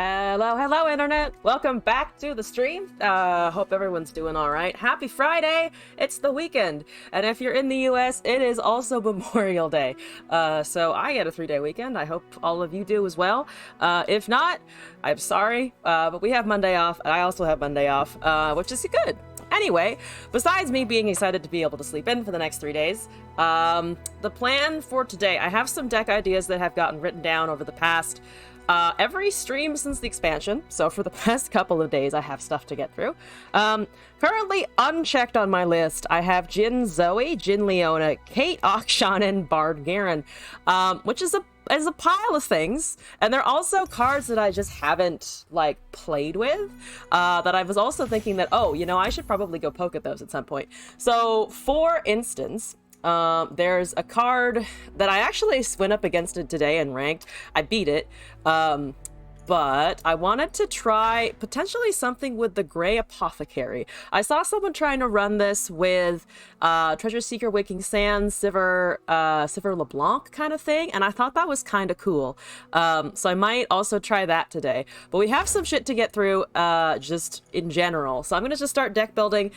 Hello, Internet! Welcome back to the stream. Hope everyone's doing alright. Happy Friday! It's the weekend! And if you're in the US, it is also Memorial Day. So I get a 3-day weekend. I hope all of you do as well. If not, I'm sorry, but we have Monday off. I also have Monday off, which is good. Anyway, besides me being excited to be able to sleep in for the next 3 days, the plan for today, I have some deck ideas that have gotten written down over the past every stream since the expansion, so for the past couple of days I have stuff to get through. Currently unchecked on my list, I have Jin Zoe, Jin Leona, Kate Akshanen, Bard Garen, which is a pile of things, and they're also cards that I just haven't, like, played with, that I was also thinking that, oh, you know, I should probably go poke at those at some point. So, for instance, there's a card that I actually went up against it today and ranked. I beat it, but I wanted to try potentially something with the Gray Apothecary. I saw someone trying to run this with Treasure Seeker, Waking Sands, Sivir LeBlanc kind of thing, and I thought that was kind of cool. So I might also try that today. But we have some shit to get through just in general. So I'm going to just start deck building,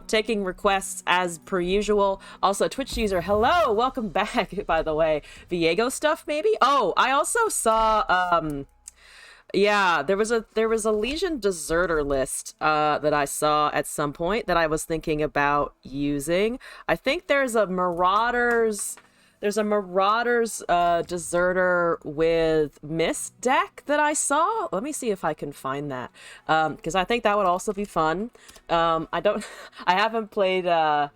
taking requests as per usual. Also, Twitch user, hello, welcome back, by the way. Viego stuff, maybe? Oh, I also saw... yeah, there was a Legion Deserter list that I saw at some point that I was thinking about using. I think there's a Marauders Deserter with Mist deck that I saw. Let me see if I can find that, because I think that would also be fun. I haven't played the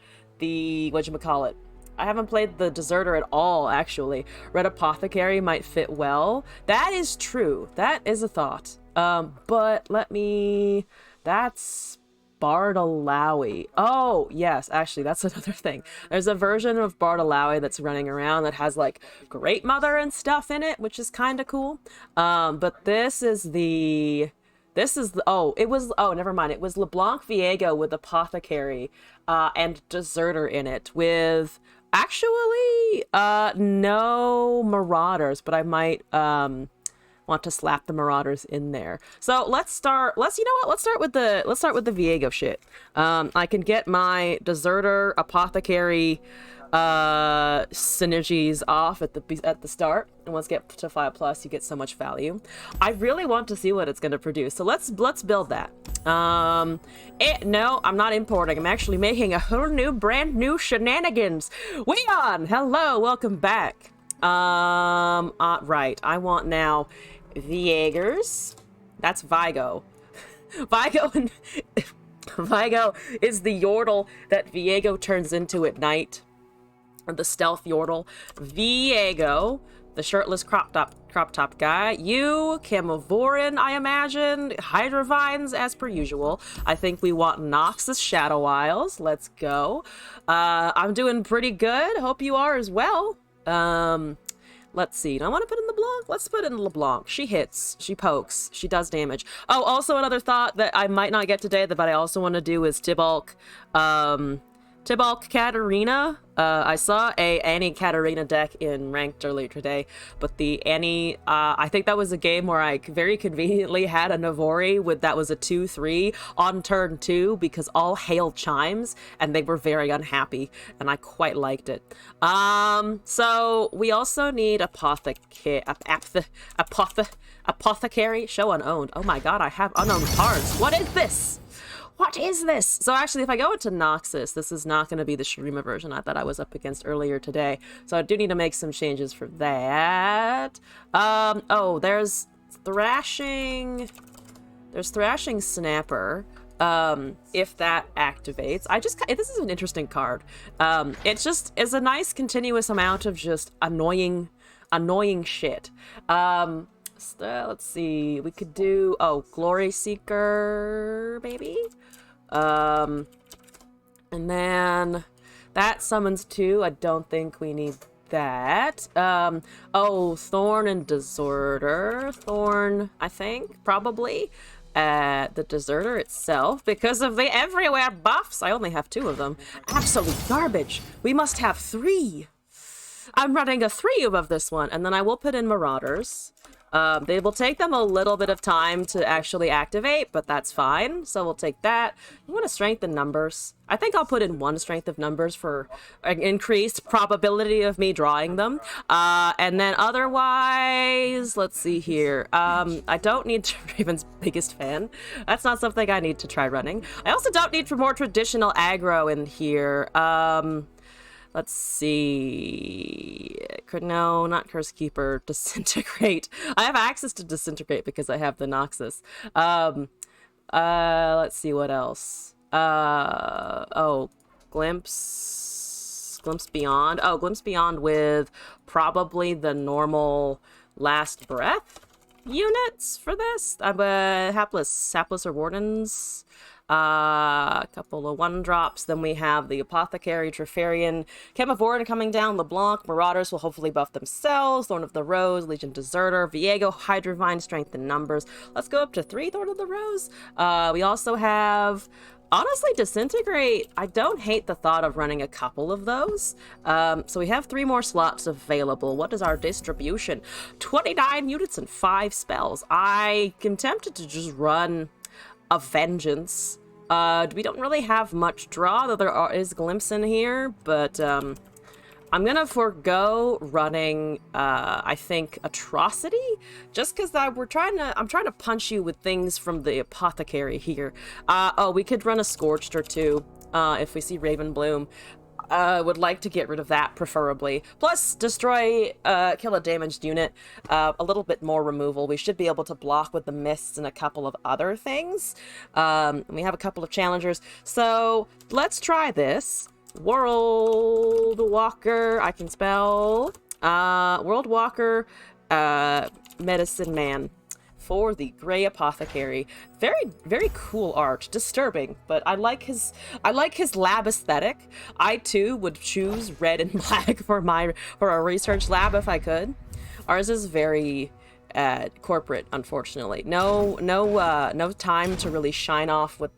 whatchamacallit. I haven't played the Deserter at all, actually. Red Apothecary might fit well. That is true. That is a thought. But let me... That's Bardalawi. Oh, yes, actually, that's another thing. There's a version of Bardalawi that's running around that has, like, Great Mother and stuff in it, which is kind of cool. But this is the... oh, never mind. It was LeBlanc Viego with Apothecary and Deserter in it with... Actually, no Marauders, but I might want to slap the Marauders in there. So let's start with the Viego shit. I can get my Deserter Apothecary synergies off at the start, and once you get to 5+, you get so much value. I really want to see what it's going to produce, so let's build that. No, I'm not importing. I'm actually making a whole new, brand new shenanigans. Weon, hello, welcome back. Right, I want now Viegers. That's Vigo. Vigo is the Yordle that Viego turns into at night. The stealth Yordle. Viego, the shirtless crop top guy. You, Camovorin, I imagine. Hydrovines, as per usual. I think we want Noxus Shadow Isles. Let's go. I'm doing pretty good. Hope you are as well. Let's see. Do I want to put in LeBlanc? Let's put in LeBlanc. She hits. She pokes. She does damage. Oh, also another thought that I might not get today, but I also want to do is Tibalt. Tibalt Katarina. I saw a Annie Katarina deck in Ranked earlier today, but the Annie, I think that was a game where I very conveniently had a Navori that was a 2/3 on turn 2 because all hail chimes, and they were very unhappy, and I quite liked it. So we also need Apothecary, show unowned. Oh my god, I have unowned cards. What is this? What is this? So actually, if I go into Noxus, this is not going to be the Shurima version that I was up against earlier today. So I do need to make some changes for that. Oh, there's Thrashing... There's Thrashing Snapper. If that activates. This is an interesting card. It's a nice continuous amount of just annoying shit. Let's see, we could do, Glory Seeker, maybe? And then that summons 2. I don't think we need that. Thorn and Deserter. Thorn, I think, probably. The Deserter itself, because of the everywhere buffs. I only have 2 of them. Absolute garbage. We must have 3. I'm running a 3 of this one, and then I will put in Marauders. They will take them a little bit of time to actually activate, but that's fine. So we'll take that. We want to strengthen numbers. I think I'll put in 1 strength of numbers for an increased probability of me drawing them. And then otherwise, let's see here. I don't need Raven's biggest fan. That's not something I need to try running. I also don't need for more traditional aggro in here. Let's see. No, not Curse Keeper. Disintegrate. I have access to Disintegrate because I have the Noxus. Let's see what else. Oh, Glimpse Beyond. Oh, Glimpse Beyond with probably the normal Last Breath units for this. Hapless or Wardens. A couple of 1-drops. Then we have the Apothecary, Trifarian, Chemivore coming down. LeBlanc, Marauders will hopefully buff themselves. Thorn of the Rose, Legion Deserter, Viego, Hydrovine, Strength in Numbers. Let's go up to 3 Thorn of the Rose. We also have, honestly, Disintegrate. I don't hate the thought of running a couple of those. So we have 3 more slots available. What is our distribution? 29 units and 5 spells. I am tempted to just run a Vengeance. We don't really have much draw, though there is Glimpse in here, but I'm gonna forego running I think Atrocity, just because I'm trying to punch you with things from the Apothecary here. Oh, we could run a Scorched or 2 if we see Raven Bloom. Would like to get rid of that, preferably. Plus, destroy, kill a damaged unit. A little bit more removal. We should be able to block with the mists and a couple of other things. We have a couple of challengers. So, let's try this. World Walker, I can spell. World Walker, Medicine Man. For the Gray Apothecary. Very, very cool art. Disturbing, but I like his lab aesthetic. I too would choose red and black for a research lab if I could. Ours is very corporate, unfortunately. No time to really shine off with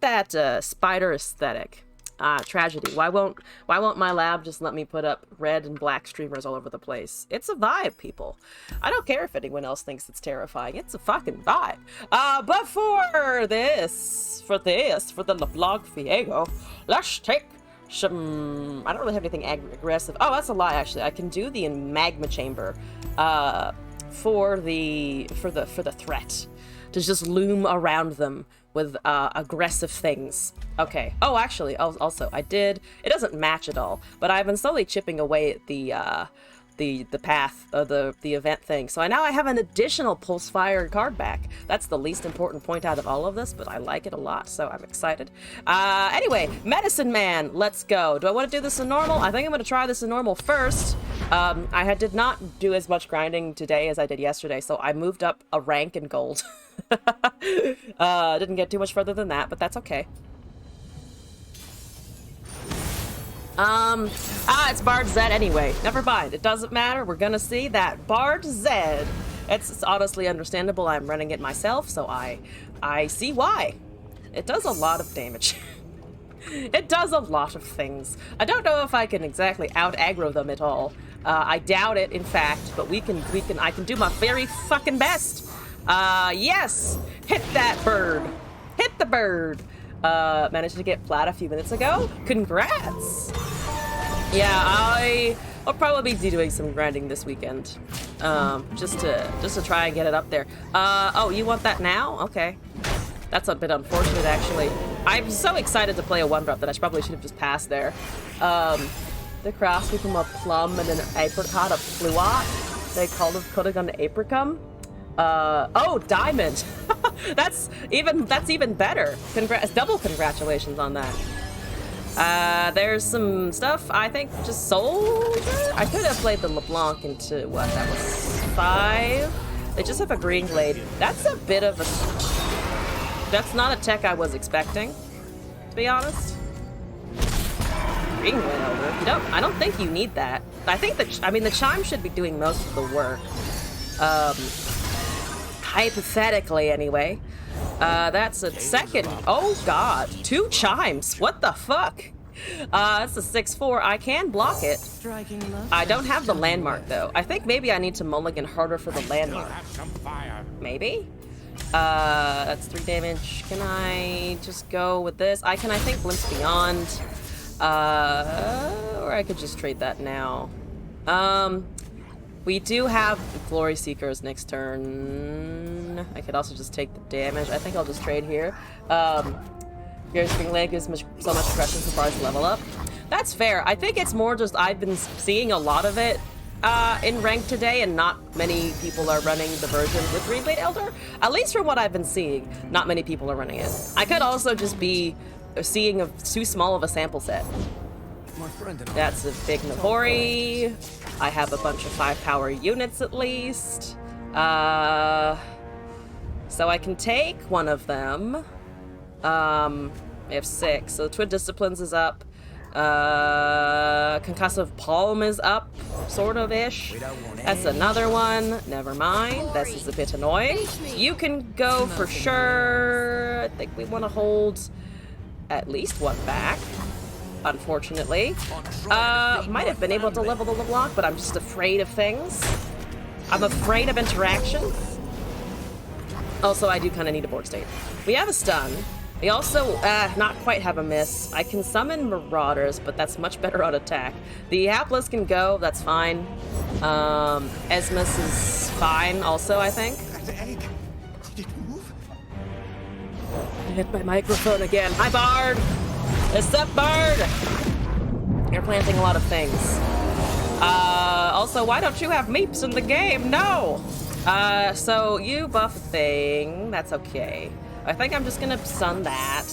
that spider aesthetic. Tragedy. Why won't my lab just let me put up red and black streamers all over the place? It's a vibe, people. I don't care if anyone else thinks it's terrifying. It's a fucking vibe. But for the LeBlanc Viego, let's take some. I don't really have anything aggressive. Oh, that's a lie. Actually, I can do the Magma Chamber. For the threat to just loom around them with aggressive things. Okay. Oh, actually, also, it doesn't match at all, but I've been slowly chipping away at the path of the event thing. So now I have an additional Pulse Fire card back. That's the least important point out of all of this, but I like it a lot, so I'm excited. Anyway, Medicine Man, let's go. Do I want to do this in normal? I think I'm going to try this in normal first. I did not do as much grinding today as I did yesterday, so I moved up a rank in gold. Didn't get too much further than that, but that's okay. It's Bard Zed anyway. Never mind. It doesn't matter. We're gonna see that Bard Zed. It's honestly understandable. I'm running it myself, so I see why. It does a lot of damage. It does a lot of things. I don't know if I can exactly out-aggro them at all. I doubt it, in fact, but I can do my very fucking best. Yes! Hit that bird! Hit the bird! Managed to get flat a few minutes ago. Congrats! Yeah, I'll probably be doing some grinding this weekend. Just to try and get it up there. Oh, you want that now? Okay. That's a bit unfortunate, actually. I'm so excited to play a 1-drop that I probably should have just passed there. The cross between a plum and an apricot, a fluot. They could have gone to apricum. Oh, diamond. That's even better. Double congratulations on that. There's some stuff, I think, just soldier? I could have played the LeBlanc into, what, that was 5? They just have a green blade. That's a bit of a... That's not a tech I was expecting, to be honest. Green blade elder. I don't think you need that. I think the chime should be doing most of the work. Hypothetically, anyway. That's a second. Oh, God. 2 chimes. What the fuck? That's a 6-4. I can block it. I don't have the landmark, though. I think maybe I need to mulligan harder for the landmark. Maybe? That's 3 damage. Can I just go with this? I think, Glimpse Beyond. Or I could just trade that now. We do have Glory Seekers next turn. I could also just take the damage. I think I'll just trade here. Your Spring Leg gives so much pressure so far as level up. That's fair. I think it's more just I've been seeing a lot of it in rank today, and not many people are running the version with Reblade Elder. At least from what I've been seeing, not many people are running it. I could also just be seeing too small of a sample set. That's a big Navori. I have a bunch of 5-power units at least. So I can take one of them. We have 6. So Twin Disciplines is up. Concussive Palm is up, sort of-ish. That's another one. Never mind. This is a bit annoying. You can go for sure. I think we want to hold at least one back. Unfortunately. Might have been able to level the LeBlanc, but I'm just afraid of things. I'm afraid of interactions. Also, I do kind of need a board state. We have a stun. We also, not quite have a miss. I can summon Marauders, but that's much better on attack. The Hapless can go, that's fine. Esmus is fine also, I think. Did it move? I hit my microphone again. Hi, Bard! What's up, Bard? You're planting a lot of things. Also, why don't you have meeps in the game? No! So you buff a thing. That's okay. I think I'm just gonna stun that.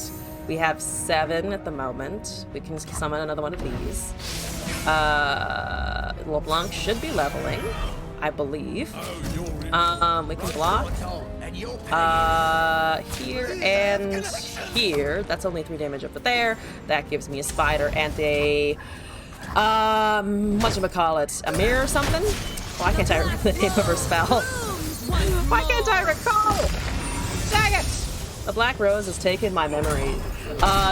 We have 7 at the moment. We can summon another one of these. LeBlanc should be leveling, I believe. We can block. Here and here. That's only 3 damage over there. That gives me a spider and a whatchamacallit, a mirror or something? Why can't I remember the name of her spell? Why can't I recall? Dang it! The Black Rose has taken my memory.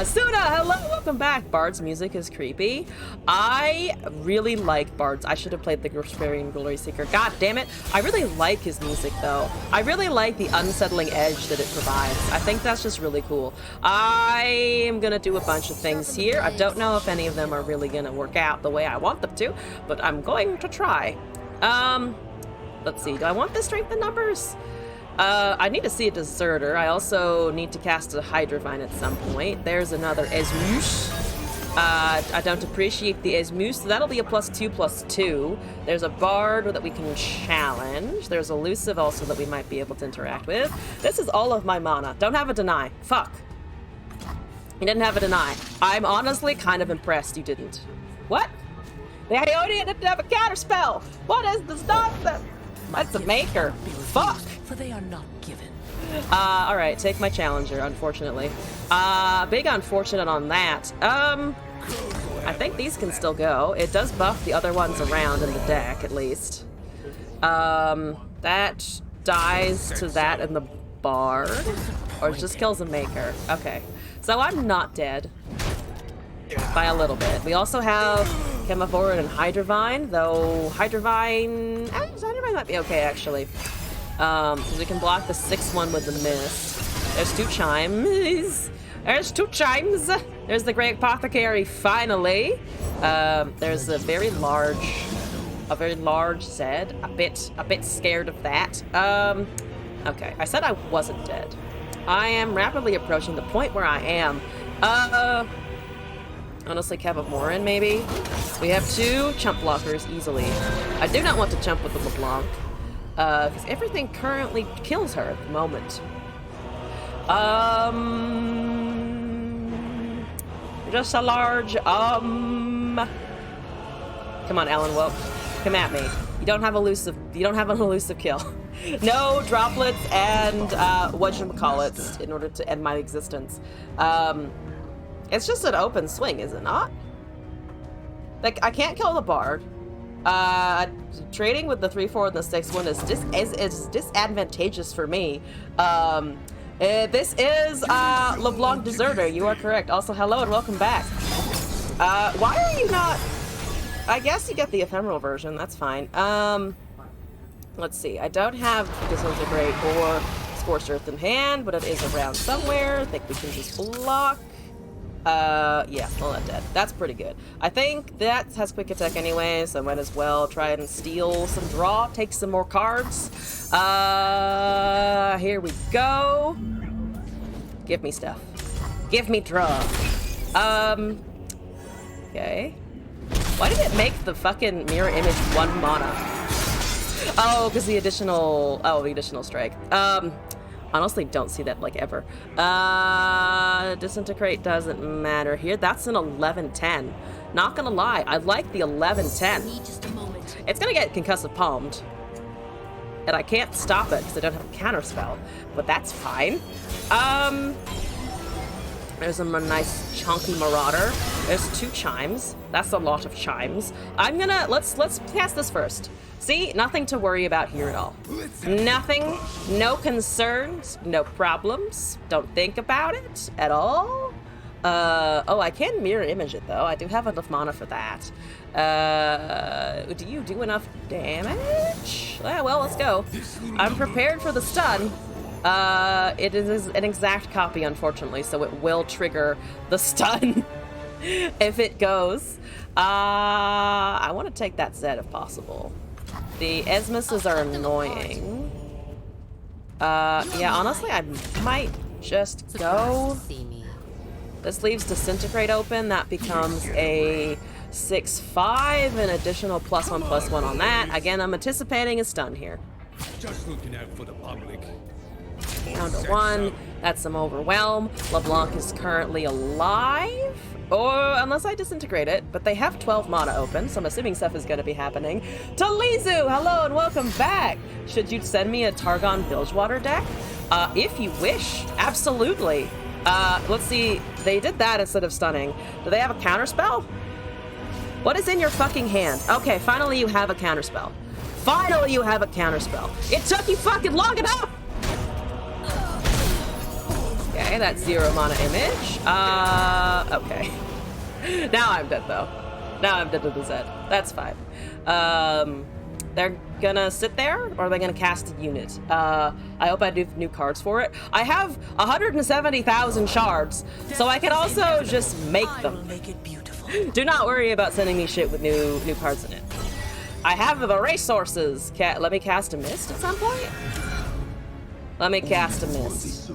Suna, hello, welcome back. Bard's music is creepy. I really like Bard's. I should have played the Grosparian Glory Seeker. God damn it. I really like his music, though. I really like the unsettling edge that it provides. I think that's just really cool. I am gonna do a bunch of things here. I don't know if any of them are really gonna work out the way I want them to, but I'm going to try. Let's see. Do I want the strength in numbers? I need to see a Deserter. I also need to cast a Hydrovine at some point. There's another Esmus. I don't appreciate the Esmus, so that'll be a +2/+2. There's a Bard that we can challenge. There's Elusive also that we might be able to interact with. This is all of my mana. Don't have a Deny. Fuck. You didn't have a Deny. I'm honestly kind of impressed you didn't. What? The Ionian didn't have a counterspell! What is this nonsense? That's a maker. Fuck! For they are not given. Alright, take my challenger, unfortunately. Big unfortunate on that. I think these can still go. It does buff the other ones around in the deck, at least. That dies to that and the Bard. Or it just kills a maker. Okay. So I'm not dead. By a little bit. We also have Chemivore and Hydrovine, though Hydrovine might be okay, actually. Because we can block the 6-1 with the Mist. There's 2 chimes. There's 2 chimes. There's the Great Apothecary, finally. There's a very large Zed. A bit scared of that. Okay, I said I wasn't dead. I am rapidly approaching the point where I am. Honestly, Cavamorin, maybe? We have 2 chump blockers easily. I do not want to chump with the LeBlanc. Because everything currently kills her at the moment. Just a large, Come on, Alan Woke. Come at me. You don't have an elusive kill. No droplets and, whatchamacallits in order to end my existence. It's just an open swing, is it not? Like, I can't kill the Bard. Trading with the 3-4 and the 6-1 is disadvantageous for me. This is LeBlanc Deserter. You are correct. Also, hello and welcome back. Why are you not... I guess you get the ephemeral version, that's fine. Let's see, I don't have Disintegrate or Scorched Earth in hand, but it is around somewhere. I think we can just block. Yeah, well, not dead. That's pretty good. I think that has quick attack anyway, so I might as well try and steal some draw, take some more cards. Here we go. Give me stuff. Give me draw. Okay. Why did it make the fucking mirror image 1 mana? Oh, because the additional... Oh, the additional strike. Honestly, don't see that, like, ever. Disintegrate doesn't matter here. That's an 11-10. Not gonna lie, I like the 11-10. Just a moment. It's gonna get concussive palmed. And I can't stop it because I don't have a counterspell. But that's fine. There's a nice chunky Marauder. There's 2 chimes. That's a lot of chimes. I'm gonna... Let's cast this first. See? Nothing to worry about here at all. Nothing. No concerns. No problems. Don't think about it at all. Oh, I can mirror image it, though. I do have enough mana for that. Do you do enough damage? Yeah, well, let's go. I'm prepared for the stun. It is an exact copy, unfortunately, so it will trigger the stun if it goes. I want to take that Zed if possible. The Esmuses are annoying. Yeah, honestly, I might just go. This leaves Disintegrate open. That becomes a 6/5, an additional +1/+1 on that. Again, I'm anticipating a stun here. Just looking out for the public. Down to 1. That's some Overwhelm. LeBlanc is currently alive. Or unless I disintegrate it, but they have 12 mana open, so I'm assuming stuff is going to be happening. Talizu, hello and welcome back. Should you send me a Targon Bilgewater deck? If you wish, absolutely. Let's see, they did that instead of stunning. Do they have a counterspell? What is in your fucking hand? Okay, finally you have a counterspell. Finally you have a counterspell. It took you fucking long enough! Okay, that's 0 mana image. Okay. Now I'm dead, though. Now I'm dead to the Zed. That's fine. They're gonna sit there, or are they gonna cast a unit? I hope I do new cards for it. I have 170,000 shards, so I can also just make them. Make it beautiful. Do not worry about sending me shit with new cards in it. I have the resources. Let me cast a mist at some point? Let me cast a mist.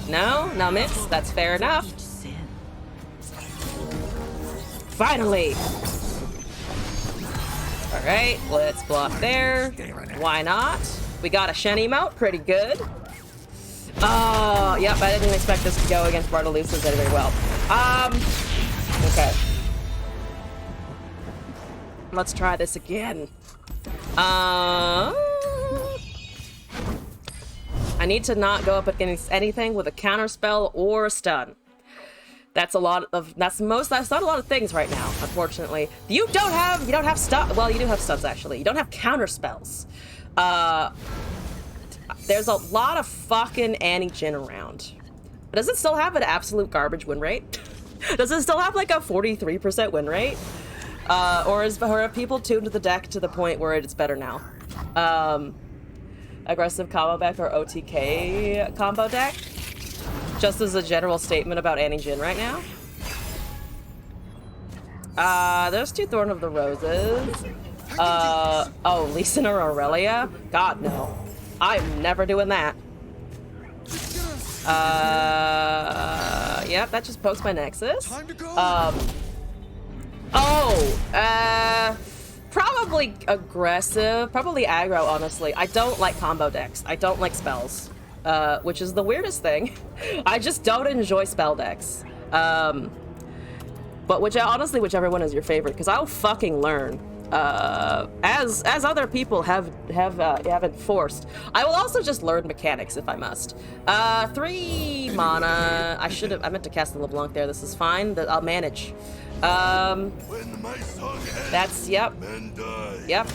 No? No mist? That's fair enough. Finally! Alright, let's block there. Why not? We got a Shen emote, pretty good. Oh, yep, I didn't expect this to go against Bartoluses very well. Okay. Let's try this again. I need to not go up against anything with a counterspell or a stun. That's a lot of, that's not a lot of things right now, unfortunately. You don't have stun, well, you do have stuns actually. You don't have counterspells. There's a lot of fucking Annie Jin around. Does it still have an absolute garbage win rate? Does it still have like a 43% win rate? Or have people tuned the deck to the point where it's better now? Aggressive combo deck or OTK combo deck? Just as a general statement about Annie Jin right now. There's 2 Thorn of the Roses. Oh, Lee or Aurelia? God, no. I'm never doing that. Yep, that just pokes my Nexus. Probably aggressive, probably aggro, honestly. I don't like combo decks. I don't like spells, which is the weirdest thing. I just don't enjoy spell decks. But honestly, whichever one is your favorite, because I'll fucking learn. As other people have enforced. I will also just learn mechanics if I must. 3 mana. I meant to cast the LeBlanc there. This is fine. I'll manage. That's, yep. Yep.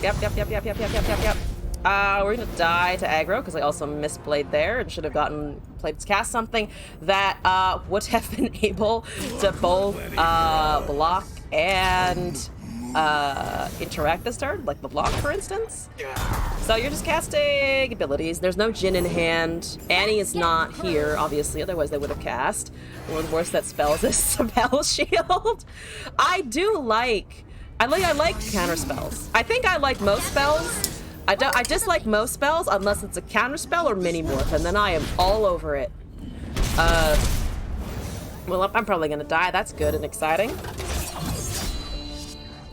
We're gonna die to aggro because I also misplayed there and should have played to cast something that would have been able to both block and interact this turn, like the block, for instance. So you're just casting abilities. There's no Jhin in hand. Annie is not here, obviously, otherwise they would have cast. One of the worst that spells is Spell Shield. I like counter spells. I think I like most spells. I dislike most spells unless it's a counter spell or mini morph, and then I am all over it. Well, I'm probably gonna die. That's good and exciting.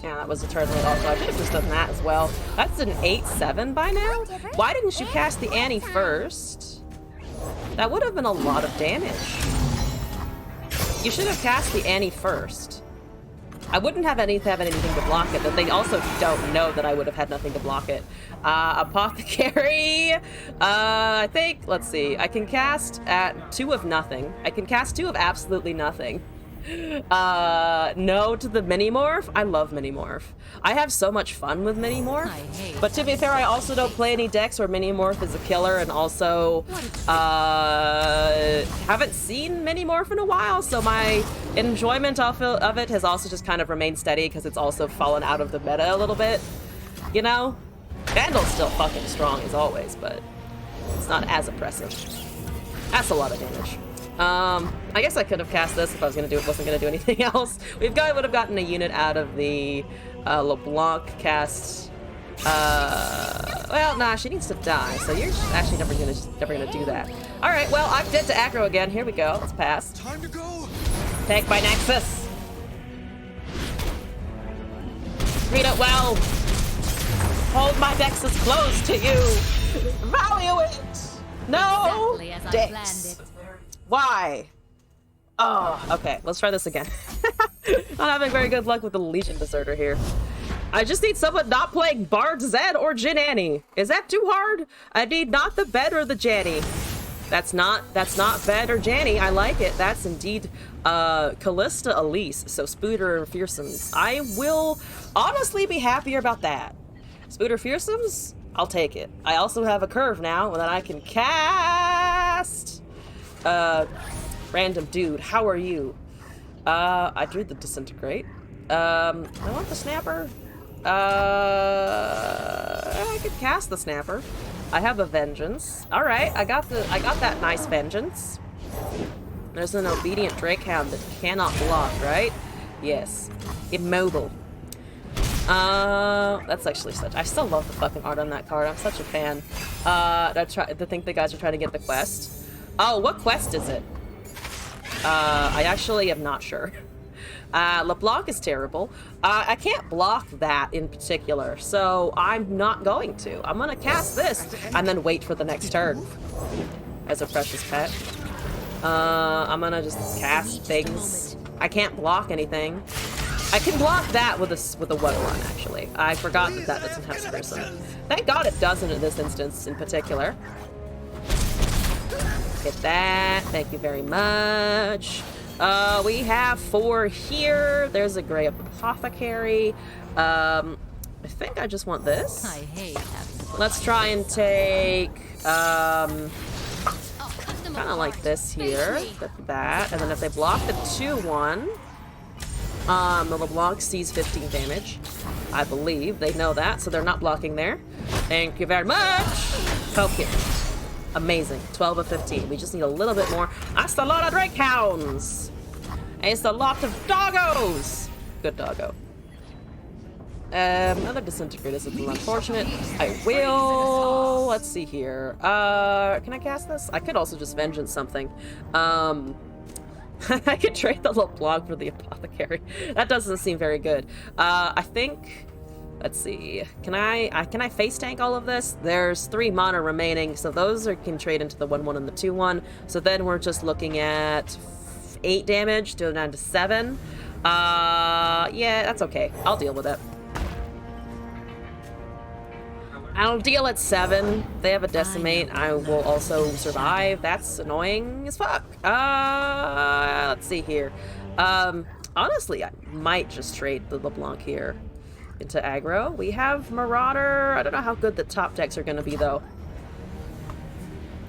Yeah, that was a turn limit also. I should have just done that as well. That's an 8-7 by now? Why didn't you cast the Annie first? That would have been a lot of damage. You should have cast the Annie first. I wouldn't have anything to block it, but they also don't know that I would have had nothing to block it. Apothecary. I think, let's see. I can cast at 2 of nothing. I can cast 2 of absolutely nothing. No to the mini morph. I love mini morph. I have so much fun with mini morph. But to be fair, I also don't play any decks where mini morph is a killer, and also haven't seen mini morph in a while, so my enjoyment of it has also just kind of remained steady because it's also fallen out of the meta a little bit. You know? Vandal's still fucking strong as always, but it's not as oppressive. That's a lot of damage. I guess I could have cast this if I wasn't gonna do anything else. would have gotten a unit out of the LeBlanc cast. Well, nah, she needs to die, so you're actually never gonna do that. All right, well, I'm dead to aggro again. Here we go. Let's pass. Time to go. Take my Nexus. Read it well. Hold my Nexus close to you. Value it. No. Exactly as I Dex. planned it. Why? Oh, okay. Let's try this again. Not having very good luck with the Legion Deserter here. I just need someone not playing Bard Zed or Jhin Annie. Is that too hard? I need not the Bed or the Janny. That's not Bed or Janny. I like it. That's indeed Callista Elise. So Spooter and Fearsomes. I will honestly be happier about that. Spooter Fearsomes? I'll take it. I also have a curve now that I can cast. Random dude, how are you? I drew the Disintegrate. I want the Snapper. I could cast the Snapper. I have a Vengeance. All right, I got that nice Vengeance. There's an Obedient Drakehound that cannot block, right? Yes. Immobile. That's actually I still love the fucking art on that card. I'm such a fan. I think the guys are trying to get the quest. Oh, what quest is it? I actually am not sure. LeBlanc is terrible. I can't block that in particular, so I'm not going to. I'm gonna cast this and then wait for the next turn as a precious pet. I'm gonna just cast things. I can't block anything. I can block that with a What Run, actually. I forgot that doesn't have Spruce in it. Thank God it doesn't in this instance in particular. Get that. Thank you very much. We have 4 here. There's a Gray Apothecary. I think I just want this. I hate having Let's try and take, kind of like this here. Get that. And then if they block the 2-1, the LeBlanc sees 15 damage. I believe they know that, so they're not blocking there. Thank you very much. Okay. Amazing. 12 of 15. We just need a little bit more. That's a lot of Drake Hounds. It's a lot of doggos. Good doggo. Another Disintegrate. This is unfortunate. I will. Let's see here. Can I cast this? I could also just Vengeance something. I could trade the LeBlanc for the Apothecary. That doesn't seem very good. I think. Let's see. Can I face tank all of this? There's 3 mana remaining, so those can trade into the 1-1 and the 2-1. So then we're just looking at 8 damage to down to 7. Yeah, that's okay. I'll deal with it. I'll deal at 7. They have a Decimate. I will also survive. That's annoying as fuck. Let's see here. Honestly, I might just trade the LeBlanc here. into aggro. We have Marauder. I don't know how good the top decks are going to be, though.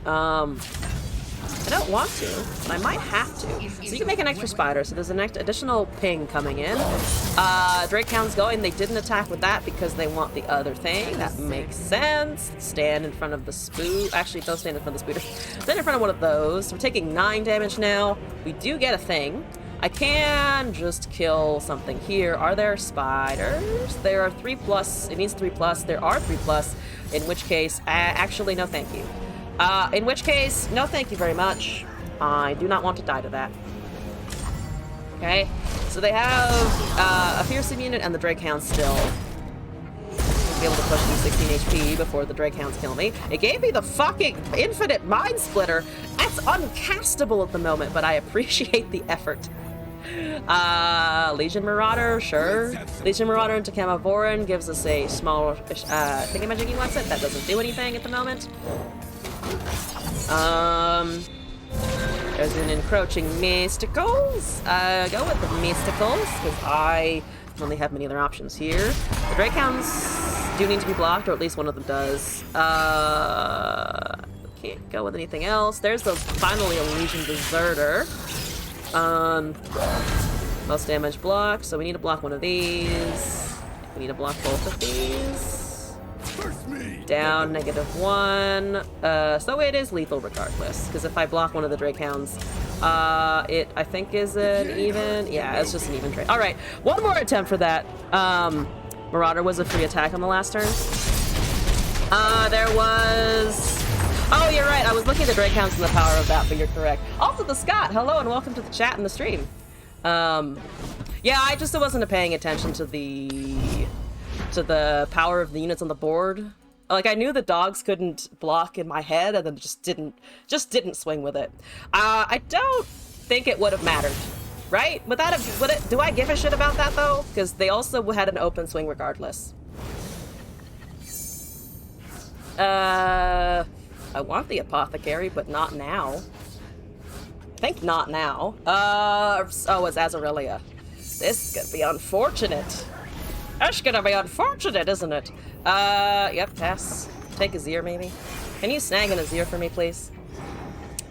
I don't want to, but I might have to. So you can make an extra spider, so there's an additional ping coming in. Drake Hound's going. They didn't attack with that because they want the other thing. That makes sense. Stand in front of the spook. Actually, don't stand in front of the spooter. Stand in front of one of those. So we're taking 9 damage now. We do get a thing. I can just kill something here. Are there spiders? There are 3+. It needs 3+. There are 3+. In which case, actually, no thank you. In which case, no thank you very much. I do not want to die to that. Okay, so they have a fearsome unit and the Drake Hound still. Be able to push them 16 HP before the Drake Hounds kill me. It gave me the fucking infinite mind splitter. That's uncastable at the moment, but I appreciate the effort. Legion Marauder, sure. Legion Marauder into Camavoran gives us a small thingamajiggy one set. That doesn't do anything at the moment. There's an encroaching Mysticals. Go with the Mysticals, because I don't really have many other options here. The Drake Hounds do need to be blocked, or at least one of them does. Can't go with anything else. There's finally a Legion Deserter. Most damage block, so we need to block one of these. We need to block both of these. Down, -1. So it is lethal regardless, because if I block one of the Drake Hounds, it, I think, is an even... Yeah, it's just an even trade. Alright, one more attempt for that. Marauder was a free attack on the last turn. There was... Oh, you're right, I was looking at the Drake Hounds and the power of that, but you're correct. Also, the Scott, hello and welcome to the chat and the stream. Yeah, I just wasn't paying attention to the power of the units on the board. Like, I knew the dogs couldn't block in my head, and then just didn't swing with it. I don't think it would have mattered, right? Do I give a shit about that though? Because they also had an open swing regardless. I want the Apothecary, but not now. I think not now. Oh, it's Azarelia. This is gonna be unfortunate. That's gonna be unfortunate, isn't it? Yep, pass. Take Azir, maybe. Can you snag an Azir for me, please?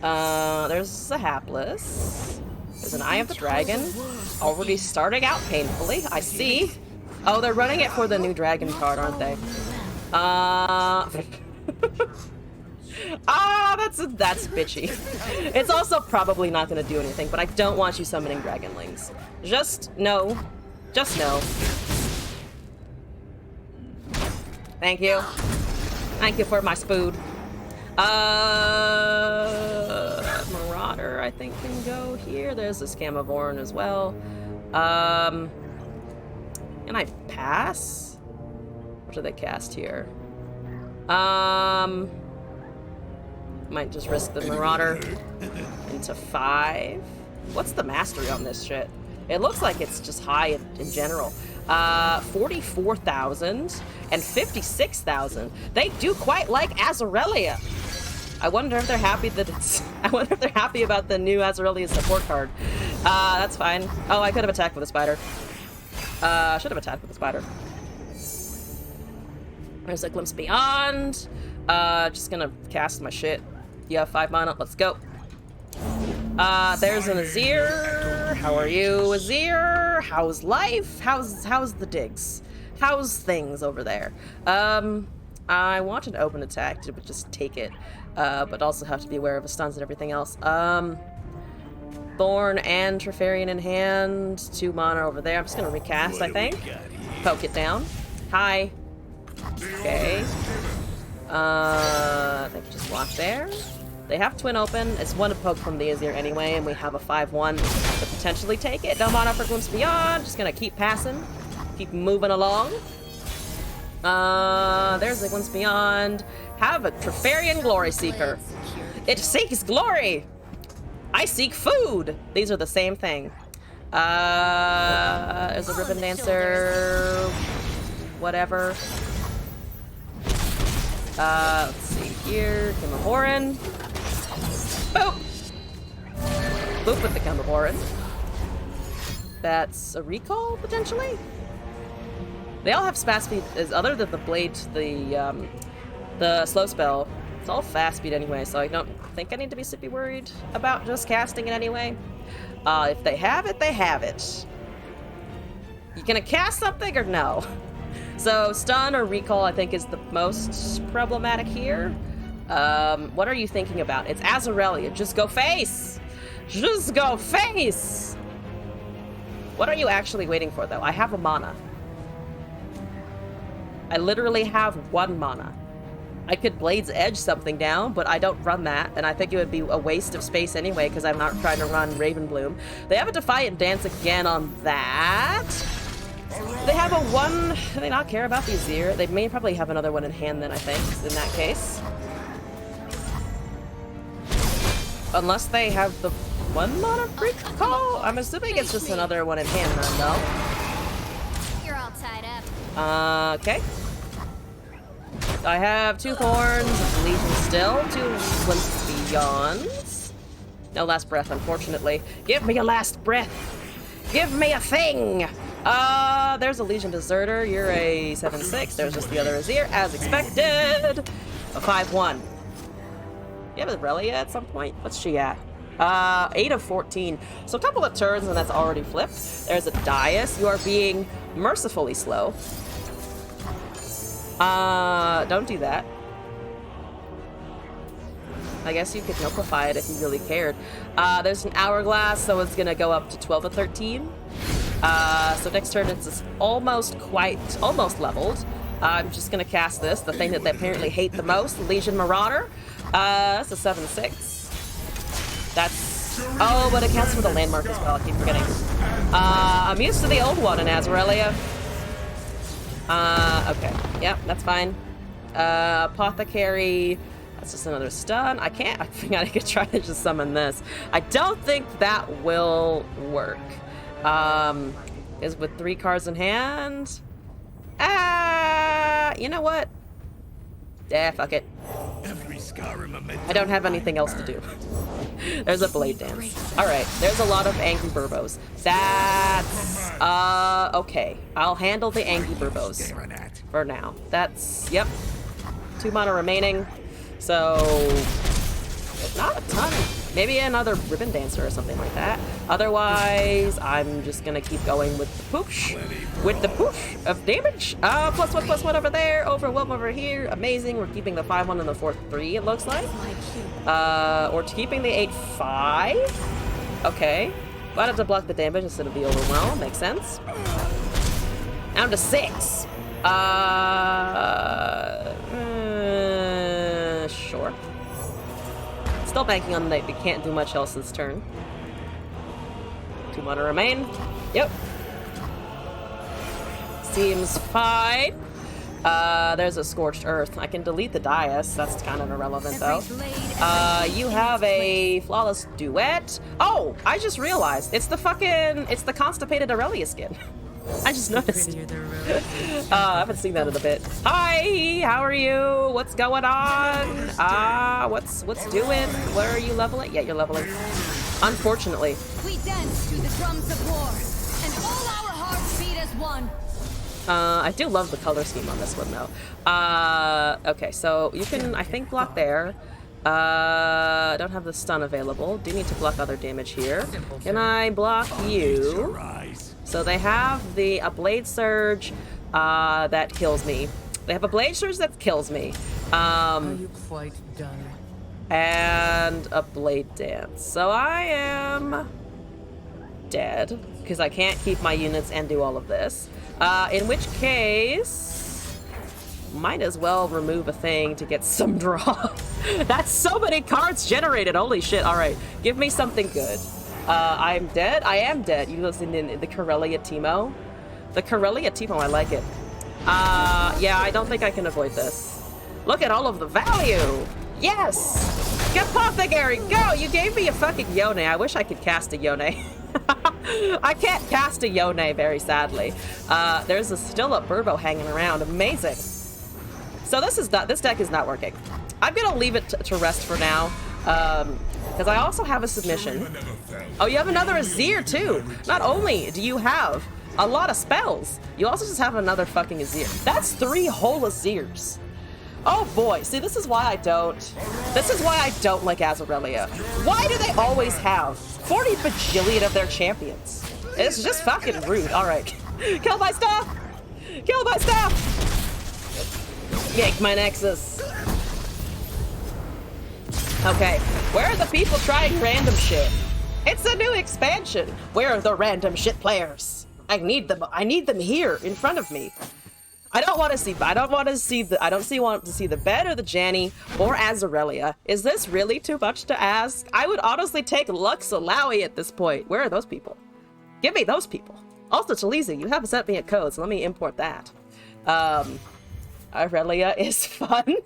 There's a Hapless. There's an Eye of the Dragon. Already starting out painfully, I see. Oh, they're running it for the new dragon card, aren't they? That's bitchy. It's also probably not gonna do anything, but I don't want you summoning dragonlings. Just no. Just no. Thank you. Thank you for my spood. Marauder, I think, can go here. There's this Camavoran as well. Can I pass? What do they cast here? Might just risk the Marauder into 5. What's the mastery on this shit? It looks like it's just high in general. 44,000 and 56,000. They do quite like Azarelia. I wonder if they're happy that it's... I wonder if they're happy about the new Azarelia support card. That's fine. Oh, I could have attacked with a spider. Should have attacked with a spider. There's a Glimpse Beyond. Just gonna cast my shit. You have 5 mana. Let's go. There's an Azir. How are you, Azir? How's life? How's the digs? How's things over there? I want an open attack to just take it, but also have to be aware of the stuns and everything else. Thorn and Trifarian in hand. 2 mana over there. I'm just gonna recast, I think. Poke it down. Hi. Okay. I think just block there. They have Twin open. It's 1 to poke from the Azir anyway, and we have a 5/1 to potentially take it. No mana for Glimpse Beyond. Just gonna keep passing. Keep moving along. There's a Glimpse Beyond. Have a Trifarian Glory Seeker. It seeks glory! I seek food! These are the same thing. There's a Ribbon Dancer. Whatever. Let's see here. Camavoran. Boop! Boop with the Camavoran. That's a recall, potentially? They all have fast speed, as other than the blade, the slow spell. It's all fast speed anyway, so I don't think I need to be super worried about just casting it anyway. If they have it, they have it. You gonna cast something or no? So stun or recall, I think, is the most problematic here. What are you thinking about? It's Azarelia. Just go face! Just go face! What are you actually waiting for, though? I have a mana. I literally have 1 mana. I could Blade's Edge something down, but I don't run that, and I think it would be a waste of space anyway, because I'm not trying to run Ravenbloom. They have a Defiant Dance again on that. They have a 1... Do they not care about the Azir? They may probably have another one in hand then, I think, in that case. Unless they have the 1 mana recall? I'm assuming it's just another one in hand then, though. You're all tied up. Okay. I have 2 Thorns of Legion still, 2 Glimpses Beyond. No last breath, unfortunately. Give me a last breath! Give me a thing! There's a Legion Deserter. You're a 7-6. There's just the other Azir, as expected! A 5-1. You have a Relia at some point? What's she at? 8 of 14. So a couple of turns and that's already flipped. There's a Dais. You are being mercifully slow. Don't do that. I guess you could Notify it if you really cared. There's an Hourglass, so it's gonna go up to 12 of 13. So next turn it's almost leveled. I'm just gonna cast this, the thing that they apparently hate the most, Legion Marauder. That's a 7-6. That's... Oh, but it counts for the landmark as well, I keep forgetting. I'm used to the old one in Azarelia. Okay. Yep, that's fine. Apothecary. That's just another stun. I think I could try to just summon this. I don't think that will work. Is with 3 cards in hand. You know what? Yeah, fuck it. I don't have anything else to do. There's a Blade Dance. Alright, there's a lot of Angry Burbos. That's... okay. I'll handle the Angry Burbos. For now. That's... Yep. 2 mana remaining. So... Not a ton. Maybe another Ribbon Dancer or something like that. Otherwise, I'm just gonna keep going with the poosh. With the poosh of damage. +1/+1 over there. Overwhelm over here. Amazing. We're keeping the 5-1 and the 4-3, it looks like. Or keeping the 8-5. Okay. Glad to block the damage instead of the overwhelm. Makes sense. Down to 6. Sure. Still banking on that we can't do much else this turn. 2 mana remain. Yep. Seems fine. There's a Scorched Earth. I can delete the Dais. That's kind of irrelevant, though. You have a Flawless Duet. Oh, I just realized. It's the Constipated Aurelia skin. I just noticed. I haven't seen that in a bit. Hi, how are you? What's going on? What's doing? Where are you leveling? Yeah, you're leveling. Unfortunately. We dance to the drums of war, and all our hearts beat as one. I do love the color scheme on this one, though. Okay, so you can, I think, block there. Don't have the stun available. Do need to block other damage here. Can I block you? So they have a Blade Surge that kills me. They have a Blade Surge that kills me. Are you quite done? And a Blade Dance. So I am dead because I can't keep my units and do all of this. In which case, might as well remove a thing to get some draw. That's so many cards generated. Holy shit. All right, give me something good. I'm dead. I am dead. You listen in the Corellia Teemo. The Corellia Teemo, I like it. Yeah, I don't think I can avoid this. Look at all of the value. Yes. Apothecary, go. You gave me a fucking Yone. I wish I could cast a Yone. I can't cast a Yone, very sadly. There's still a Burbo hanging around. Amazing. So this deck is not working. I'm gonna leave it to rest for now. Because I also have a submission. Oh, you have another Azir too. Not only do you have a lot of spells. You also just have another fucking Azir. That's 3 whole Azirs. Oh boy, see, this is why I don't like Azarelia. Why do they always have 40 bajillion of their champions? It's just fucking rude. All right, kill my stuff! Kill my stuff! Yank my Nexus. Okay, where are the people trying random shit? It's a new expansion. Where are the random shit players? I need them here in front of me. I don't want to see the bed or the Janny or Azarelia. Is this really too much to ask? I would honestly take Lux Alawi at this point. Where are those people? Give me those people. Also, Taliza, you haven't sent me a code, so let me import that. Aurelia is fun.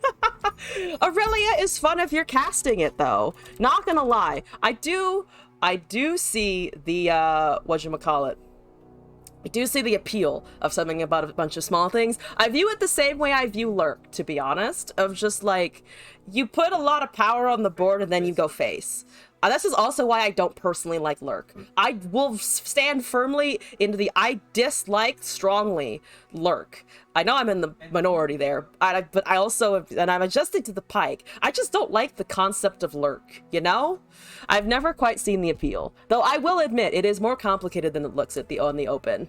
Aurelia is fun if you're casting it, though. Not gonna lie. I do see the, whatchamacallit. I do see the appeal of something about a bunch of small things. I view it the same way I view Lurk, to be honest, of just like, you put a lot of power on the board and then you go face. This is also why I don't personally like Lurk. I will stand firmly into the I dislike strongly Lurk. I know I'm in the minority there, but I also, and I'm adjusting to the Pyke. I just don't like the concept of Lurk, you know? I've never quite seen the appeal. Though I will admit, it is more complicated than it looks on the open.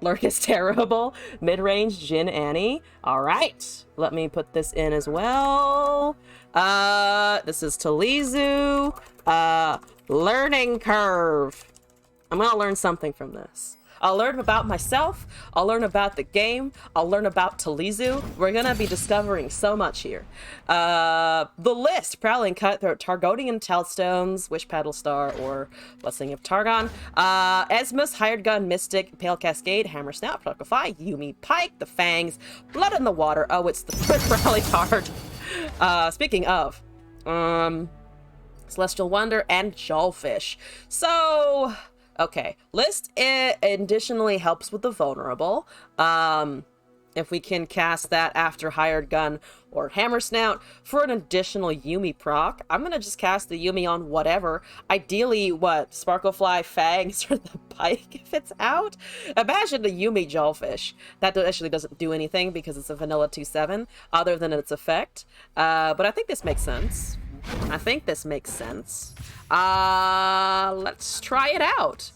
Lurk is terrible. Mid-range Jin Annie. All right, let me put this in as well. This is Talizu. Learning curve. I'm gonna learn something from this. I'll learn about myself. I'll learn about the game. I'll learn about Talizu. We're gonna be discovering so much here. The list: Prowling Cutthroat, Targonian Telstones, Wish Paddle Star, or Blessing of Targon. Esmus, Hired Gun, Mystic, Pale Cascade, Hammer Snap, Pluckify, Yuumi, Pyke, the Fangs, Blood in the Water. Oh, it's the Rally Card. Speaking of, Celestial Wonder and Jawfish. So, okay, list additionally helps with the vulnerable. If we can cast that after Hired Gun or Hammer Snout for an additional Yuumi proc, I'm gonna just cast the Yuumi on whatever. Ideally, what, Sparklefly, Fangs, or the Pyke if it's out? Imagine the Yuumi Jawfish. That actually doesn't do anything because it's a vanilla 2/7, other than its effect. But I think this makes sense. Let's try it out.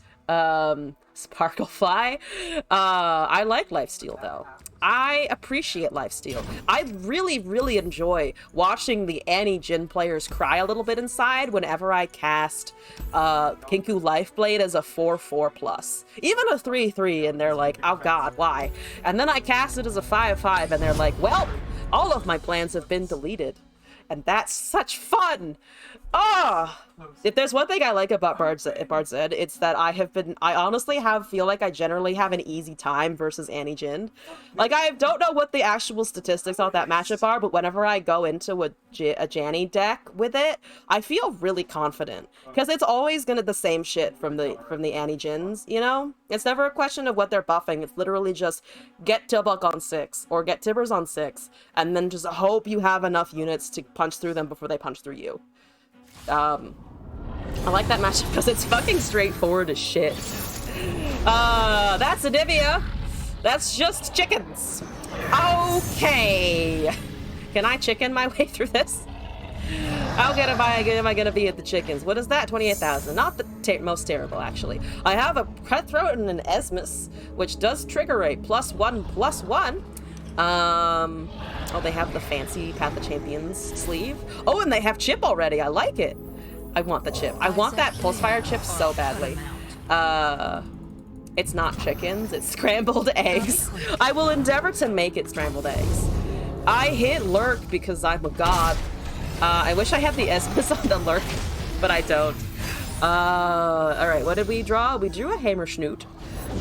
Sparklefly. I like Lifesteal though. I appreciate Lifesteal. I really, really enjoy watching the Annie Jin players cry a little bit inside whenever I cast Kinku Lifeblade as a 4/4+. Even a 3/3, and they're like, oh god, why? And then I cast it as a 5/5, and they're like, well, all of my plans have been deleted. And that's such fun! Ah! If there's one thing I like about Bard's Ed, it's that I honestly feel like I generally have an easy time versus Annie Jin. Like, I don't know what the actual statistics on that matchup are, but whenever I go into a Janny deck with it, I feel really confident. Because it's always gonna the same shit from the Annie Jins, you know? It's never a question of what they're buffing, it's literally just get Tilbuck on 6, or get Tibbers on 6, and then just hope you have enough units to punch through them before they punch through you. I like that matchup because it's fucking straightforward as shit. That's Anivia. That's just chickens. Okay. Can I chicken my way through this? How good am I gonna be at the chickens? What is that? 28,000. Not the most terrible, actually. I have a Cutthroat and an Esmus, which does trigger a +1/+1. Oh, they have the fancy Path of Champions sleeve. Oh, and they have chip already. I like it. I want the chip. I want that Pulsefire chip so badly. It's not chickens, it's scrambled eggs. I will endeavor to make it scrambled eggs. I hit Lurk because I'm a god. I wish I had the Esmus on the Lurk, but I don't. Alright, what did we draw? We drew a Hammer Snoot.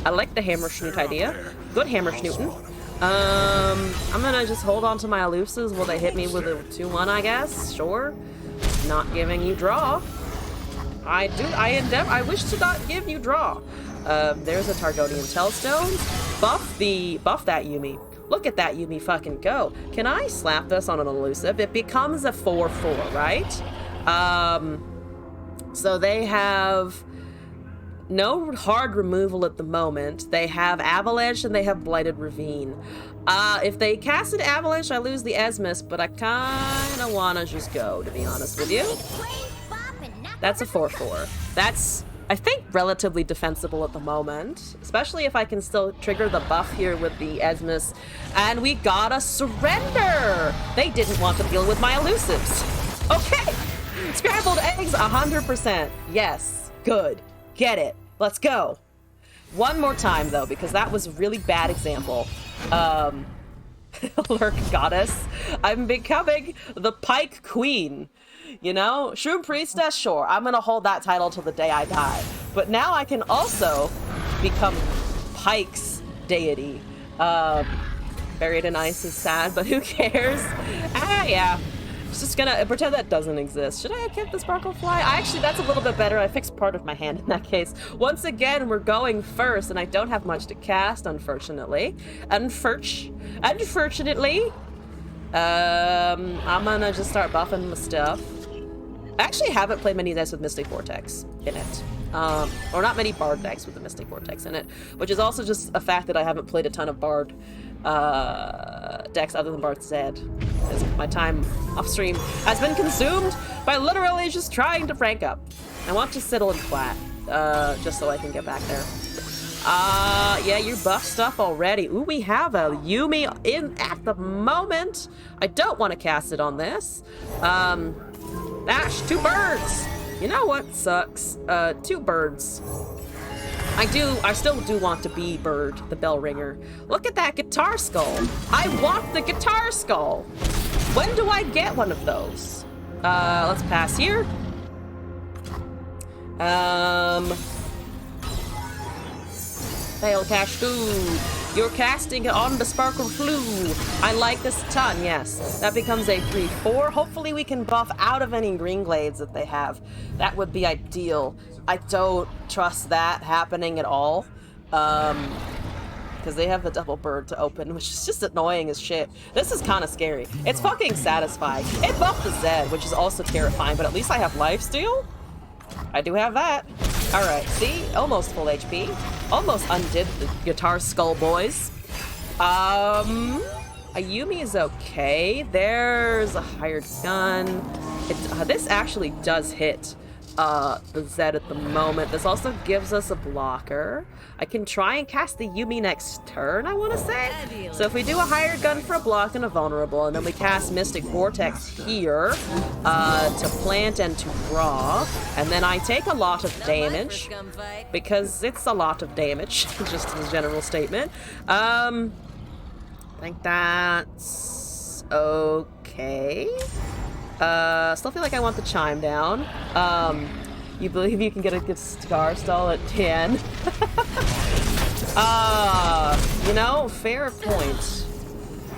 I like the Hammer Snoot idea. Good Hammer Snootin'. I'm gonna just hold on to my elusives while they hit me with a 2/1, I guess. Sure. Not giving you draw. I wish to not give you draw. There's a Targonian Telstone. Buff that Yuumi. Look at that Yuumi fucking go. Can I slap this on an elusive? It becomes a 4/4, right? So they have no hard removal at the moment. They have Avalanche and they have Blighted Ravine. If they cast an Avalanche, I lose the Esmus, but I kind of want to just go, to be honest with you. That's a 4/4. That's, I think, relatively defensible at the moment, especially if I can still trigger the buff here with the Esmus. And we got a surrender! They didn't want to deal with my elusives. Okay! Scrambled eggs, 100%. Yes. Good. Get it. Let's go. One more time, though, because that was a really bad example. Lurk Goddess. I'm becoming the Pike Queen. You know? Shroom Priestess, sure. I'm gonna hold that title till the day I die. But now I can also become Pike's deity. Buried in Ice is sad, but who cares? Yeah. Just gonna pretend that doesn't exist. Should I have kept the Sparkle Fly? Actually, that's a little bit better. I fixed part of my hand in that case. Once again, we're going first, and I don't have much to cast, unfortunately. Unfortunately. I'm gonna just start buffing my stuff. I actually haven't played many decks with Mystic Vortex in it. Or not many Bard decks with the Mystic Vortex in it, which is also just a fact that I haven't played a ton of Bard decks other than Bard Zed, because my time off stream has been consumed by literally just trying to rank up. I want to settle in flat, just so I can get back there. Yeah, you buff stuff already. Ooh, we have a Yuumi in at the moment. I don't want to cast it on this. Ash, 2 birds. You know what sucks? 2 birds. I still do want to be Bird, the bell ringer. Look at that guitar skull. I want the guitar skull. When do I get one of those? Let's pass here. Fail cash food. You're casting on the Sparkle Flu. I like this a ton, yes. That becomes a 3/4. Hopefully we can buff out of any green glades that they have. That would be ideal. I don't trust that happening at all. Because they have the double bird to open, which is just annoying as shit. This is kind of scary. It's fucking satisfying. It buffed the Zed, which is also terrifying, but at least I have lifesteal. I do have that. All right, see? Almost full HP. Almost undid the guitar skull boys. A Yuumi is okay. There's a hired gun. This actually does hit the Zed at the moment. This also gives us a blocker. I can try and cast the Yuumi next turn, I want to say. So if we do a hired gun for a block and a vulnerable, and then we cast Mystic Vortex here to plant and to draw, and then I take a lot of damage, because it's a lot of damage, just as a general statement. I think that's okay. Still feel like I want the chime down. You believe you can get a good scar stall at 10? You know, fair point.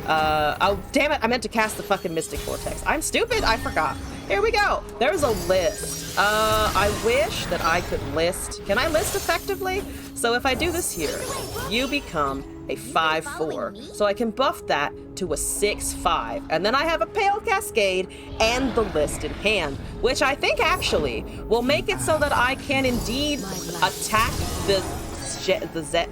Oh, damn it, I meant to cast the fucking Mystic Vortex. I'm stupid, I forgot. Here we go. There's a list. I wish that I could list. Can I list effectively? So if I do this here, you become a 5/4. So I can buff that to a 6/5. And then I have a Pale Cascade and the list in hand, which I think actually will make it so that I can indeed attack the Zed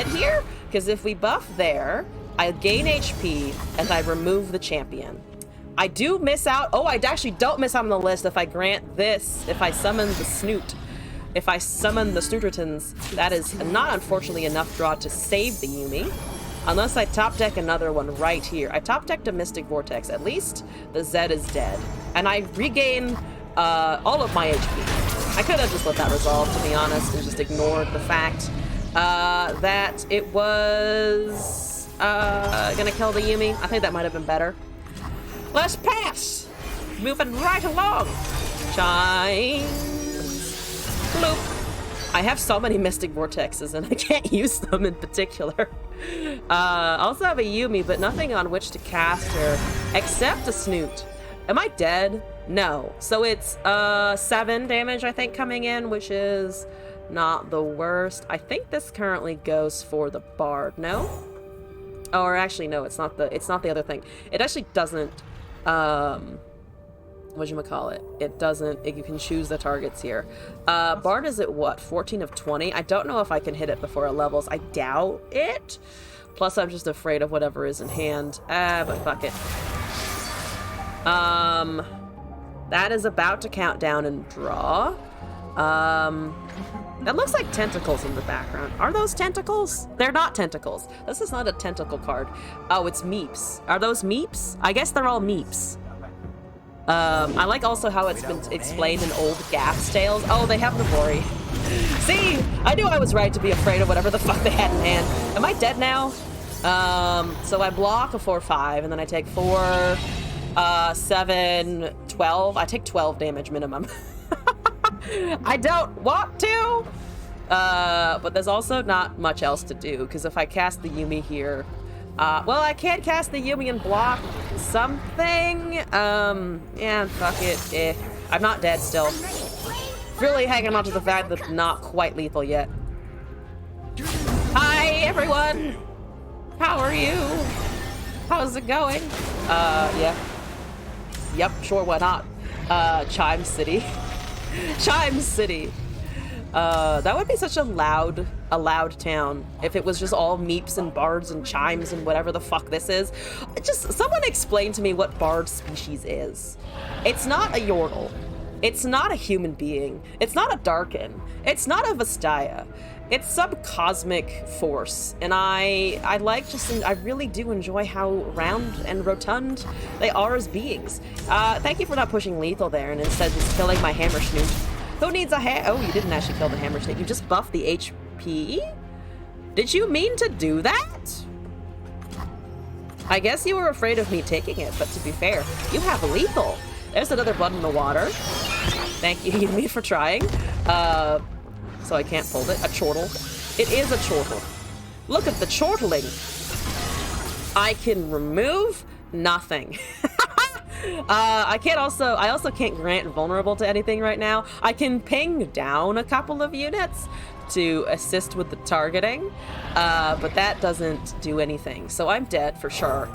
here. Because if we buff there, I gain HP and I remove the champion. I do miss out. Oh, I actually don't miss out on the list if I grant this, if I summon the Snoot. If I summon the Snootertons, that is not unfortunately enough draw to save the Yuumi. Unless I top deck another one right here. I top decked a Mystic Vortex. At least the Zed is dead. And I regain all of my HP. I could have just let that resolve, to be honest, and just ignored the fact that it was gonna kill the Yuumi. I think that might have been better. Let's pass! Moving right along. Shine. Bloop. I have so many Mystic Vortexes and I can't use them in particular. I also have a Yuumi, but nothing on which to cast her except a Snoot. Am I dead? No. So it's 7 damage, I think, coming in, which is not the worst. I think this currently goes for the Bard. No? Or actually, no, it's not the other thing. It actually doesn't whatchamacallit, it doesn't, you can choose the targets here. Bard is at what, 14 of 20? I don't know if I can hit it before it levels. I doubt it. Plus, I'm just afraid of whatever is in hand. But fuck it. That is about to count down and draw. That looks like tentacles in the background. Are those tentacles? They're not tentacles. This is not a tentacle card. Oh, it's meeps. Are those meeps? I guess they're all meeps. I like also how it's been explained in old Gaps tales. Oh, they have Navori. See? I knew I was right to be afraid of whatever the fuck they had in hand. Am I dead now? So I block a 4/5, and then I take 4, 7, 12. I take 12 damage minimum. I don't want to! But there's also not much else to do, because if I cast the Yumi here... well, I can't cast the Yumi and block something. Yeah, fuck it. Eh. I'm not dead still. Really hanging on to the fact that it's not quite lethal yet. Hi, everyone! How are you? How's it going? Yeah. Yep, sure, why not? Chime City. Chime City. That would be such a loud town if it was just all meeps and bards and chimes and whatever the fuck this is. Just someone explain to me what bard species is. It's not a Yordle. It's not a human being. It's not a Darkin. It's not a Vastaya. It's some cosmic force, and I really do enjoy how round and rotund they are as beings. Thank you for not pushing lethal there and instead just killing my hammer snoot. Who needs a oh, you didn't actually kill the hammer snake. You just buffed the HP? Did you mean to do that? I guess you were afraid of me taking it, but to be fair, you have lethal. There's another blood in the water. Thank you, Yumi, for trying. So I can't fold it. A chortle. It is a chortle. Look at the chortling. I can remove nothing. I also can't grant vulnerable to anything right now. I can ping down a couple of units to assist with the targeting, but that doesn't do anything. So I'm dead for sure.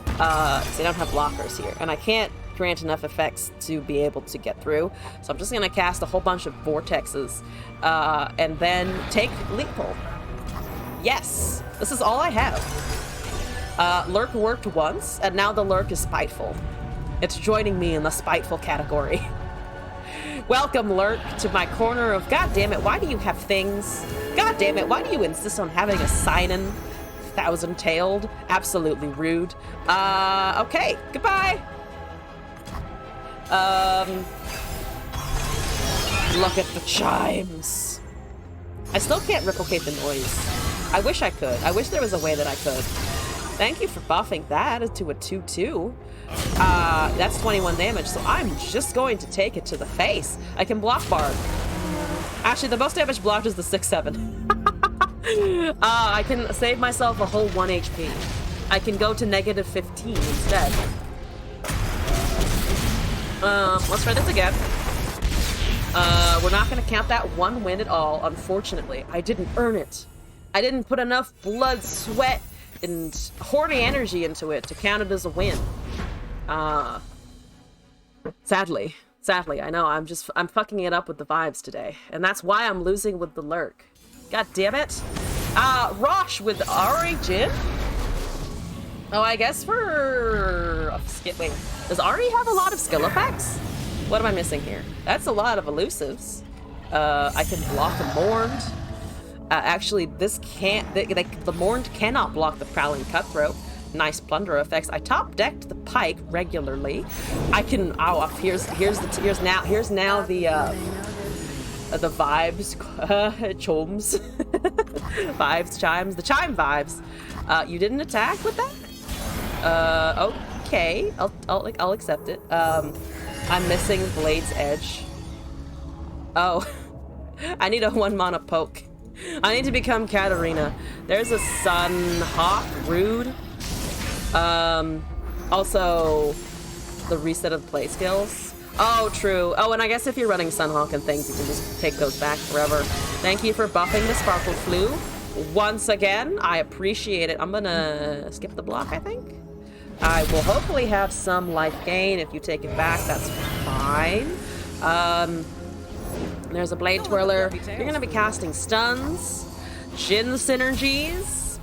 Because I don't have blockers here, and I can't grant enough effects to be able to get through. So I'm just gonna cast a whole bunch of vortexes, and then take lethal. Yes, this is all I have. Lurk worked once, and now the Lurk is spiteful. It's joining me in the spiteful category. Welcome, Lurk, to my corner of... God damn it, why do you have things? God damn it, why do you insist on having a sign-in? Thousand-tailed. Absolutely rude. Okay, goodbye. Look at the chimes. I still can't replicate the noise. I wish I could. I wish there was a way that I could. Thank you for buffing that to a 2/2. That's 21 damage, so I'm just going to take it to the face. I can block Bard. Actually, the most damage blocked is the 6/7. I can save myself a whole 1 HP. I can go to negative 15 instead. Let's try this again. We're not gonna count that one win at all, unfortunately. I didn't earn it. I didn't put enough blood, sweat, and horny energy into it to count it as a win. Sadly, I know, I'm fucking it up with the vibes today. And that's why I'm losing with the Lurk. God damn it. Rosh with Ari Jin? Oh, I guess for... Wait, does Ari have a lot of skill effects? What am I missing here? That's a lot of elusives. I can block a Mourned. Actually, this can't... The Mourned cannot block the Prowling Cutthroat. Nice plunder effects. I top decked the Pike regularly. I can... Oh, here's now the vibes, chomes, vibes, chimes, the chime vibes. You didn't attack with that? Okay, I'll accept it. I'm missing Blade's Edge. Oh, I need a 1 mana poke. I need to become Katarina. There's a Sun Hawk, rude. Also, the reset of play skills. Oh, true. Oh, and I guess if you're running Sunhawk and things, you can just take those back forever. Thank you for buffing the Sparkle Flu. Once again, I appreciate it. I'm gonna skip the block, I think. I will hopefully have some life gain. If you take it back, that's fine. There's a Blade Twirler. You're going to be casting stuns, Jhin synergies,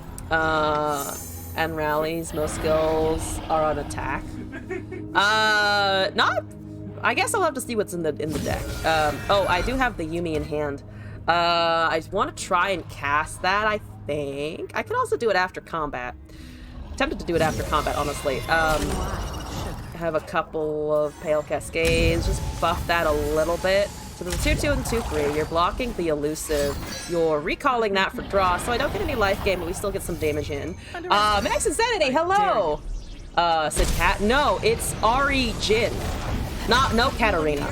and rallies. Most skills are on attack. Not. I guess I'll have to see what's in the deck. Oh, I do have the Yumi in hand. I want to try and cast that. I think I could also do it after combat. Tempted to do it after combat, honestly. I have a couple of Pale Cascades. Just buff that a little bit. So there's a 2-2 and 2-3. You're blocking the elusive. You're recalling that for draw, so I don't get any life gain, but we still get some damage in. Max Insanity, hello! Said Cat. No, it's Ari Jhin. No Katarina.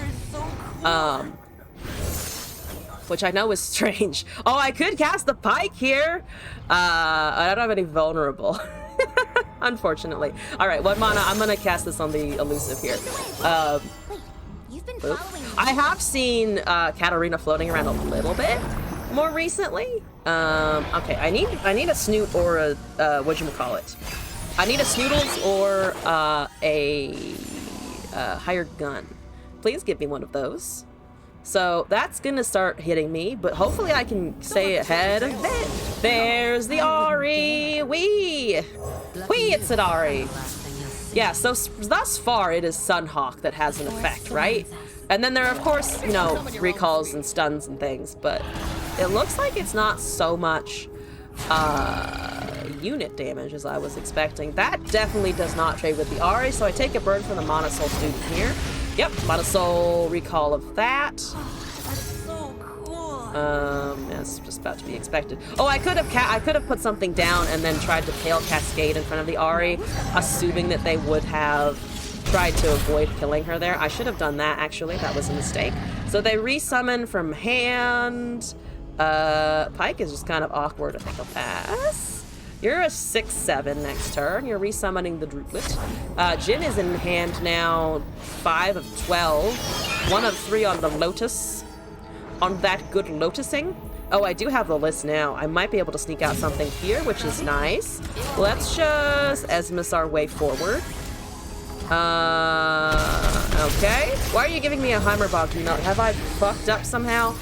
Which I know is strange. Oh, I could cast the Pike here. I don't have any vulnerable. Unfortunately. Alright, what mana? I'm gonna cast this on the elusive here. I have seen Katarina floating around a little bit more recently. Okay, I need a snoot or a whatchamacallit. I need a snoodles or a hired gun. Please give me one of those. So that's gonna start hitting me, but hopefully I can stay ahead of it. There's the Ahri! Wee! It's an Ahri! Yeah, so thus far it is Sunhawk that has an effect, right? And then there are, of course, you know, recalls and stuns and things, but it looks like it's not so much unit damage as I was expecting. That definitely does not trade with the Ahri, so I take a burn from the Mana Soul student here. Yep, Mana Soul recall of that. That's just about to be expected. Oh, I could have put something down and then tried to Pale Cascade in front of the Ahri, assuming that they would have tried to avoid killing her there. I should have done that, actually. That was a mistake. So they resummon from hand. Pike is just kind of awkward. I think I'll pass. You're a 6/7 next turn. You're resummoning the Drooplet. Jhin is in hand now. 5 of 12. 1 of 3 on the Lotus. On that good lotusing. Oh, I do have the list now. I might be able to sneak out something here, which is nice. Let's just Esmus our way forward. Okay. Why are you giving me a Heimerbog? Have I fucked up somehow?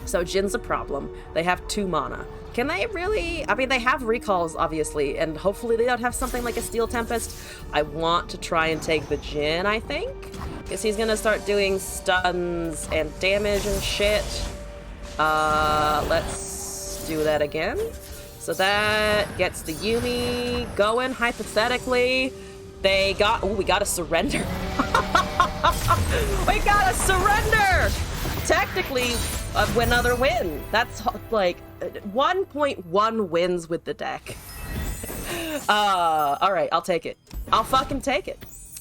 So Jin's a problem. They have 2 mana. Can they really? I mean, they have recalls, obviously, and hopefully they don't have something like a Steel Tempest. I want to try and take the Jhin, I think, because he's gonna start doing stuns and damage and shit. Let's do that again. So that gets the Yumi going, hypothetically. We got a surrender. We got a surrender! Technically, another win. That's like 1.1 wins with the deck. Alright, I'll take it. I'll fucking take it.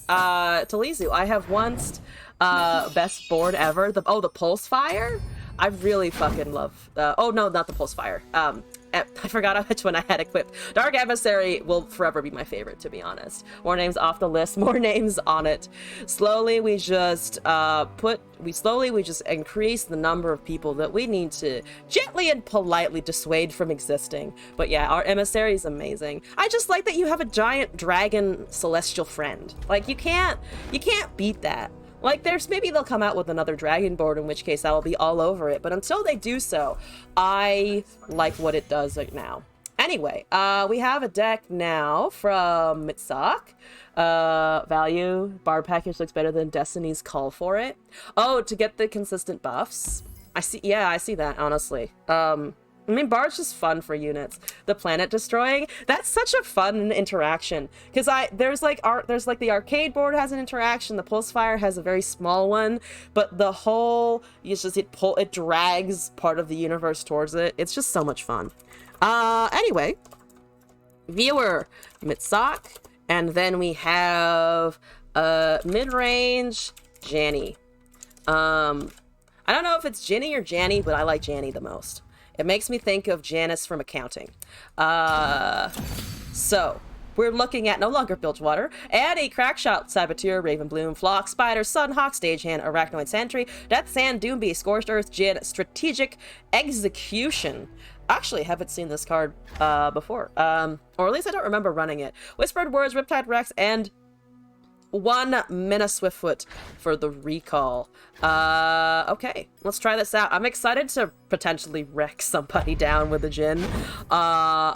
Talizu, I have once best board ever. The Pulse Fire? I really fucking love... oh, no, not the Pulse Fire. I forgot which one I had equipped. Dark Emissary will forever be my favorite, to be honest. More names off the list, more names on it. Slowly, we just increase the number of people that we need to gently and politely dissuade from existing. But yeah, our Emissary is amazing. I just like that you have a giant dragon celestial friend. Like, you can't beat that. Like, maybe they'll come out with another dragon board, in which case I will be all over it. But until they do so, I like what it does right now. Anyway, we have a deck now from Mitsak. Value, Bard package looks better than Destiny's Call for it. Oh, to get the consistent buffs. I see that, honestly. I mean, Bard's just fun for units. The planet destroying, that's such a fun interaction. Because there's like the arcade board has an interaction, the Pulse Fire has a very small one, but the whole, it drags part of the universe towards it. It's just so much fun. Anyway, viewer, Mitsak, and then we have mid-range Janny. I don't know if it's Ginny or Janny, but I like Janny the most. It makes me think of Janice from accounting. So, we're looking at no longer Bilgewater, Addy, Crackshot, Saboteur, Ravenbloom, Flock, Spider, Sunhawk, Stagehand, Arachnoid Sentry, Death Sand, Doombeast, Scorched Earth, Jin, Strategic Execution. Actually, haven't seen this card before. Or at least I don't remember running it. Whispered Words, Riptide Rex, and 1 Mina Swiftfoot for the recall. Okay, let's try this out. I'm excited to potentially wreck somebody down with a Jhin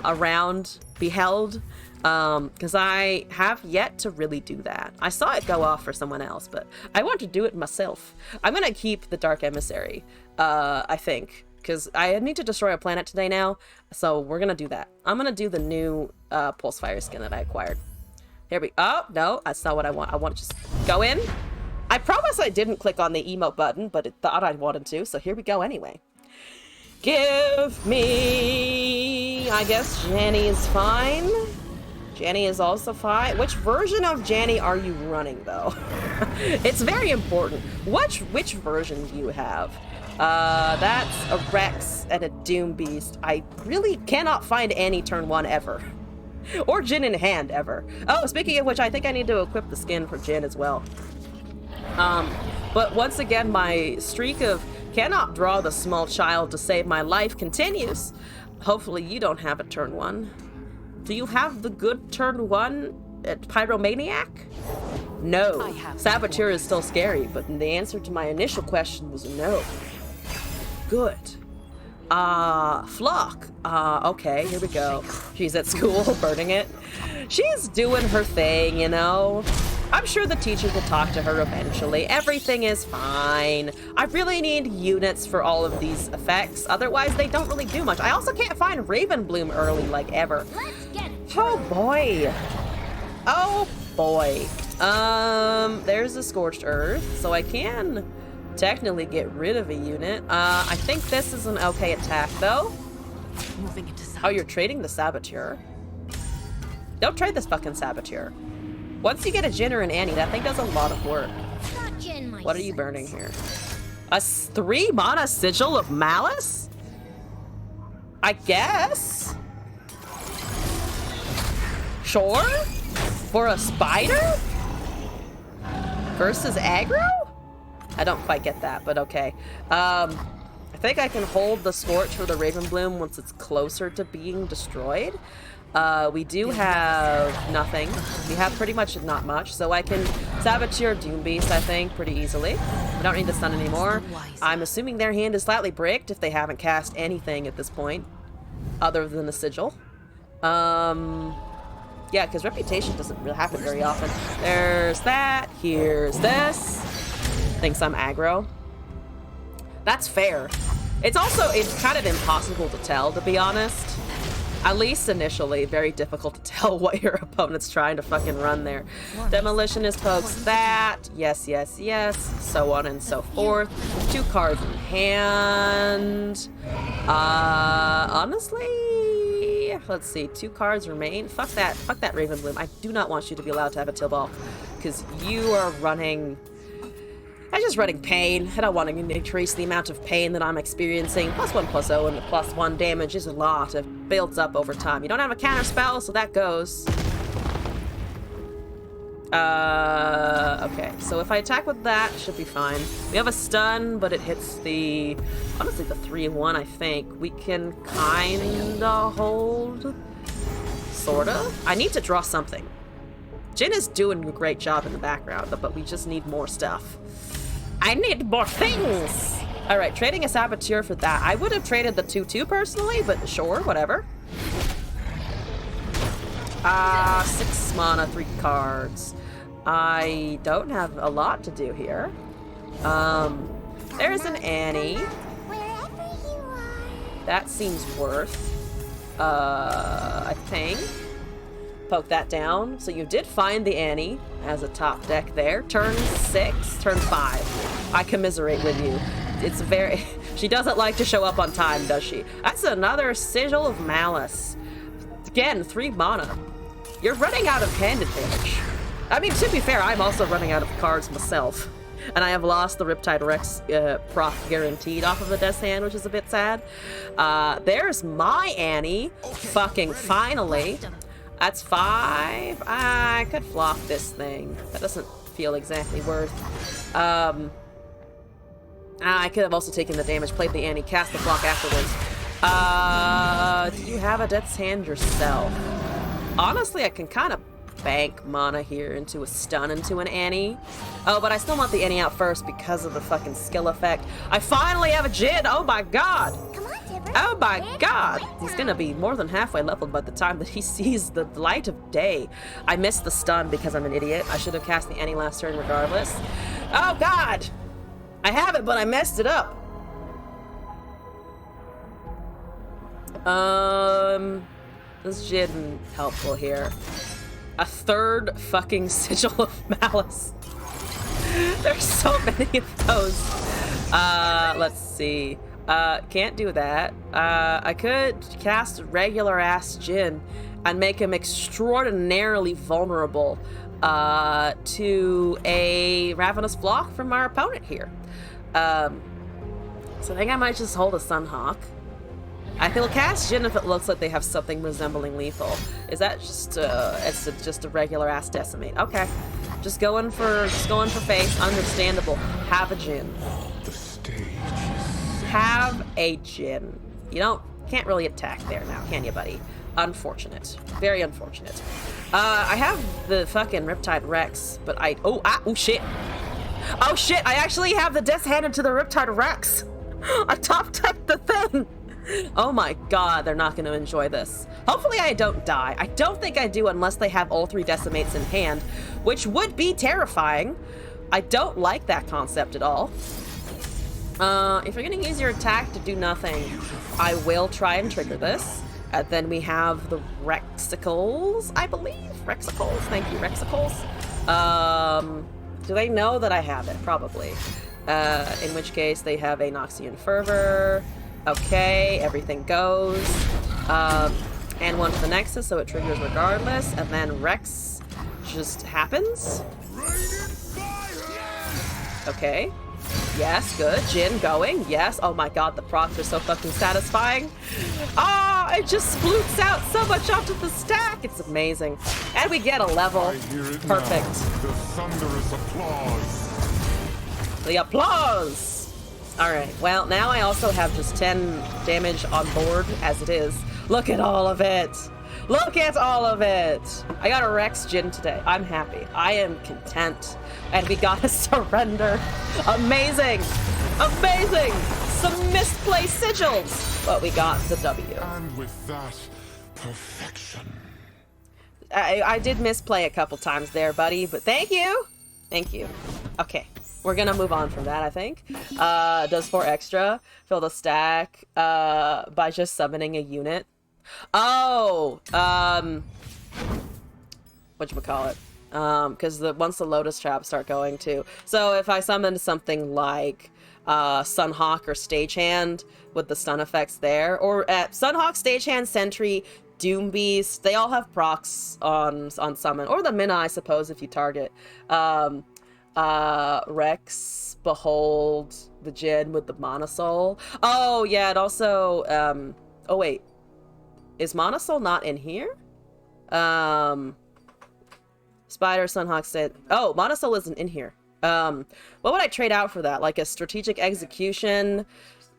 around Beheld, because I have yet to really do that. I saw it go off for someone else, but I want to do it myself. I'm gonna keep the Dark Emissary, I think, because I need to destroy a planet today now, so we're gonna do that. I'm gonna do the new Pulsefire skin that I acquired. Here we... Oh, no, that's not what I want. I want to just go in. I promise I didn't click on the emote button, but it thought I wanted to, so here we go anyway. Give me... I guess Janny is fine. Janny is also fine. Which version of Janny are you running, though? It's very important. Which version do you have? That's a Rex and a Doom Beast. I really cannot find any turn 1 ever. Or Jhin in hand ever. Oh, speaking of which, I think I need to equip the skin for Jhin as well. But once again, my streak of cannot draw the small child to save my life continues. Hopefully you don't have a turn 1. Do you have the good turn 1 at Pyromaniac? No. Saboteur is still scary, but the answer to my initial question was no. Good. Flock. Okay, here we go. She's at school, burning it. She's doing her thing, you know? I'm sure the teachers will talk to her eventually. Everything is fine. I really need units for all of these effects, otherwise they don't really do much. I also can't find Ravenbloom early, like, ever. Let's get it. Oh, boy. Oh, boy. There's a Scorched Earth, so I can technically get rid of a unit. I think this is an okay attack, though. Moving into sight. Oh, you're trading the Saboteur? Don't trade this fucking Saboteur. Once you get a Jhin or an Annie, that thing does a lot of work. Not Jhin, my What are you sons. burning here? A 3 mana Sigil of Malice? I guess? Sure? For a spider? Versus aggro? I don't quite get that, but okay. I think I can hold the Scorch for the Ravenbloom once it's closer to being destroyed. We do have nothing. We have pretty much not much, so I can Saboteur Doom Beast, I think, pretty easily. We don't need the stun anymore. I'm assuming their hand is slightly bricked if they haven't cast anything at this point, other than the Sigil. Yeah, because Reputation doesn't really happen very often. There's that. Here's this. Thinks I'm aggro. That's fair. It's kind of impossible to tell, to be honest. At least initially, very difficult to tell what your opponent's trying to fucking run there. Demolitionist pokes that. Yes, yes, yes. So on and so forth. 2 cards in hand. Honestly, let's see. 2 cards remain. Fuck that. Fuck that Ravenbloom. I do not want you to be allowed to have a Tibalt, because you are running... I'm just running pain. I don't want to increase the amount of pain that I'm experiencing. +1/+0 and the +1 damage is a lot. It builds up over time. You don't have a counter spell, so that goes. Okay. So if I attack with that, it should be fine. We have a stun, but it hits the... honestly, the 3-1, I think. We can kinda hold... sorta? I need to draw something. Jhin is doing a great job in the background, but we just need more stuff. I need more things! Alright, trading a Saboteur for that. I would have traded the 2-2 personally, but sure, whatever. 6 mana, 3 cards. I don't have a lot to do here. There's an Annie. That seems worth. I think. Poke that down. So you did find the Annie as a top deck there. Turn 6, turn 5. I commiserate with you. It's very... she doesn't like to show up on time, does she? That's another Sigil of Malice. Again, 3 mana. You're running out of hand advantage. I mean, to be fair, I'm also running out of cards myself. And I have lost the Riptide Rex proc guaranteed off of the Death's Hand, which is a bit sad. There's my Annie. Fucking finally. That's 5. I could flop this thing. That doesn't feel exactly worth. I could have also taken the damage, played the Annie, cast the flock afterwards. Do you have a Death's Hand yourself? Honestly, I can kind of bank mana here into a stun into an Annie. Oh, but I still want the Annie out first because of the fucking skill effect. I finally have a Jin! Oh my god! Come on, Tipper. Oh my It's god! playtime. He's gonna be more than halfway leveled by the time that he sees the light of day. I missed the stun because I'm an idiot. I should have cast the Annie last turn regardless. Oh god! I have it, but I messed it up. This Jin helpful here. A third fucking Sigil of Malice. There's so many of those. Let's see. Can't do that. I could cast regular ass Jin and make him extraordinarily vulnerable to a Ravenous Flock from our opponent here. So I think I might just hold a Sunhawk. I will cast Jin if it looks like they have something resembling lethal. Is that just just a regular ass decimate? Okay, just going for face. Understandable. Have a Jin. The stage. Have a Jin. You can't really attack there now, can you, buddy? Unfortunate. Very unfortunate. I have the fucking Riptide Rex, but oh shit. Oh shit, I actually have the Death Handed to the Riptide Rex. I top-typed the thing. Oh my god, they're not going to enjoy this. Hopefully I don't die. I don't think I do unless they have all 3 decimates in hand, which would be terrifying. I don't like that concept at all. If you're going to use your attack to do nothing, I will try and trigger this. And then we have the Rexicles, I believe. Rexicles, thank you, Rexicles. Do they know that I have it? Probably. In which case they have a Noxian Fervor. Okay, everything goes. And one for the Nexus, so it triggers regardless. And then Rex just happens. Okay. Yes, good. Jin going. Yes. Oh my god, the procs are so fucking satisfying. Ah, it just sploots out so much onto the stack. It's amazing. And we get a level. I hear it Perfect. now, the thunderous applause. The applause! Alright, well, now I also have just 10 damage on board as it is. Look at all of it! Look at all of it! I got a Rex Jin today. I'm happy. I am content. And we got a surrender. Amazing! Amazing! Some misplaced sigils! But we got the W. And with that, perfection. I did misplay a couple times there, buddy, but thank you! Thank you. Okay. We're gonna move on from that, I think. Does 4 extra. Fill the stack by just summoning a unit. Oh! Whatchamacallit? Because once the Lotus Traps start going too. So if I summon something like Sunhawk or Stagehand with the stun effects there, or Sunhawk, Stagehand, Sentry, Doom Beast, they all have procs on summon. Or the Mina, I suppose, if you target. Rex, Behold, the Jin with the Monosoul. Oh, yeah, it also, oh, wait. Is Monosoul not in here? Spider, Sunhawk said, oh, Monosoul isn't in here. What would I trade out for that? Like a strategic execution,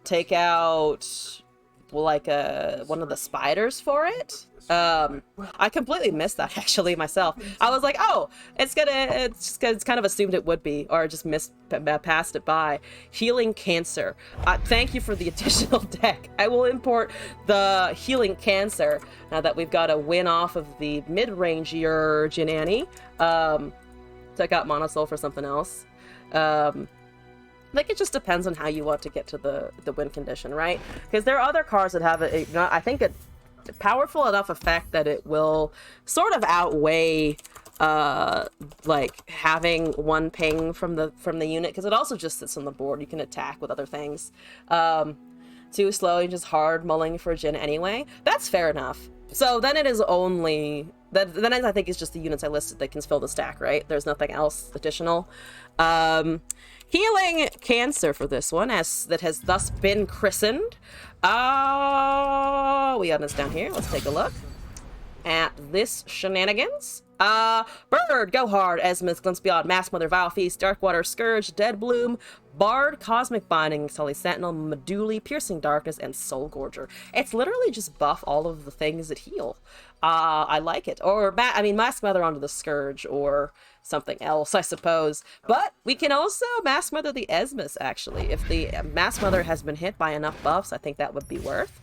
take out, like, one of the spiders for it? I completely missed that actually myself. I was like, oh, it's kind of assumed it would be, or just passed it by. Healing Cancer. Thank you for the additional deck. I will import the Healing Cancer now that we've got a win off of the mid-rangier Jin Annie. Took out Monosoul for something else. Like, it just depends on how you want to get to the win condition, right? Because there are other cards that have I think a powerful enough effect that it will sort of outweigh like having one ping from the unit, because it also just sits on the board. You can attack with other things. Too slow and just hard mulling for Jin anyway. That's fair enough. So then it is only then I think it's just the units I listed that can fill the stack, right? There's nothing else additional. Healing Cancer for this one, that has thus been christened. We got this down here. Let's take a look at this shenanigans. Bird, Go Hard, Esmus, Glimpse Beyond, Mask Mother, Vile Feast, Darkwater, Scourge, Dead Bloom, Bard, Cosmic Binding, Sully Sentinel, Meduli, Piercing Darkness, and Soul Gorger. It's literally just buff all of the things that heal. I like it. Or, Mask Mother onto the Scourge, or something else, I suppose. But we can also Mask Mother the Esmus, actually. If the Mask Mother has been hit by enough buffs, I think that would be worth.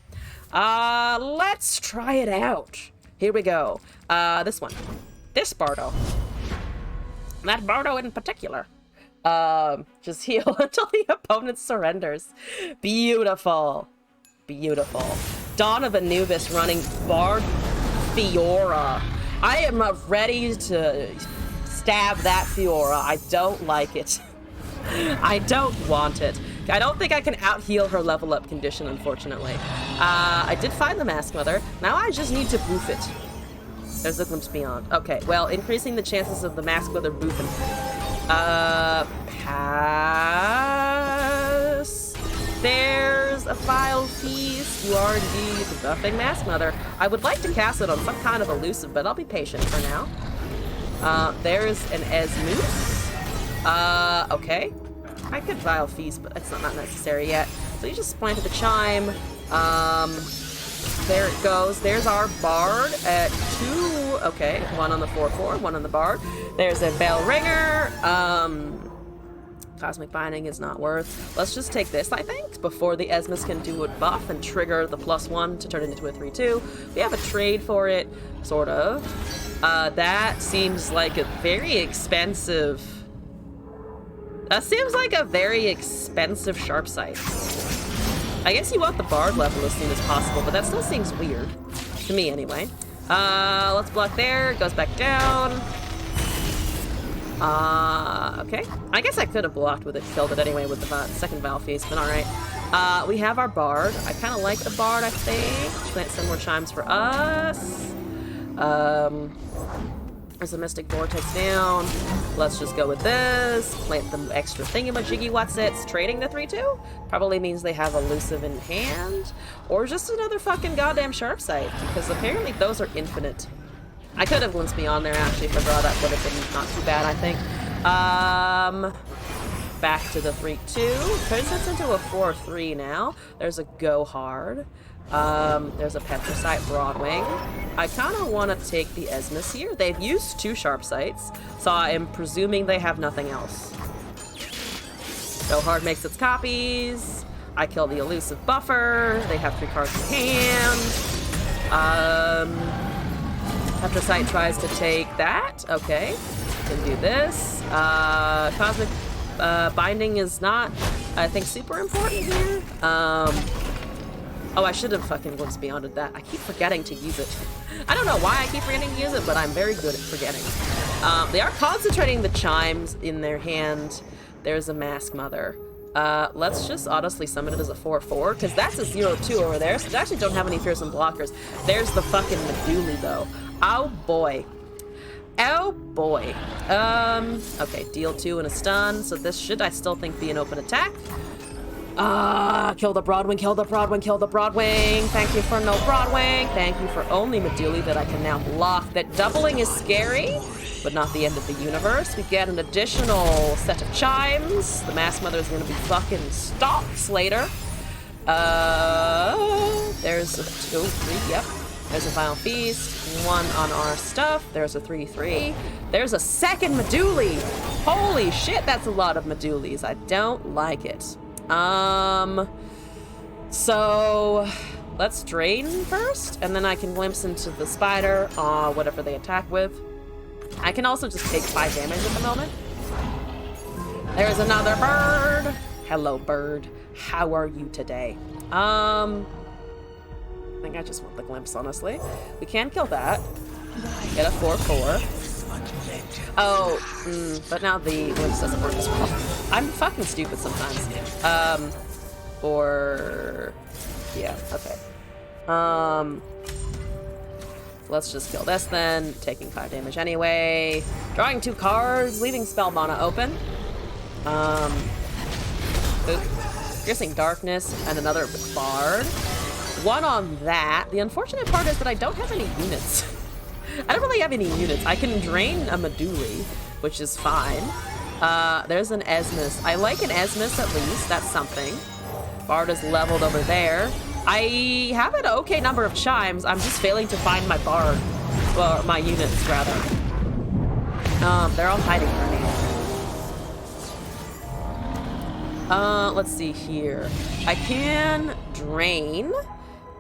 Let's try it out. Here we go. This one. This Bardo. That Bardo in particular. Just heal until the opponent surrenders. Beautiful. Beautiful. Dawn of Anubis running Bard Fiora. I am ready to stab that Fiora. I don't like it. I don't want it. I don't think I can out-heal her level up condition, unfortunately. I did find the Mask Mother. Now I just need to boof it. There's a Glimpse Beyond. Okay, well, increasing the chances of the Mask Mother boofing. Pass. There's a Vile Feast. You are indeed buffing Mask Mother. I would like to cast it on some kind of elusive, but I'll be patient for now. There's an Esmus. Okay. I could Vile Feast, but it's not necessary yet. So you just planted the Chime. There it goes. There's our Bard at 2. Okay, 1 on the 4/4, 1 on the Bard. There's a Bell Ringer. Cosmic Binding is not worth. Let's just take this, I think, before the Esmus can do a buff and trigger the +1 to turn it into a 3/2. We have a trade for it, sort of. That seems like a very expensive... That seems like a very expensive Sharp Sight. I guess you want the Bard level as soon as possible, but that still seems weird. To me, anyway. Let's block there. Goes back down. Okay. I guess I could have blocked with it, killed it anyway with the second Vile Feast, but alright. We have our Bard. I kind of like the Bard, I think. Plant some more Chimes for us. There's a Mystic Vortex down. Let's just go with this. Plant the extra thingamajiggy whatsits. Trading the 3/2 probably means they have elusive in hand. Or just another fucking goddamn Sharp Sight, because apparently those are infinite. I could have Glimpse Beyond there, actually, for draw. That would have been not too bad, I think. Back to the 3/2. Turns this into a 4/3 now. There's a Go Hard. There's a Petricite Broadwing. I kind of want to take the Esmus here. They've used 2 Sharp Sights, so I am presuming they have nothing else. Go Hard makes its copies. I kill the elusive buffer. They have 3 cards in hand. Petricite tries to take that. Okay. Can do this. Cosmic Binding is not, I think, super important here. Oh, I should have fucking Glimpse Beyonded that. I keep forgetting to use it. I don't know why I keep forgetting to use it, but I'm very good at forgetting. They are concentrating the Chimes in their hand. There's a Mask Mother. Let's just honestly summon it as a 4/4, because that's a 0/2 over there, so they actually don't have any fearsome blockers. There's the fucking Meduli, though. Oh, boy. Oh, boy. Okay, deal 2 and a stun, so this should, I still think, be an open attack. Kill the Broadwing, kill the Broadwing, kill the Broadwing. Thank you for no Broadwing. Thank you for only Meduli that I can now block. That doubling is scary, but not the end of the universe. We get an additional set of Chimes. The Mask Mother is going to be fucking stalks later. There's a 2/3, yep. There's a Vile Feast. 1 on our stuff. There's a 3/3. There's a second Meduli. Holy shit, that's a lot of Medulis. I don't like it. So let's drain first, and then I can glimpse into the spider, whatever they attack with. I can also just take 5 damage at the moment. There's another bird. Hello, bird. How are you today? I think I just want the glimpse, honestly. We can kill that. Get a 4/4. Oh, but now the glimpse doesn't work as well. I'm fucking stupid sometimes. Yeah, okay. Let's just kill this then. Taking 5 damage anyway. Drawing 2 cards, leaving spell mana open. Oop. Piercing Darkness and another Bard. 1 on that. The unfortunate part is that I don't have any units. I don't really have any units. I can drain a Meduli, which is fine. There's an Esmus. I like an Esmus at least. That's something. Bard is leveled over there. I have an okay number of chimes. I'm just failing to find my Bard. Well, my units, rather. They're all hiding from me. Let's see here. I can drain.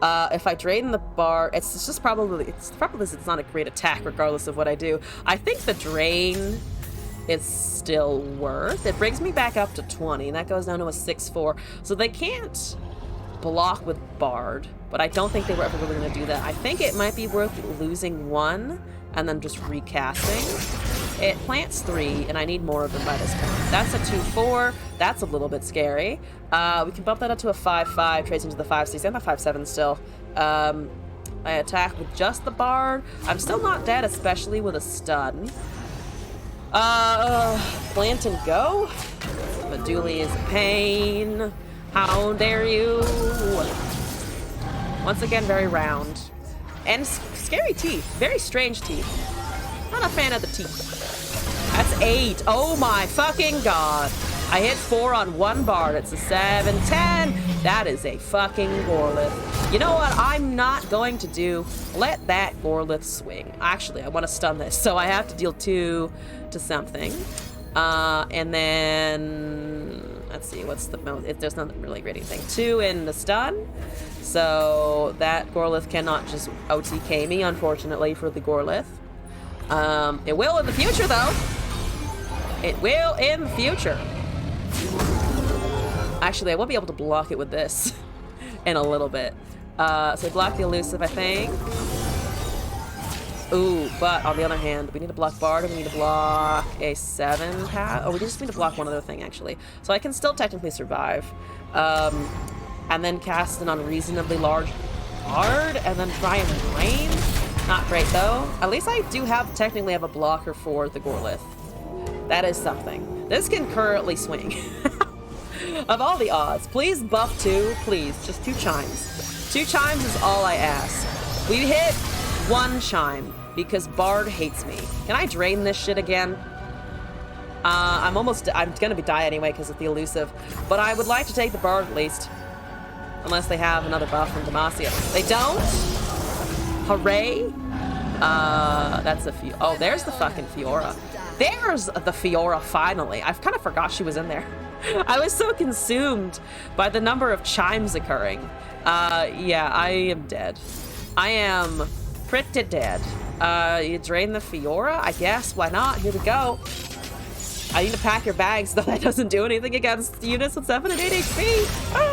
If I drain the bar, it's probably it's not a great attack regardless of what I do. I think the drain is still worth. It brings me back up to 20, and that goes down to a 6-4. So they can't block with Bard, but I don't think they were ever really going to do that. I think it might be worth losing one and then just recasting. It plants 3, and I need more of them by this point. That's a 2-4. That's a little bit scary. We can bump that up to a 5-5, trades into the 5-6, and a 5-7 still. I attack with just the Bard. I'm still not dead, especially with a stun. Plant and go? Meduli is a pain. How dare you? Once again, very round. And scary teeth. Very strange teeth. Not a fan of the teeth. That's 8. Oh my fucking god. I hit 4 on one Bard. It's a 7-10. That is a fucking Gorlith. You know what I'm not going to do? Let that Gorlith swing. Actually, I want to stun this, so I have to deal 2 to something. And then... let's see, what's the most... there's not really great anything. 2 in the stun. So that Gorlith cannot just OTK me, unfortunately, for the Gorlith. It will in the future, though. It will in the future. Actually, I won't be able to block it with this in a little bit. So block the elusive, I think. Ooh, but on the other hand, we need to block Bard, and we need to block a 7 path. Oh, we just need to block one other thing, actually. So I can still technically survive. And then cast an unreasonably large Bard, and then try and drain. Not great, though. At least I do technically have a blocker for the Gorlith. That is something. This can currently swing. Of all the odds, please buff 2, please. Just 2 chimes. 2 chimes is all I ask. We hit 1 chime because Bard hates me. Can I drain this shit again? I'm gonna die anyway because of the elusive, but I would like to take the Bard at least. Unless they have another buff from Demacia. They don't? Hooray. That's a oh, there's the fucking Fiora. There's the Fiora, finally. I've kind of forgot she was in there. I was so consumed by the number of chimes occurring. Yeah, I am dead. I am pretty dead. You drain the Fiora? I guess, why not? Here we go. I need to pack your bags, though that doesn't do anything against units with 7 and 8 HP. Ah!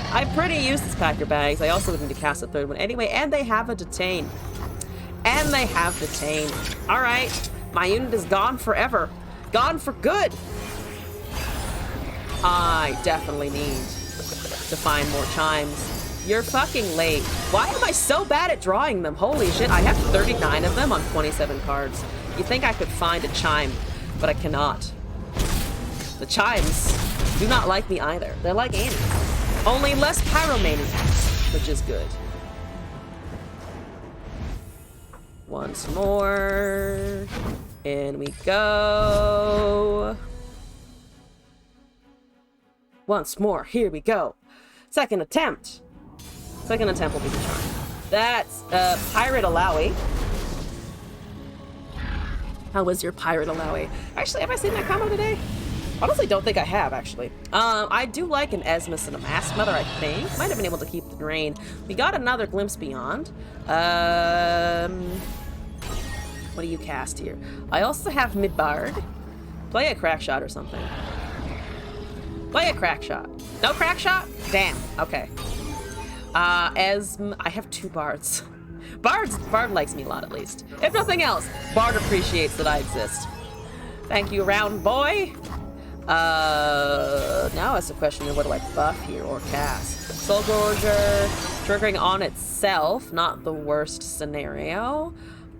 I'm pretty useless pack your bags. I also need to cast a 3rd one anyway, and they have a detain. And they have detain. All right, my unit is gone forever. Gone for good. I definitely need to find more chimes. You're fucking late. Why am I so bad at drawing them? Holy shit, I have 39 of them on 27 cards. You think I could find a chime, but I cannot. The chimes do not like me either. They're like Annie. Only less pyromaniacs, which is good. Once more. In we go. Once more, here we go. Second attempt. Second attempt will be the charm. That's Pirate Alawi. How was your Pirate Alawi? Actually, have I seen that combo today? Honestly, don't think I have, actually. I do like an Esmus and a Mask Mother, I think. Might have been able to keep the drain. We got another Glimpse Beyond. What do you cast here? I also have Midbard. Play a Crack Shot or something. Play a Crack Shot. No Crack Shot? Damn. Okay. I have 2 Bards. Bard likes me a lot, at least. If nothing else, Bard appreciates that I exist. Thank you, round boy. Now it's a question of what do I buff here or cast? Soul Gorger, triggering on itself, not the worst scenario.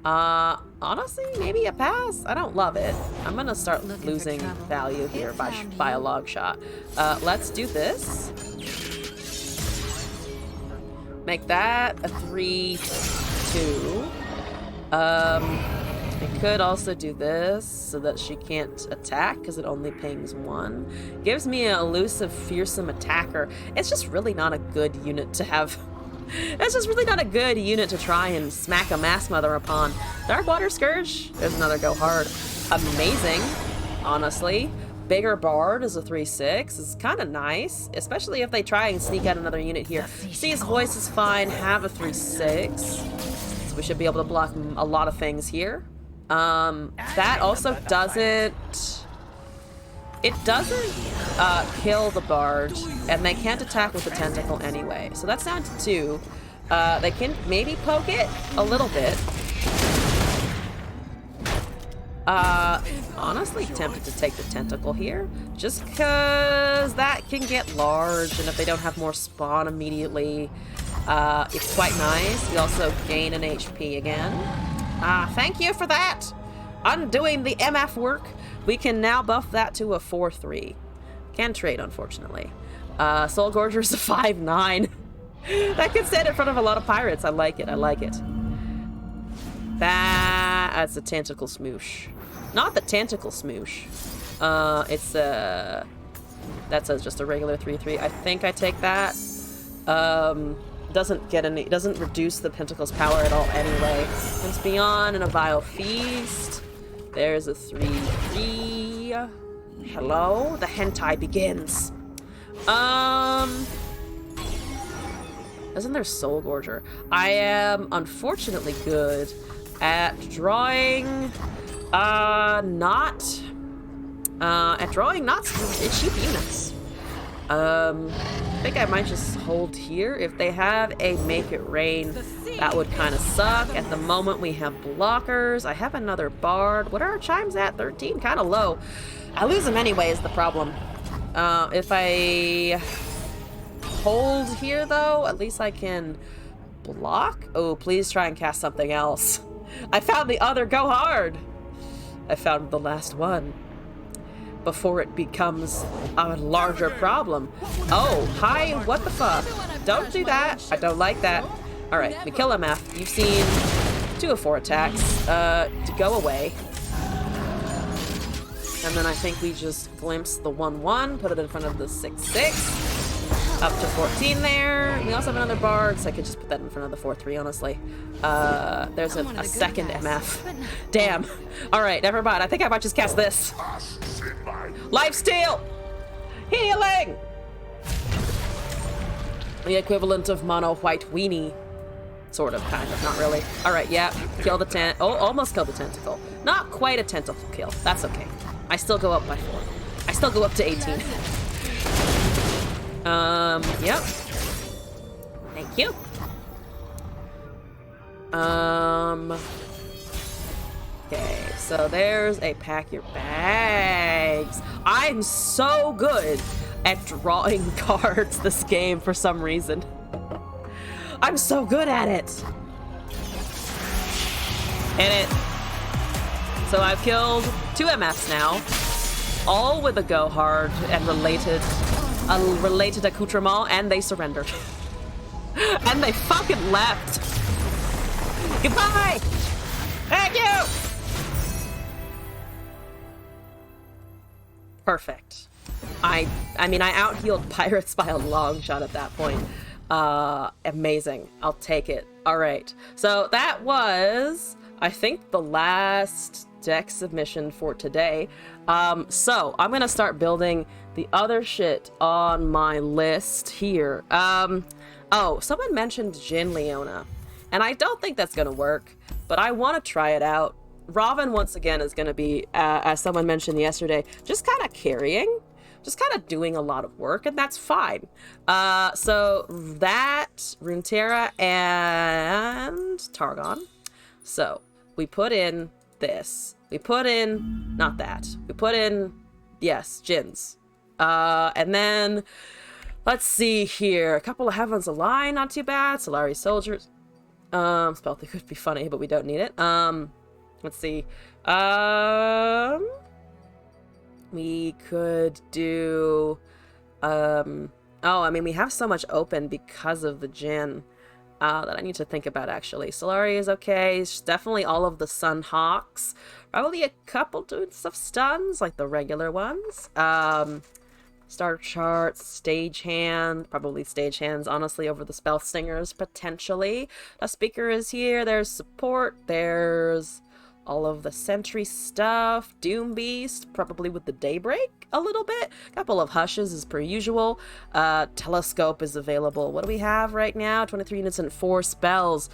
Honestly, maybe a pass. I don't love it. I'm gonna start losing value here by a log shot. Let's do this. Make that a 3-2. I could also do this so that she can't attack because it only pings 1. Gives me an elusive, fearsome attacker. It's just really not a good unit to have. It's just really not a good unit to try and smack a Mass Mother upon. Dark Water Scourge. There's another go hard. Amazing, honestly. Bigger Bard is a 3/6. It's kind of nice, especially if they try and sneak out another unit here. See's Voice is fine. Have a 3/6. So we should be able to block a lot of things here. That also doesn't... It doesn't kill the Bard, and they can't attack with the Tentacle anyway. So that's down to 2. They can maybe poke it a little bit. Honestly tempted to take the Tentacle here, just because that can get large, and if they don't have more spawn immediately, it's quite nice. We also gain an HP again. Thank you for that! Undoing the MF work. We can now buff that to a 4/3. Can trade, unfortunately. Soul Gorger's a 5/9. That can stand in front of a lot of pirates. I like it, I like it. That's a Tentacle Smoosh. Not the Tentacle Smoosh. It's a... That's just a regular 3/3. I think I take that. Doesn't get any... Doesn't reduce the Pentacle's power at all anyway. It's Beyond and a Vile Feast. There's a 3/3. Hello? The hentai begins. Isn't there Soul Gorger? I am unfortunately good at drawing not cheap units. I think I might just hold here. If they have a Make It Rain, that would kind of suck. At the moment, we have blockers. I have another Bard. What are our chimes at? 13? Kind of low. I lose them anyway is the problem. If I hold here, though, at least I can block. Oh, please try and cast something else. I found the other Go Hard. I found the last one. Before it becomes a larger problem. Oh, hi, what the fuck? Don't do that. I don't like that. All right, we kill MF. You've seen 2 of 4 attacks. To go away. And then I think we just glimpse the 1/1, put it in front of the 6/6. Up to 14 there. We also have another Bard, so I could just put that in front of the 4/3, honestly. There's a second MF. Damn. All right, never mind. I think I might just cast this. Lifesteal! Healing! The equivalent of mono white weenie. Sort of, kind of, not really. Alright, yeah. Kill the almost killed the Tentacle. Not quite a Tentacle kill. That's okay. I still go up by 4. I still go up to 18. Yep. Thank you. Okay, so there's a pack your bags. I'm so good at drawing cards this game for some reason. I'm so good at it. Hit it. So I've killed 2 MFs now, all with a Go Hard and related accoutrement, and they surrendered. And they fucking left. Goodbye. Thank you. Perfect. I mean, I out-healed pirates by a long shot at that point. Amazing. I'll take it. All right. So that was, I think, the last deck submission for today. So I'm gonna start building the other shit on my list here. Oh, someone mentioned Jin Leona, and I don't think that's gonna work, but I want to try it out. Robin, once again, is going to be, as someone mentioned yesterday, just kind of carrying, just kind of doing a lot of work, and that's fine. So that, Runeterra, and Targon. So we put in this. We put in, not that. We put in, yes, Jins. And then, let's see here. A couple of Heavens Align, not too bad. Solari Soldiers. Spellthing could be funny, but we don't need it. Let's see. We could do, oh, I mean, we have so much open because of the Jin. that I need to think about, actually. Solari is okay. Definitely all of the Sunhawks. Probably a couple doing stuff stuns, like the regular ones. Starter charts, stagehand, probably stagehands, honestly, over the spell singers, potentially. A speaker is here, there's support, there's all of the sentry stuff, Doom Beast, probably with the Daybreak a little bit. A couple of hushes as per usual. Telescope is available. What do we have right now? 23 units and 4 spells.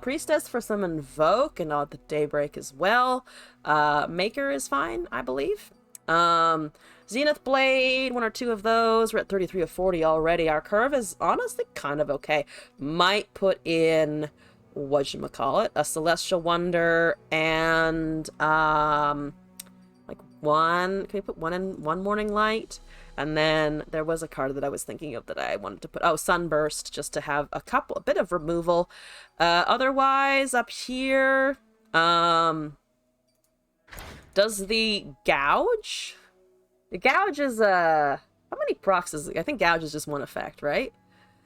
Priestess for some Invoke and all the Daybreak as well. Maker is fine, I believe. Zenith Blade, 1 or 2 of those. We're at 33 of 40 already. Our curve is honestly kind of okay. Might put in, whatchamacallit, a Celestial Wonder and, like can we put one in one Morning Light? And then there was a card that I was thinking of that I wanted to put, oh, Sunburst, just to have a bit of removal. Otherwise, up here, does the Gouge? The Gouge is, how many procs is it? I think Gouge is just one effect, right?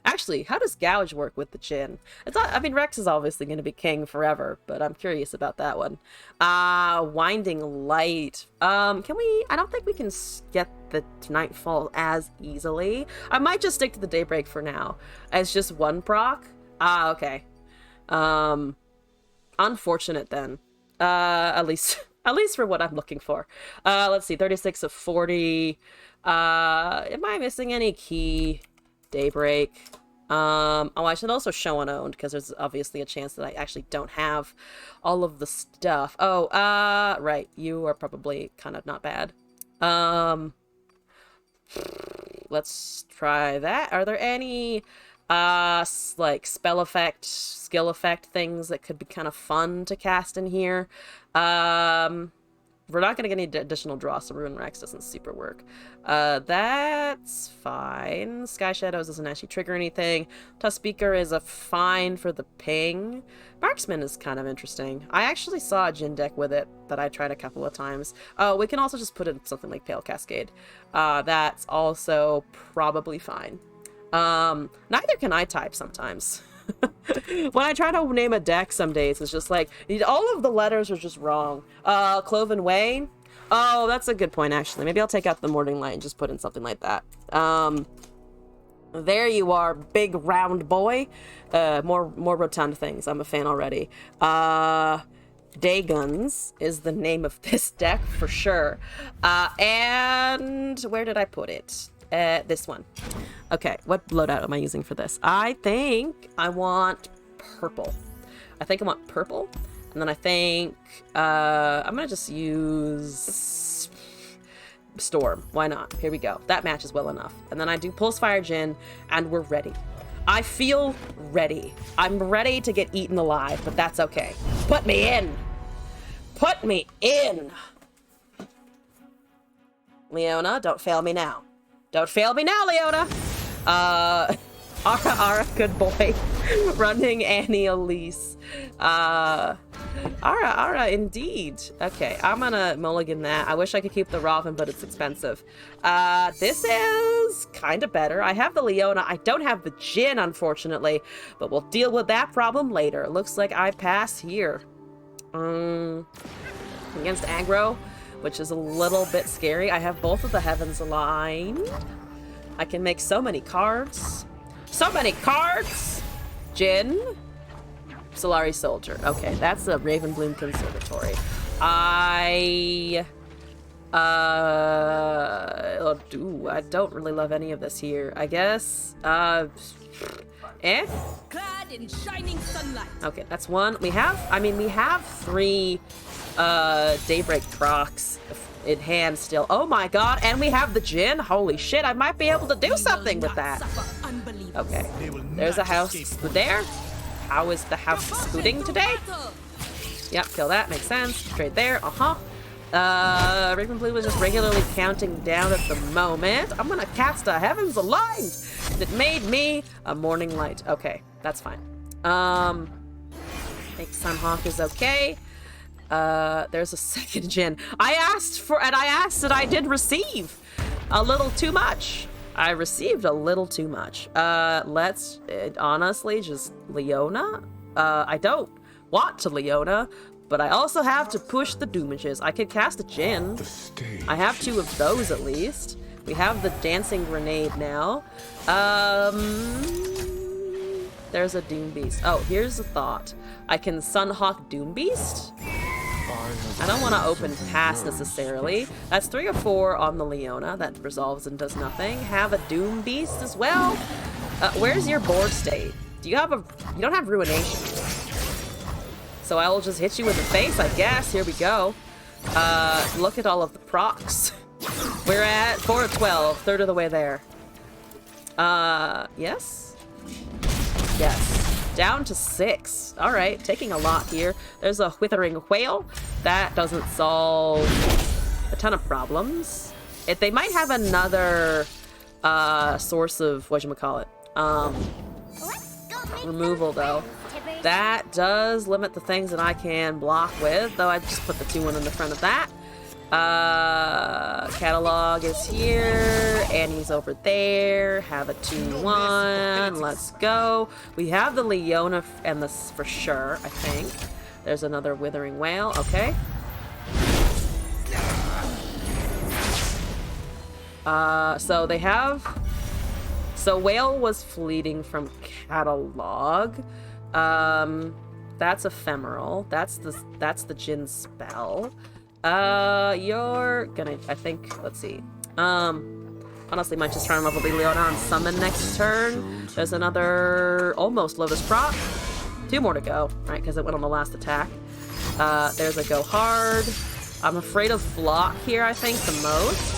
Actually, how does Gouge work with the Jhin? It's not, I mean, Rex is obviously going to be king forever, but I'm curious about that one. Winding Light. Can we, I don't think we can get the Nightfall as easily. I might just stick to the Daybreak for now. As just one proc. Okay. Unfortunate then. At least for what I'm looking for. Let's see, 36 of 40. Am I missing any key? Daybreak. Oh, I should also show unowned, because there's obviously a chance that I actually don't have all of the stuff. Oh, right. You are probably kind of not bad. Let's try that. Are there any, like, spell effect, skill effect things that could be kind of fun to cast in here? We're not going to get any additional draw, so Ruin Rex doesn't super work. That's fine. Sky Shadows doesn't actually trigger anything. Tuskbeaker is a fine for the ping. Marksman is kind of interesting. I actually saw a Jhin deck with it that I tried a couple of times. Oh, we can also just put in something like Pale Cascade. That's also probably fine. Neither can I type sometimes. When I try to name a deck some days, it's just like, all of the letters are just wrong. Cloven Way. Oh, that's a good point, actually. Maybe I'll take out the Morning Light and just put in something like that. There you are, big round boy. More rotund things. I'm a fan already. Day Guns is the name of this deck for sure. And where did I put it? This one. Okay, what loadout am I using for this? I think I want purple. And then I think I'm gonna just use Storm. Why not? Here we go. That matches well enough. And then I do Pulsefire Jhin, and we're ready. I feel ready. I'm ready to get eaten alive, but that's okay. Put me in. Put me in. Leona, don't fail me now. Don't fail me now, Leona! Ara, good boy. Running Annie Elise. Ara, indeed. Okay, I'm gonna mulligan that. I wish I could keep the Robin, but it's expensive. This is kind of better. I have the Leona. I don't have the Jhin, unfortunately, but we'll deal with that problem later. It looks like I pass here. Against aggro, which is a little bit scary. I have both of the heavens aligned. I can make so many cards. So many cards! Jhin. Solari Soldier. Okay, that's a Ravenbloom Conservatory. I don't really love any of this here. I guess, Clad in shining sunlight. Okay, that's one. We have 3 Daybreak procs in hand still. Oh my god, and we have the Jhin. Holy shit, I might be able to do something with that. Okay, there's a house there. How is the house scooting today? Yep, kill that, makes sense. Straight there, Ravenblue was just regularly counting down at the moment. I'm gonna cast a Heavens Aligned that made me a Morning Light. Okay, that's fine. Think Sunhawk is okay. There's a second Jhin. I asked and I did receive a little too much. I received a little too much. Let's honestly just Leona. I don't want to Leona, but I also have to push the doomages. I could cast a Jinn. The stage. I have 2 of those at least. We have the dancing grenade now. There's a Doom Beast. Oh, here's a thought. I can Sunhawk Doom Beast. I don't want to open pass necessarily. That's 3 or 4 on the Leona. That resolves and does nothing. Have a Doom Beast as well. Where's your board state? Do you have a... You don't have Ruination. So I will just hit you in the face, I guess. Here we go. Look at all of the procs. We're at 4 of 12. Third of the way there. Yes? Yes. Down to 6. Alright, taking a lot here. There's a Withering Whale. That doesn't solve a ton of problems. They might have another source of whatchamacallit. Removal though. That does limit the things that I can block with, though I just put the 2-1 in the front of that. Catalog is here. Annie's over there. Have a 2-1. Let's go. We have the Leona and this for sure, I think. There's another Withering Whale. Okay. So they have... So Whale was fleeting from Catalog. That's ephemeral. That's the Jinn spell. You're gonna, I think, let's see. Honestly, might just try and level the Leona and summon next turn. There's another almost Lotus Prop. 2 more to go, right? Because it went on the last attack. There's a Go Hard. I'm afraid of Flock here, I think, the most.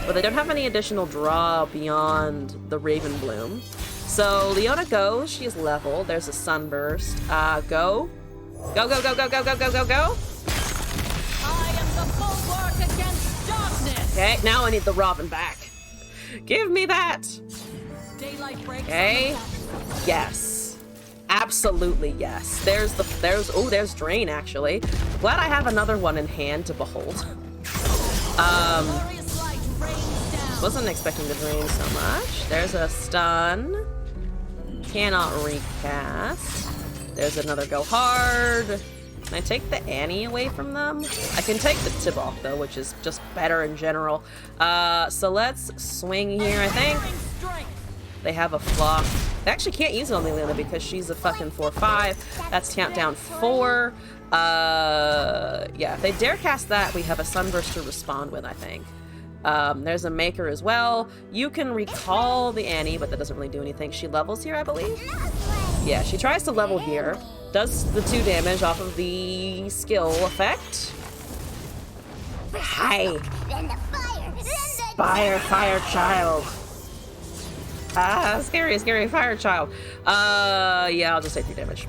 But they don't have any additional draw beyond the Raven Bloom. So Leona goes. She's leveled. There's a Sunburst. Go. Go, go, go, go, go, go, go, go, go. I am the bulwark against darkness. Okay, now I need the Robin back. Give me that. Daylight breaks. Okay. Yes. Absolutely yes. There's Drain actually. Glad I have another one in hand to behold. Glorious light rains down. Wasn't expecting the Drain so much. There's a stun. Cannot recast. There's another Go Hard. Can I take the Annie away from them? I can take the Tibok though, which is just better in general. So let's swing here, I think. They have a Flock. They actually can't use it on the Leona because she's a fucking 4/5. That's countdown 4. Yeah, if they dare cast that, we have a Sunburst to respond with, I think. There's a Maker as well. You can recall the Annie, but that doesn't really do anything. She levels here, I believe? Yeah, she tries to level here. Does the 2 damage off of the skill effect. Hi. Fire child. Scary fire child. Yeah, I'll just take 3 damage.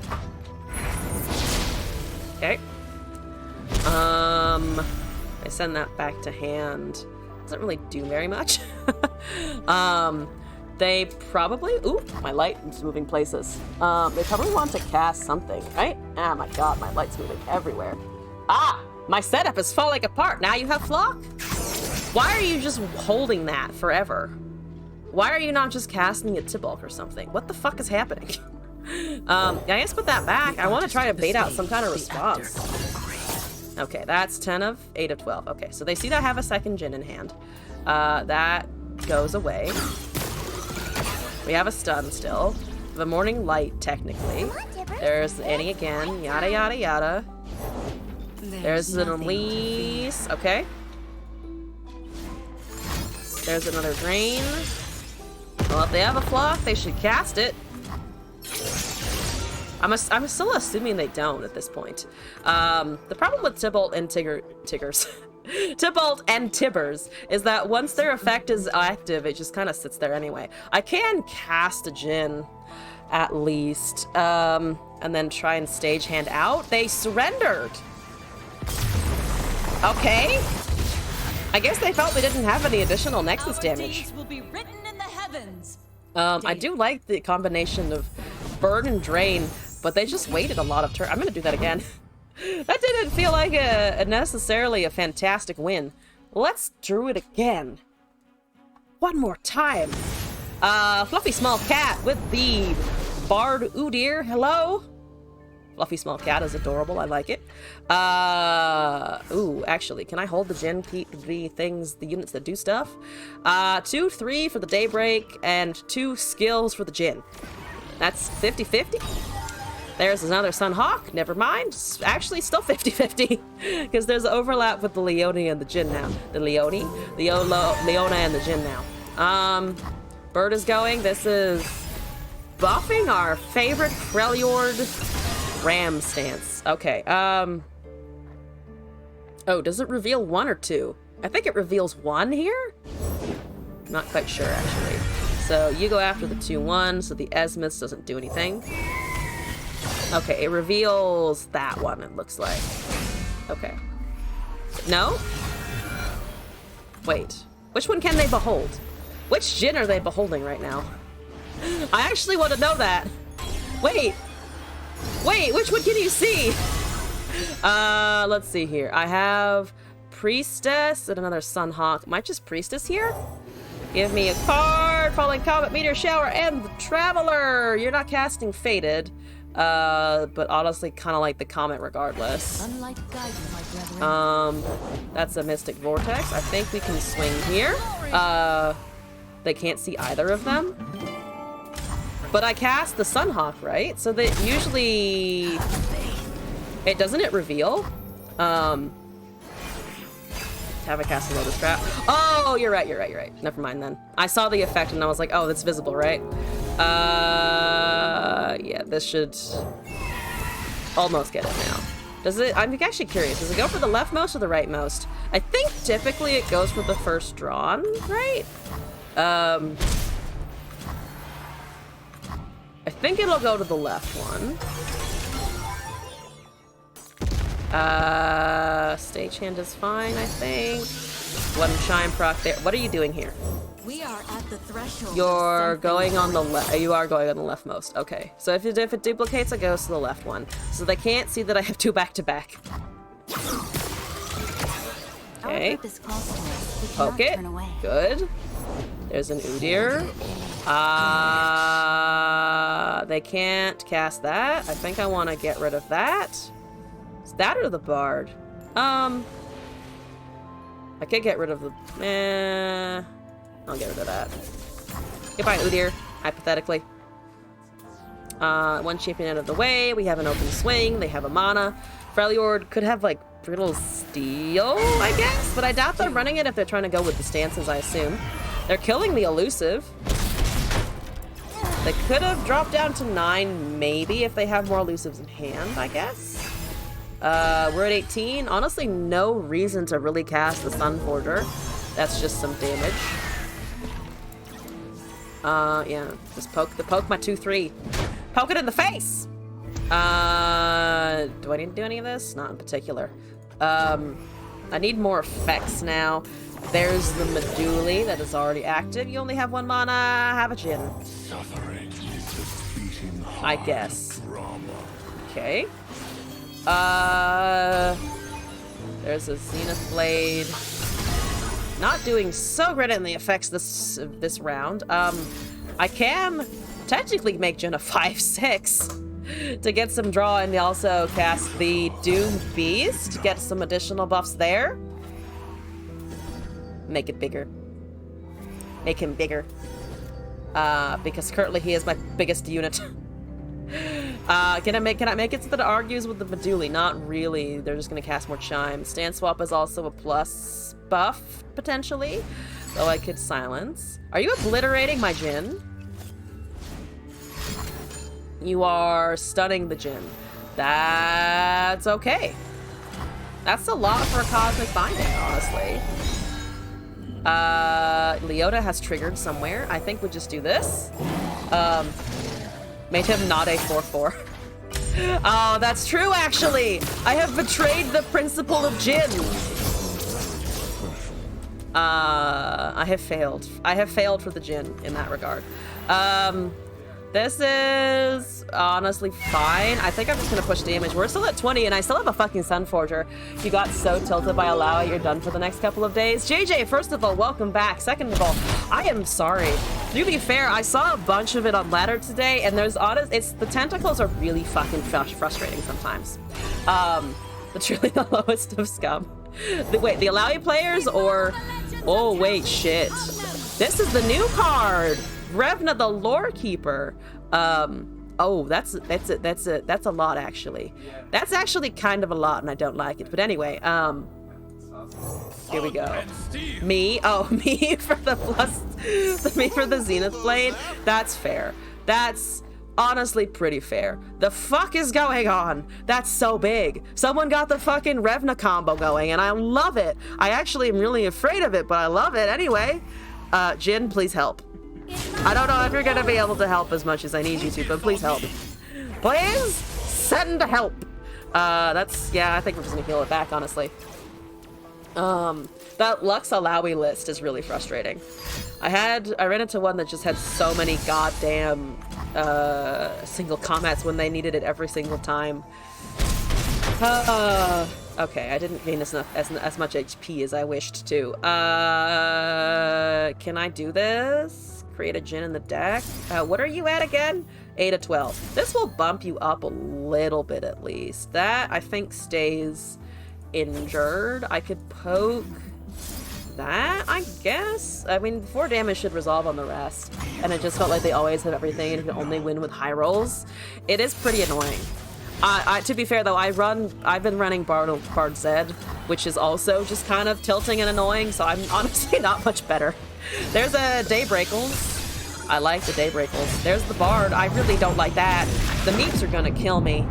Okay. I send that back to hand. Doesn't really do very much. They probably... Ooh, my light is moving places. They probably want to cast something, right? Ah, my god, my light's moving everywhere. Ah! My setup is falling apart. Now you have Flock? Why are you just holding that forever? Why are you not just casting a Tibok or something? What the fuck is happening? I guess put that back. I want to try to bait out some kind of response. Okay, that's 10 of 8 of 12. Okay, so they see that I have a second Jinn in hand. That goes away. We have a stun still. The Morning Light, technically. There's Annie again. Yada, yada, yada. There's an Elise. Okay. There's another Drain. Well, if they have a Flock, they should cast it. I'm still assuming they don't at this point. The problem with Tybalt and Tiggers... Tybalt and Tibbers is that once their effect is active, it just kind of sits there anyway. I can cast a Jinn, at least, and then try and stage hand out. They surrendered! Okay. I guess they felt they didn't have any additional Nexus damage. Will be written in the heavens. I do like the combination of Burn and Drain, but they just waited a lot of turns. I'm gonna do that again. That didn't feel like necessarily a fantastic win. Let's do it again. one more time. Fluffy small cat with the Bard Udir. Hello? Fluffy small cat is adorable. I like it. Ooh, actually, can I hold the units that do stuff? 2, 3 for the Daybreak, and 2 skills for the Jinn. That's 50-50. There's another Sunhawk. Never mind. It's actually still 50-50. Because there's an overlap with the Leone and the Jinn now. The Leone, Leona and the Jinn now. Bird is going. This is buffing our favorite Freljord Ram stance. Okay, oh, does it reveal 1 or 2? I think it reveals 1 here? Not quite sure, actually. So you go after the 2-1, so the Esmus doesn't do anything. Okay, it reveals that one, it looks like. Okay. No? Wait. Which one can they behold? Which Jinn are they beholding right now? I actually want to know that. Wait, which one can you see? Let's see here. I have Priestess and another Sunhawk. Am I just Priestess here? Give me a card. Falling Comet, Meteor Shower, and the Traveler. You're not casting Fated. But honestly, kind of like the Comet regardless. Unlike guidance, my brethren. That's a Mystic Vortex. I think we can swing here. They can't see either of them. But I cast the Sunhawk, right? So that usually... doesn't it reveal? Have I cast a Lotus Trap? Oh, you're right. Never mind then. I saw the effect and I was like, oh, that's visible, right? Yeah, this should almost get it now. Does it? I'm actually curious. Does it go for the leftmost or the rightmost? I think typically it goes for the first drawn, right? I think it'll go to the left one. Stagehand is fine, I think. One Shine proc there. What are you doing here? We are at the threshold. You're going on the left. You are going on the leftmost. Okay. So if it duplicates, it goes to the left one. So they can't see that I have 2 back-to-back. Okay. Poke it. Good. There's an Udir. They can't cast that. I think I want to get rid of that. Is that or the Bard? I could get rid of the... I'll get rid of that. Goodbye, Udir, hypothetically. 1 champion out of the way. We have an open swing. They have a mana. Freljord could have, like, Brittle Steel, I guess? But I doubt they're running it if they're trying to go with the stances, I assume. They're killing the elusive. They could have dropped down to 9, maybe, if they have more elusives in hand, I guess. We're at 18. Honestly, no reason to really cast the Sunforger. That's just some damage. Yeah, just poke my 2-3. Poke it in the face! Do I need to do any of this? Not in particular. I need more effects now. There's the Meduli that is already active. You only have 1 mana. Have a Jinn. Suffering is the beating heart I guess. drama. Okay. There's a Zenith Blade. Not doing so great in the effects this round. I can technically make Jinn a 5/6 to get some draw and also cast the Doom Beast to get some additional buffs there. Make it bigger. Make him bigger. Because currently he is my biggest unit. Can I make it so that it argues with the Meduli? Not really. They're just gonna cast more Chime. Stand Swap is also a plus buff, potentially. Though I could silence. Are you obliterating my Jinn? You are stunning the Jinn. That's okay. That's a lot for a Cosmic Binding, honestly. Leota has triggered somewhere. I think we'll just do this. Made him not a 4/4. Oh, that's true, actually! I have betrayed the principle of Jinn! I have failed. I have failed for the Jinn in that regard. This is honestly fine. I think I'm just gonna push damage. We're still at 20 and I still have a fucking Sunforger. You got so tilted by Alawi, you're done for the next couple of days. JJ, first of all, welcome back. Second of all, I am sorry. To be fair, I saw a bunch of it on ladder today, and there's the tentacles are really fucking frustrating sometimes. But truly the lowest of scum. Wait, the Alawi players or... Oh, wait, shit. This is the new card! Revna the Lore Keeper. Oh, that's a lot, actually. That's actually kind of a lot, and I don't like it. But anyway, here we go. Me? Oh, me for the me for the Zenith Blade? That's fair. That's honestly pretty fair. The fuck is going on? That's so big. Someone got the fucking Revna combo going, and I love it. I actually am really afraid of it, but I love it anyway. Jin, please help. I don't know if you're gonna be able to help as much as I need you to, but please help. Please send help. Yeah, I think we're just gonna heal it back, honestly. That Lux Alawi list is really frustrating. I ran into one that just had so many goddamn single combats when they needed it every single time. Okay, I didn't gain as much HP as I wished to. Can I do this? Create a Jin in the deck. What are you at again? 8 of 12. This will bump you up a little bit at least. That, I think, stays injured. I could poke that, I guess. I mean, 4 damage should resolve on the rest. And it just felt like they always have everything and you can only win with high rolls. It is pretty annoying. To be fair though, I've been running Bard Zed, which is also just kind of tilting and annoying, so I'm honestly not much better. There's a Daybreakles. I like the Daybreakles. There's the Bard. I really don't like that. The meeps are gonna kill me.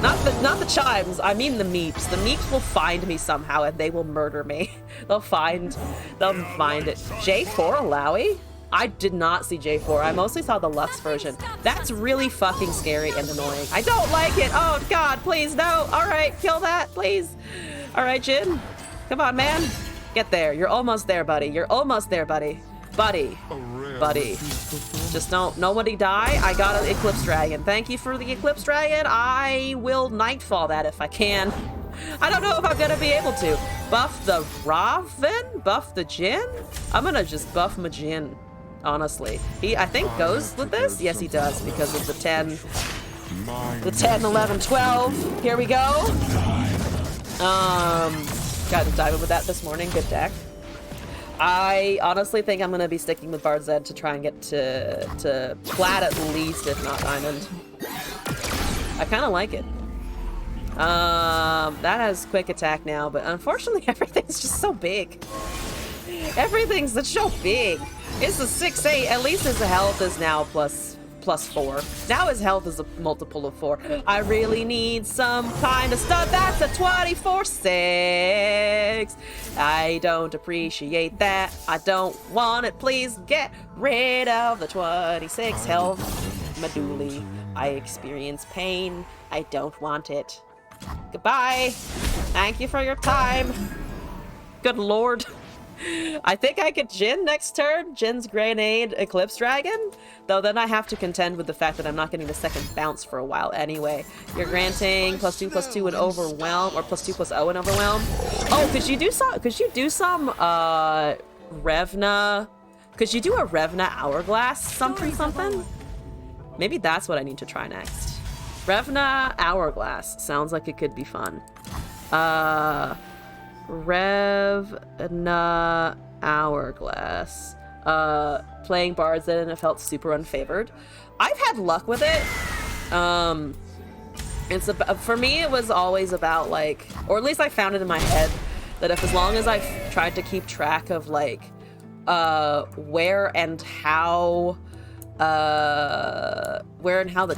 Not the chimes, I mean the meeps. The meeps will find me somehow and they will murder me. They'll find it. J4 Alawi? I did not see J4. I mostly saw the Lux version. That's really fucking scary and annoying. I don't like it. Oh god, please, no. Alright, kill that, please. Alright, Jin. Come on, man. Get there. You're almost there, buddy. You're almost there, buddy. Buddy. Just don't. Nobody die. I got an Eclipse Dragon. Thank you for the Eclipse Dragon. I will Nightfall that if I can. I don't know if I'm gonna be able to. Buff the Raven? Buff the Jin? I'm gonna just buff my Jin. Honestly. He, I think, goes with this? Yes, he does, because of the 10. The 10, 11, 12. Here we go. Got to dive with that this morning. Good deck. I honestly think I'm going to be sticking with Bard Zed to try and get to plat at least, if not diamond. I kind of like it. That has quick attack now, but unfortunately everything's just so big. Everything's just so big. It's a 6-8. At least his health is now plus 4. Now his health is a multiple of 4. I really need some kind of stuff. That's a 24-6. I don't appreciate that. I don't want it. Please get rid of the 26 health. Maduli. I experience pain. I don't want it. Goodbye. Thank you for your time. Good lord. I think I get Jin next turn. Jin's Grenade Eclipse Dragon. Though then I have to contend with the fact that I'm not getting the second bounce for a while anyway. You're granting +2/+2 and Overwhelm, or +2/0 and Overwhelm. Oh, could you do some Revna? Could you do a Revna Hourglass something? Maybe that's what I need to try next. Revna Hourglass. Sounds like it could be fun. Revna Hourglass. Playing Bards and it felt super unfavored. I've had luck with it. For me, it was always about like, or at least I found it in my head that if as long as I tried to keep track of like where and how the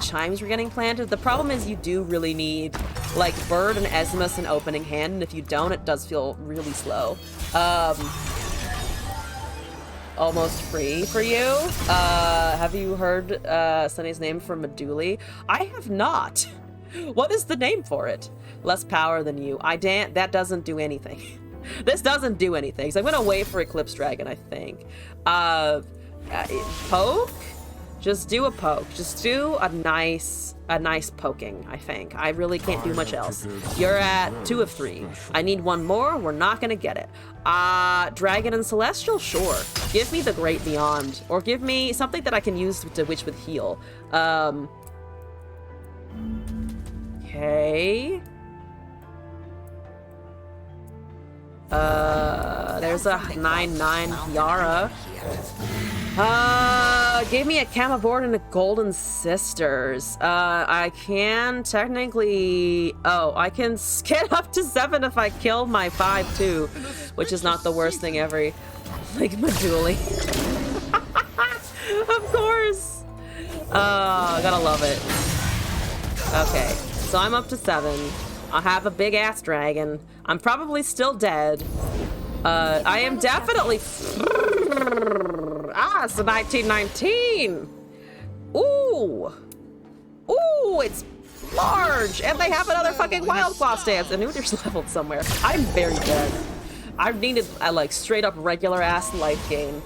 chimes were getting planted. The problem is you do really need like Bird and Esmus in opening hand, and if you don't, it does feel really slow. Almost free for you. Have you heard Sunny's name from Maduli? I have not. What is the name for it? Less power than you. That doesn't do anything. This doesn't do anything. So I'm gonna wait for Eclipse Dragon, I think. Poke? Just do a poke. Just do a nice poking, I think. I really can't do much else. You're at 2 of 3. I need one more. We're not gonna get it. Dragon and Celestial? Sure. Give me the Great Beyond. Or give me something that I can use to which would heal. Okay. There's a 9/9 Yara. Gave me a Kama board and a Golden Sisters. I can technically... Oh, I can get up to 7 if I kill my 5-2, which is not the worst thing ever. Like Majuli. Of course! Gotta love it. Okay, so I'm up to 7. I have a big-ass dragon. I'm probably still dead. I am definitely... it's a 1919! Ooh! Ooh, it's large! And they have another fucking Wild Claw stance, and Udir's leveled somewhere. I'm very dead. I've needed a, like, straight-up regular-ass life gain.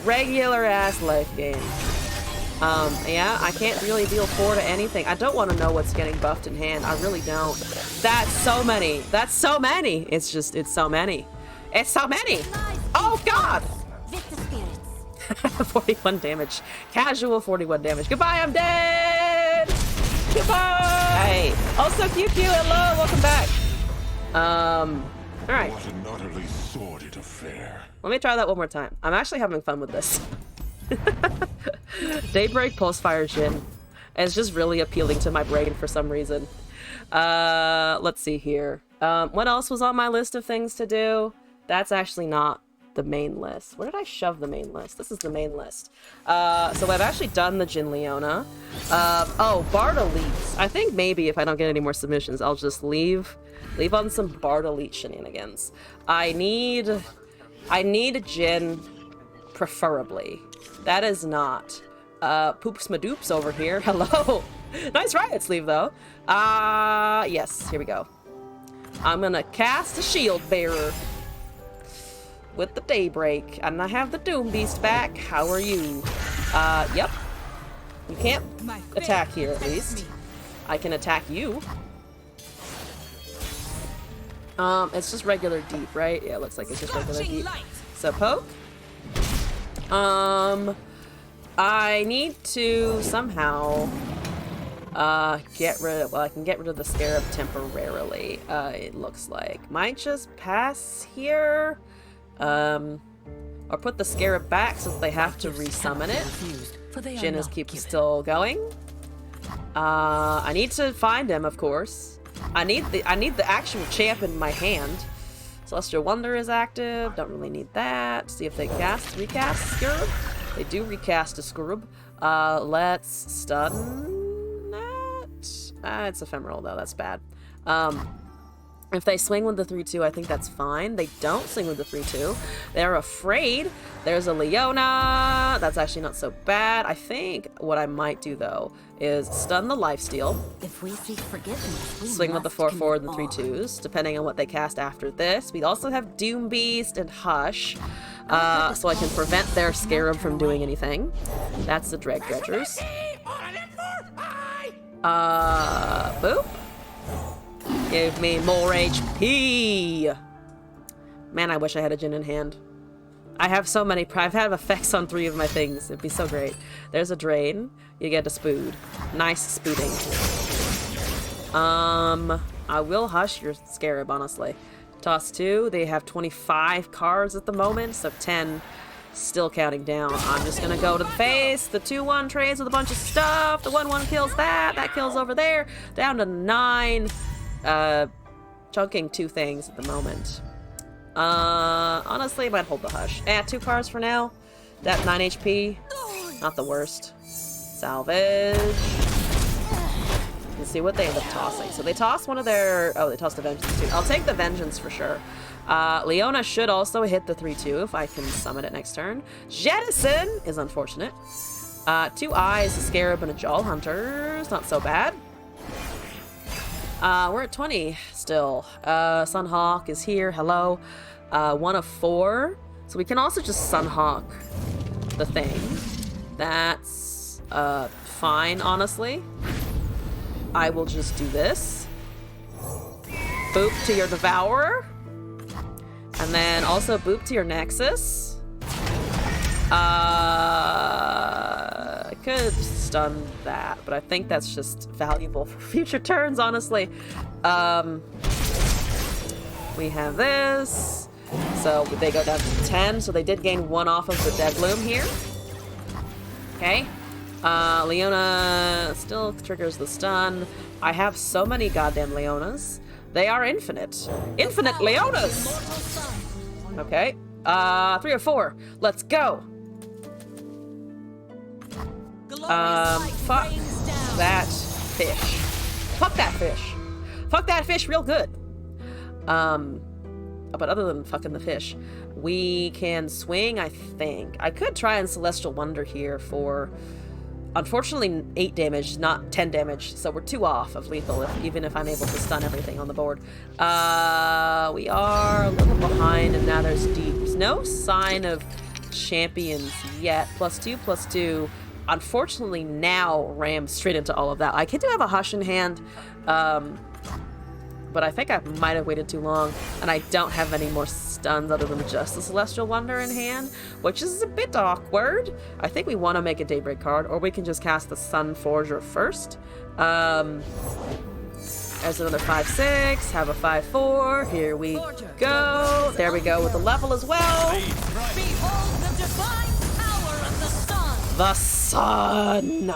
Regular-ass life gain. Yeah, I can't really deal 4 to anything. I don't want to know what's getting buffed in hand. I really don't. That's so many. That's so many. It's just, it's so many. It's so many. Oh, God! 41 damage. Casual 41 damage. Goodbye, I'm dead! Goodbye! Also, QQ, hello, welcome back. Alright. What an utterly sordid affair. Let me try that one more time. I'm actually having fun with this. Daybreak Pulsefire Jhin. It's just really appealing to my brain for some reason. Let's see here. What else was on my list of things to do? That's actually not the main list. Where did I shove the main list? This is the main list. So I've actually done the Jhin Leona. Oh, Bard Elites. I think maybe if I don't get any more submissions, I'll just leave on some Bard Elite shenanigans. I need Jhin, preferably. That is not. Poops Madoops over here. Hello. Nice riot sleeve, though. Yes, here we go. I'm gonna cast a Shield Bearer with the Daybreak, and I have the Doom Beast back. How are you? Yep. You can't attack here, at least. I can attack you. It's just regular deep, right? Yeah, it looks like it's just regular deep. So poke. I need to somehow get rid of, well, I can get rid of the Scarab temporarily, it looks like. Might just pass here, or put the Scarab back so that they have to resummon it. Jhin is still going. I need to find him, of course. I need the actual champ in my hand. Celestial Wonder is active. Don't really need that. See if they recast Scarab. They do recast a Scarab. Let's stun that. It's ephemeral though. That's bad. If they swing with the 3-2, I think that's fine. They don't swing with the 3-2. They're afraid. There's a Leona. That's actually not so bad. I think what I might do, though, is stun the lifesteal. If we seek forgiveness, swing with the 4-4 and the 3-2s, depending on what they cast after this. We also have Doom Beast and Hush, so I can prevent their Scarab from doing anything. That's the Dreg Dredgers. Boop. Give me more HP! Man, I wish I had a Jhin in hand. I have so many. I've had effects on 3 of my things. It'd be so great. There's a Drain. You get a Spood. Nice spooting. I will Hush your Scarab, honestly. Toss 2. They have 25 cards at the moment, so 10 still counting down. I'm just gonna go to the face. The 2-1 trades with a bunch of stuff. The 1-1 kills that. That kills over there. Down to 9. Chunking 2 things at the moment. Honestly, I might hold the Hush. 2 cards for now. That 9 HP. Not the worst. Salvage. Let's see what they end up tossing. So they tossed one of their... Oh, they tossed the Vengeance too. I'll take the Vengeance for sure. Leona should also hit the 3-2 if I can summon it next turn. Jettison is unfortunate. 2 Eyes, a Scarab, and a Jaw Hunter. It's not so bad. We're at 20 still. Sunhawk is here. Hello. 1 of 4. So we can also just Sunhawk the thing. That's fine, honestly. I will just do this. Boop to your Devourer. And then also boop to your Nexus. I could stun that, but I think that's just valuable for future turns, honestly. We have this. So they go down to 10, so they did gain 1 off of the Dead Bloom here. Okay. Leona still triggers the stun. I have so many goddamn Leonas. They are infinite. Infinite Leonas! Okay. 3 or 4. Let's go. Fuck that fish. Fuck that fish. Fuck that fish real good. But other than fucking the fish, we can swing, I think. I could try and Celestial Wonder here for, unfortunately, 8 damage, not 10 damage. So we're 2 off of lethal, even if I'm able to stun everything on the board. We are a little behind, and now there's deep. There's no sign of champions yet. +2/+2. Unfortunately, now rams straight into all of that. I do have a Hush in hand, but I think I might have waited too long, and I don't have any more stuns other than just the Celestial Wonder in hand, which is a bit awkward. I think we want to make a Daybreak card, or we can just cast the Sun Forger first. There's another 5/6, have a 5/4, here we go. There we go with the level as well. Behold the divine power of the sun. The sun!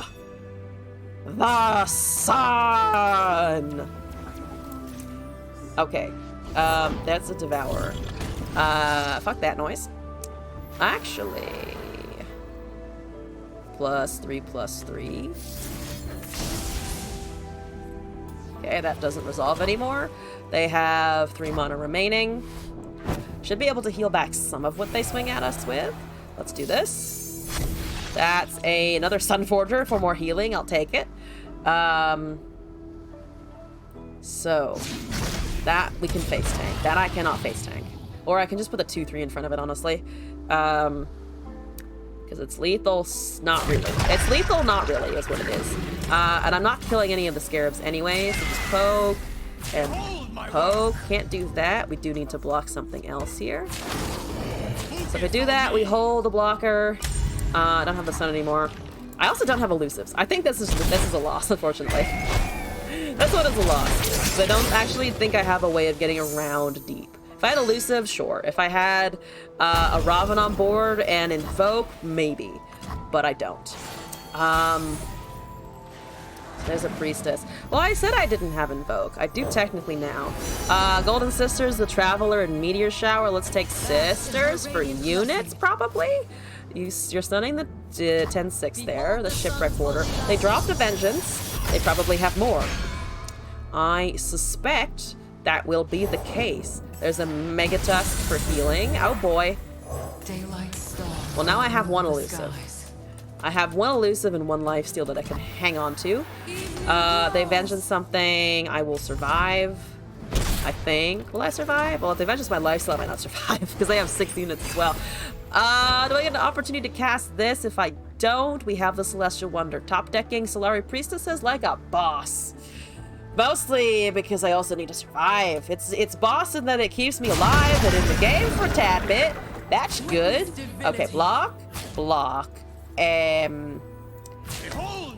The sun! Okay, that's a Devourer. Fuck that noise. Actually, +3/+3. Okay, that doesn't resolve anymore. They have 3 mana remaining. Should be able to heal back some of what they swing at us with. Let's do this. That's another Sun Forger for more healing. I'll take it. So that we can face tank. That I cannot face tank. Or I can just put the 2/3 in front of it, honestly. Because it's lethal, not really. It's lethal, not really, is what it is. And I'm not killing any of the scarabs anyway, so just poke and poke. Can't do that. We do need to block something else here. So if I do that, we hold the blocker. I don't have the sun anymore. I also don't have elusives. I think this is a loss, unfortunately. That's what is a loss. Because I don't actually think I have a way of getting around deep. If I had elusive, sure. If I had a Raven on board and invoke, maybe. But I don't. There's a priestess. Well, I said I didn't have invoke. I do technically now. Golden Sisters, the Traveler, and Meteor Shower. Let's take Sisters for units, probably. You're stunning the 10/6 there, the Shipwreck Order. They dropped a Vengeance. They probably have more. I suspect that will be the case. There's a Mega Tusk for healing. Oh boy. Well, now I have 1 elusive. I have 1 elusive and 1 lifesteal that I can hang on to. They vengeance something. I will survive. I think. Will I survive? Well, if they vengeance my lifesteal, I might not survive because they have 6 units as well. Do I get an opportunity to cast this? If I don't, we have the Celestial Wonder. Top decking Solari Priestesses like a boss. Mostly because I also need to survive. It's boss in that it keeps me alive and in the game for a tad bit. That's good. Okay, block. Block. Behold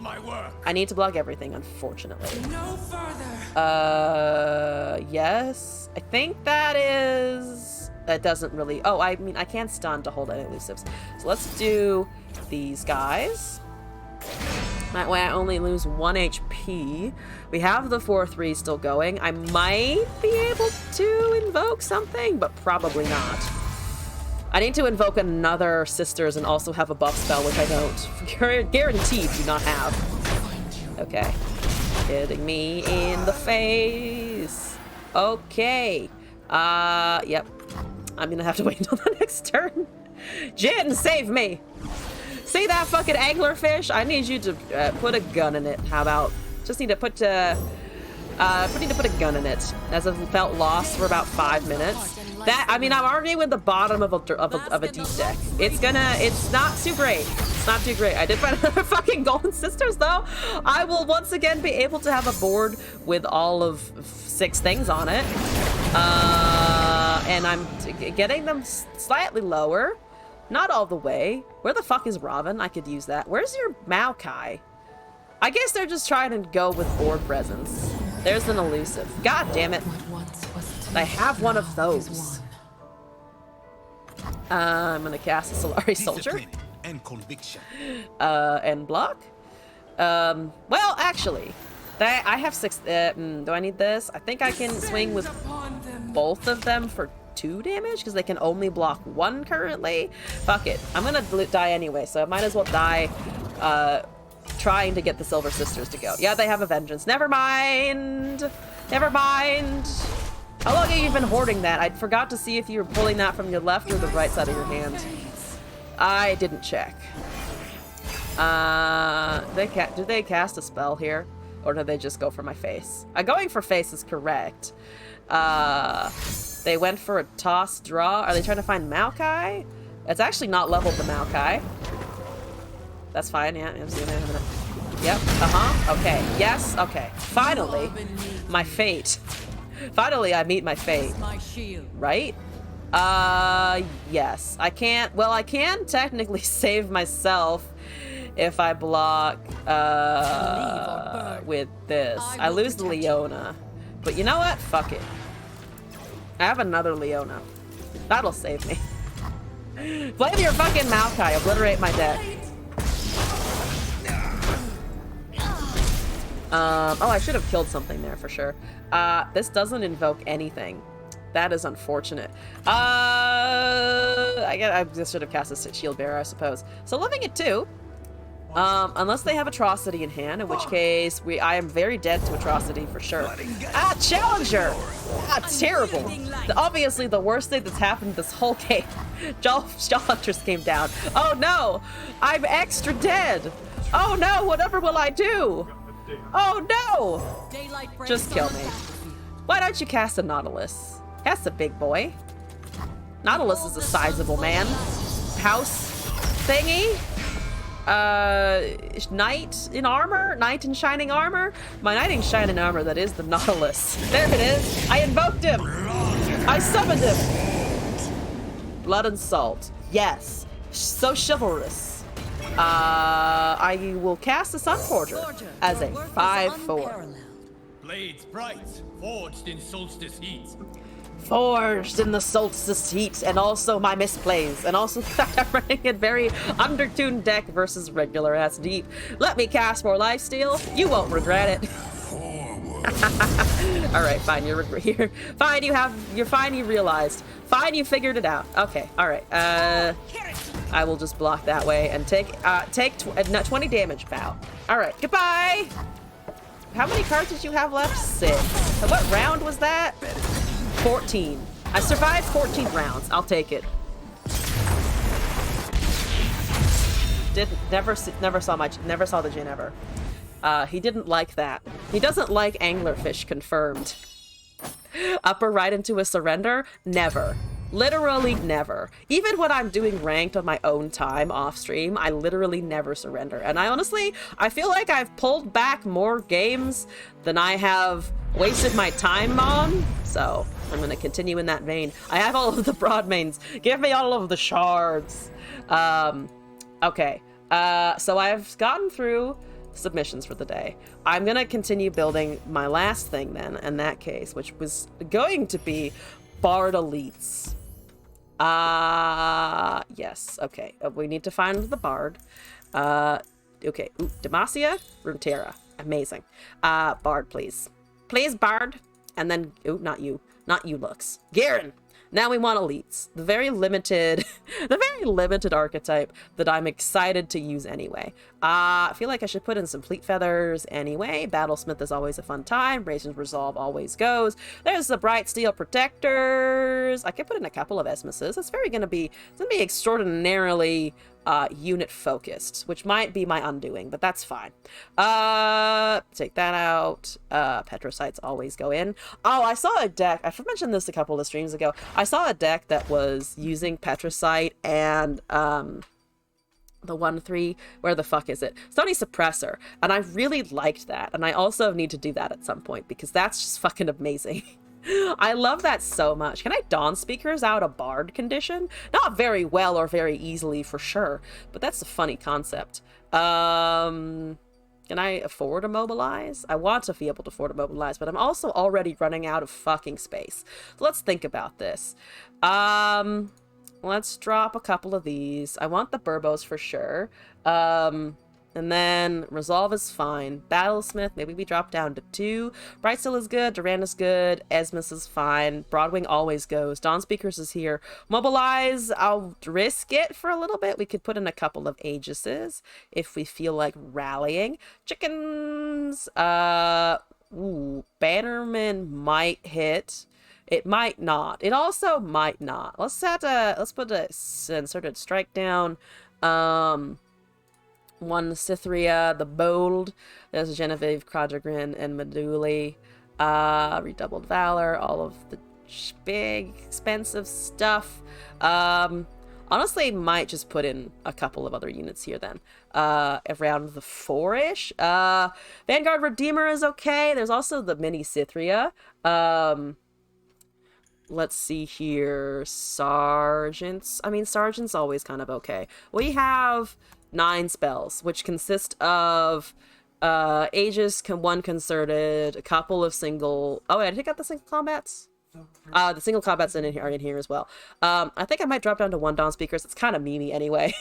my work. I need to block everything, unfortunately. No further. Yes. I think that is... That doesn't really... Oh, I mean, I can stun to hold any elusives. So let's do these guys. That way I only lose 1 HP. We have the 4/3 still going. I might be able to invoke something, but probably not. I need to invoke another Sisters and also have a buff spell, which I don't. Guaranteed do not have. Okay. Hitting me in the face. Okay. Yep. I'm gonna have to wait until the next turn. Jin, save me! See that fucking anglerfish? I need you to put a gun in it. How about? Just need to put a gun in it. As I've felt lost for about 5 minutes. That, I mean, I'm already with the bottom of a deep deck. It's not too great. It's not too great. I did find another fucking Golden Sisters, though. I will once again be able to have a board with all of 6 things on it. And I'm getting them slightly lower. Not all the way. Where the fuck is Robin? I could use that. Where's your Maokai? I guess they're just trying to go with board presence. There's an elusive. God damn it. I have one of those. I'm gonna cast a Solari Soldier. And conviction. And block. Well, actually, I have 6. Do I need this? I think I can swing with both of them for 2 damage because they can only block 1 currently. Fuck it. I'm gonna die anyway, so I might as well die trying to get the Silver Sisters to go. Yeah, they have a vengeance. Never mind. Never mind. How long have you been hoarding that? I forgot to see if you were pulling that from your left or the right side of your hand. I didn't check. Do they cast a spell here? Or do they just go for my face? Going for face is correct. They went for a toss draw. Are they trying to find Maokai? It's actually not leveled the Maokai. That's fine, yeah. Yep, okay. Yes, okay. Finally, my fate. Finally, I meet my fate. Right? Yes. I can technically save myself if I block, with this. I lose the Leona. But you know what? Fuck it. I have another Leona. That'll save me. Play with your fucking Maokai. Obliterate my deck. Oh, I should have killed something there for sure. This doesn't invoke anything. That is unfortunate. I just should have cast a Shield Bearer, I suppose. So living at 2. Unless they have Atrocity in hand, in which case I am very dead to Atrocity for sure. Challenger! Terrible. Obviously the worst thing that's happened this whole game. Hunters came down. Oh no! I'm extra dead! Oh no, whatever will I do? Oh no! Just kill me. Why don't you cast a Nautilus? Cast a big boy. Nautilus is a sizable man. House thingy? Knight in armor? Knight in shining armor? My knight in shining armor, that is the Nautilus. There it is! I invoked him! I summoned him! Blood and salt. Yes. So chivalrous. I will cast a Sunforger as a 5/4. Blades bright, forged in solstice heat. Forged in the solstice heat, and also my misplays, and also I'm running a very undertuned deck versus regular ass deep. Let me cast more lifesteal. You won't regret it. All right, fine. You're fine. You're fine. You realized. Fine. You figured it out. Okay. All right. I will just block that way and take 20 damage. Bow. All right. Goodbye. How many cards did you have left? 6. What round was that? 14. I survived 14 rounds. I'll take it. Never saw the Jin ever. He didn't like that. He doesn't like anglerfish, confirmed. Upper right into a surrender? Never. Literally never. Even when I'm doing ranked on my own time off stream, I literally never surrender. And I feel like I've pulled back more games than I have wasted my time on. So I'm going to continue in that vein. I have all of the broad mains. Give me all of the shards. Okay. So I've gotten through submissions for the day. I'm going to continue building my last thing then, in that case, which was going to be Bard Elites. Yes. Okay. We need to find the Bard. Okay. Ooh, Demacia, Runeterra. Amazing. Bard, please. Please, Bard. And then, ooh, not you. Not you, Lux. Garen. Now we want elites. The very limited archetype that I'm excited to use anyway. I feel like I should put in some Fleet Feathers anyway. Battlesmith is always a fun time. Raisin's Resolve always goes. There's the Bright Steel Protectors. I could put in a couple of Esmuses. It's gonna be extraordinarily unit focused, which might be my undoing, but that's fine. Take that out. Petrocytes always go in. Oh, I saw a deck. I mentioned this a couple of streams ago. I saw a deck that was using Petrocyte and the 1/3, where the fuck is it? Sony Suppressor. And I really liked that. And I also need to do that at some point because that's just fucking amazing. I love that so much. Can I Dawn Speakers out a Bard condition? Not very well or very easily for sure, but that's a funny concept. Can I afford to mobilize? I want to be able to afford to mobilize, but I'm also already running out of fucking space. So let's think about this. Let's drop a couple of these. I want the Burbos for sure. And then Resolve is fine. Battlesmith, maybe we drop down to 2. Brightsteel is good. Durand is good. Esmus is fine. Broadwing always goes. Dawn Speakers is here. Mobilize, I'll risk it for a little bit. We could put in a couple of Aegises if we feel like rallying. Chickens. Ooh, Bannerman might hit. It might not. It also might not. Let's put a inserted strike down. One Cytherea, the Bold. There's Genevieve, Crodrigrin, and Meduli. Redoubled Valor, all of the big, expensive stuff. Honestly, might just put in a couple of other units here then. Around the 4-ish. Vanguard Redeemer is okay. There's also the mini Cytherea. Let's see here. Sergeants. I mean, Sergeant's always kind of okay. We have 9 spells, which consist of Aegis, one concerted, a couple of single... Oh, wait, I take out the single combats? The single combats are in here as well. I think I might drop down to 1 Dawn Speakers. It's kind of memey anyway.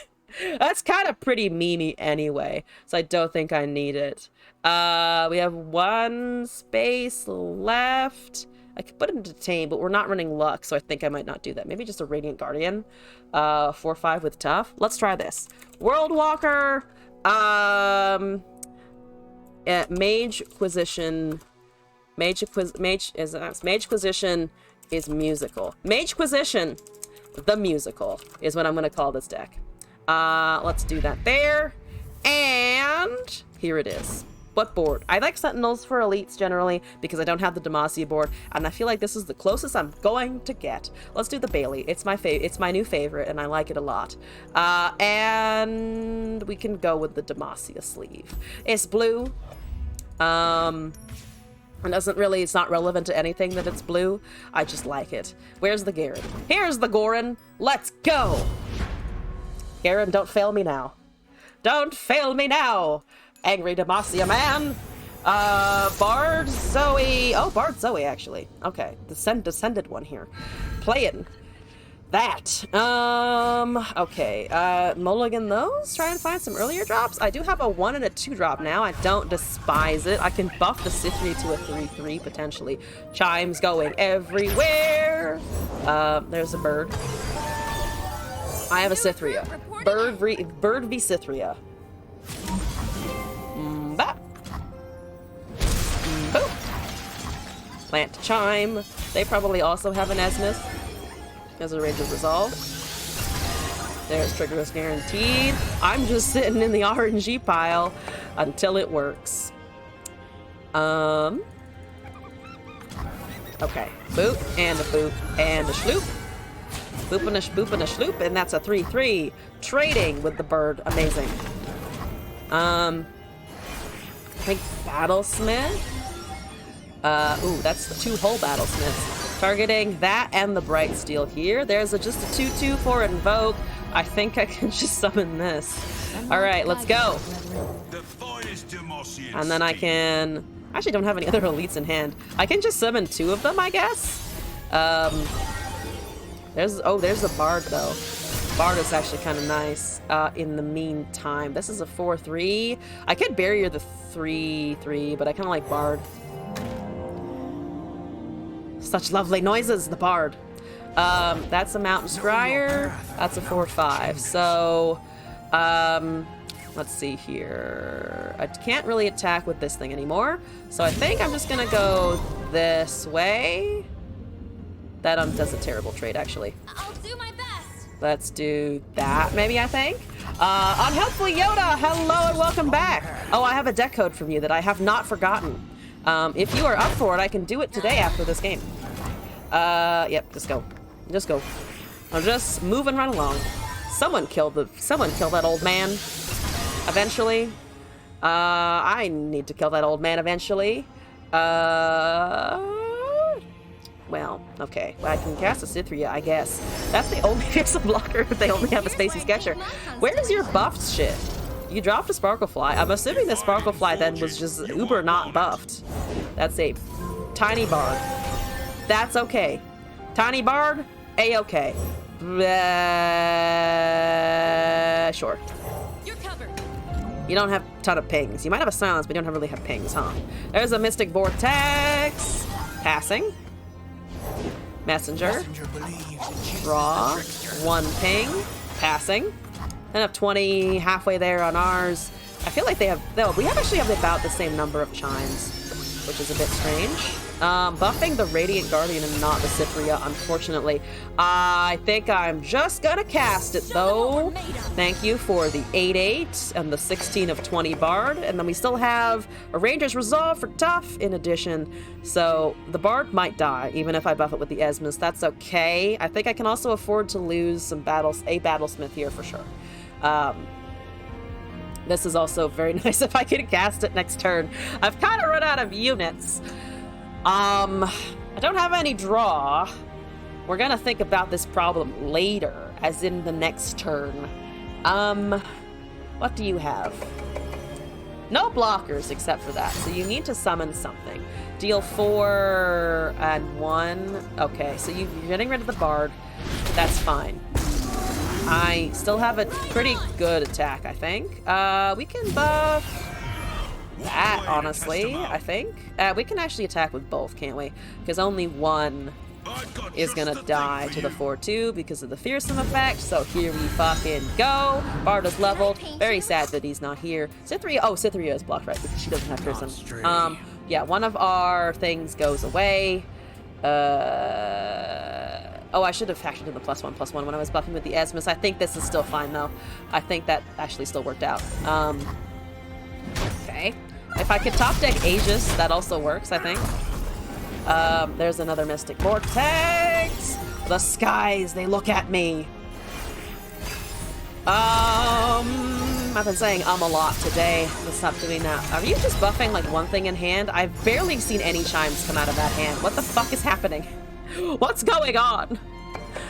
That's kind of pretty memey anyway, so I don't think I need it. We have 1 space left. I could put it into Tame, but we're not running Luck, so I think I might not do that. Maybe just a Radiant Guardian. 4/5 with Tough. Let's try this. World Walker. Mage Quisition. Mage Quisition is musical. Mage Quisition, the musical, is what I'm going to call this deck. Let's do that there. And here it is. What board? I like Sentinels for elites generally because I don't have the Demacia board, and I feel like this is the closest I'm going to get. Let's do the Bailey. It's my new favorite, and I like it a lot. And we can go with the Demacia sleeve. It's blue. It's not relevant to anything that it's blue. I just like it. Where's the Garen? Here's the Goran. Let's go. Garen, don't fail me now. Don't fail me now. Angry Demacia man. Bard Zoe. Oh, Bard Zoe, actually. Okay, descended one here. Playing that. Okay. Mulligan those. Try and find some earlier drops. I do have a 1 and a 2 drop now. I don't despise it. I can buff the Cytherea to a 3/3 potentially. Chimes going everywhere. There's a bird. I have a Cytherea. Bird v Cytherea. Boom. Plant Chime. They probably also have an Esmus as a Rage of Resolve. There's Triggerless Guaranteed. I'm just sitting in the RNG pile until it works. Okay. Boop and a boop and a shloop. Boop and a boop and a shloop, and that's a 3/3. Trading with the bird. Amazing. I think Battlesmith. Ooh, that's the 2 whole Battlesmiths. Targeting that and the Bright Steel here. There's just a 2/2 for Invoke. I think I can just summon this. Alright, let's go. And then I can... Actually, don't have any other elites in hand. I can just summon 2 of them, I guess. There's the Bard, though. Bard is actually kind of nice in the meantime. This is a 4/3. I could barrier the 3/3, but I kind of like Bard. Such lovely noises, the Bard. That's a Mountain Scryer. That's a 4/5. So, let's see here. I can't really attack with this thing anymore. So I think I'm just gonna go this way. That does a terrible trade, actually. I'll do my best. Let's do that, maybe, I think. Unhelpful Yoda, hello and welcome back. Oh, I have a deck code from you that I have not forgotten. If you are up for it, I can do it today after this game. Yep, just go. Just go. I'm just moving right along. Someone killed that old man. Eventually. I need to kill that old man eventually. Well, okay. I can cast a Cythria, I guess. That's the only fearsome blocker if they only have a Spacey Sketcher. Where's your buffed shit? You dropped a Sparklefly. I'm assuming the Sparklefly then was just uber not buffed. That's a tiny bard. That's okay. Tiny bard, a-okay. Sure. You're covered. You don't have a ton of pings. You might have a silence, but you don't really have pings, huh? There's a Mystic Vortex. Passing. Messenger. Draw. 1 ping. Passing. Then have 20 halfway there on ours. I feel like they have... No, we actually have about the same number of chimes, which is a bit strange. Buffing the Radiant Guardian and not the Cythria, unfortunately. I think I'm just gonna cast it, though. Thank you for the 8/8 and the 16 of 20 Bard. And then we still have a Ranger's Resolve for tough in addition. So the Bard might die, even if I buff it with the Esmus. That's okay. I think I can also afford to lose some a Battlesmith here for sure. This is also very nice if I can cast it next turn. I've kind of run out of units. I don't have any draw. We're gonna think about this problem later, as in the next turn. What do you have? No blockers except for that, so you need to summon something. Deal 4 and 1. Okay, so you're getting rid of the Bard. That's fine. I still have a pretty good attack, I think. We can buff that, honestly, I think. We can actually attack with both, can't we? Because only one is gonna die to the 4/2 because of the fearsome effect. So here we fucking go. Bard is leveled. Very sad that he's not here. Cythria, oh, Cythria is blocked, right? Because she doesn't have fearsome. Yeah, one of our things goes away. Oh, I should have factored in the +1/+1 when I was buffing with the Esmus. I think this is still fine, though. I think that actually still worked out. Okay. If I could top deck Aegis, that also works, I think. There's another Mystic Vortex. The skies, they look at me. I've been saying a lot today. Let's stop doing that. Are you just buffing like one thing in hand? I've barely seen any chimes come out of that hand. What the fuck is happening? What's going on?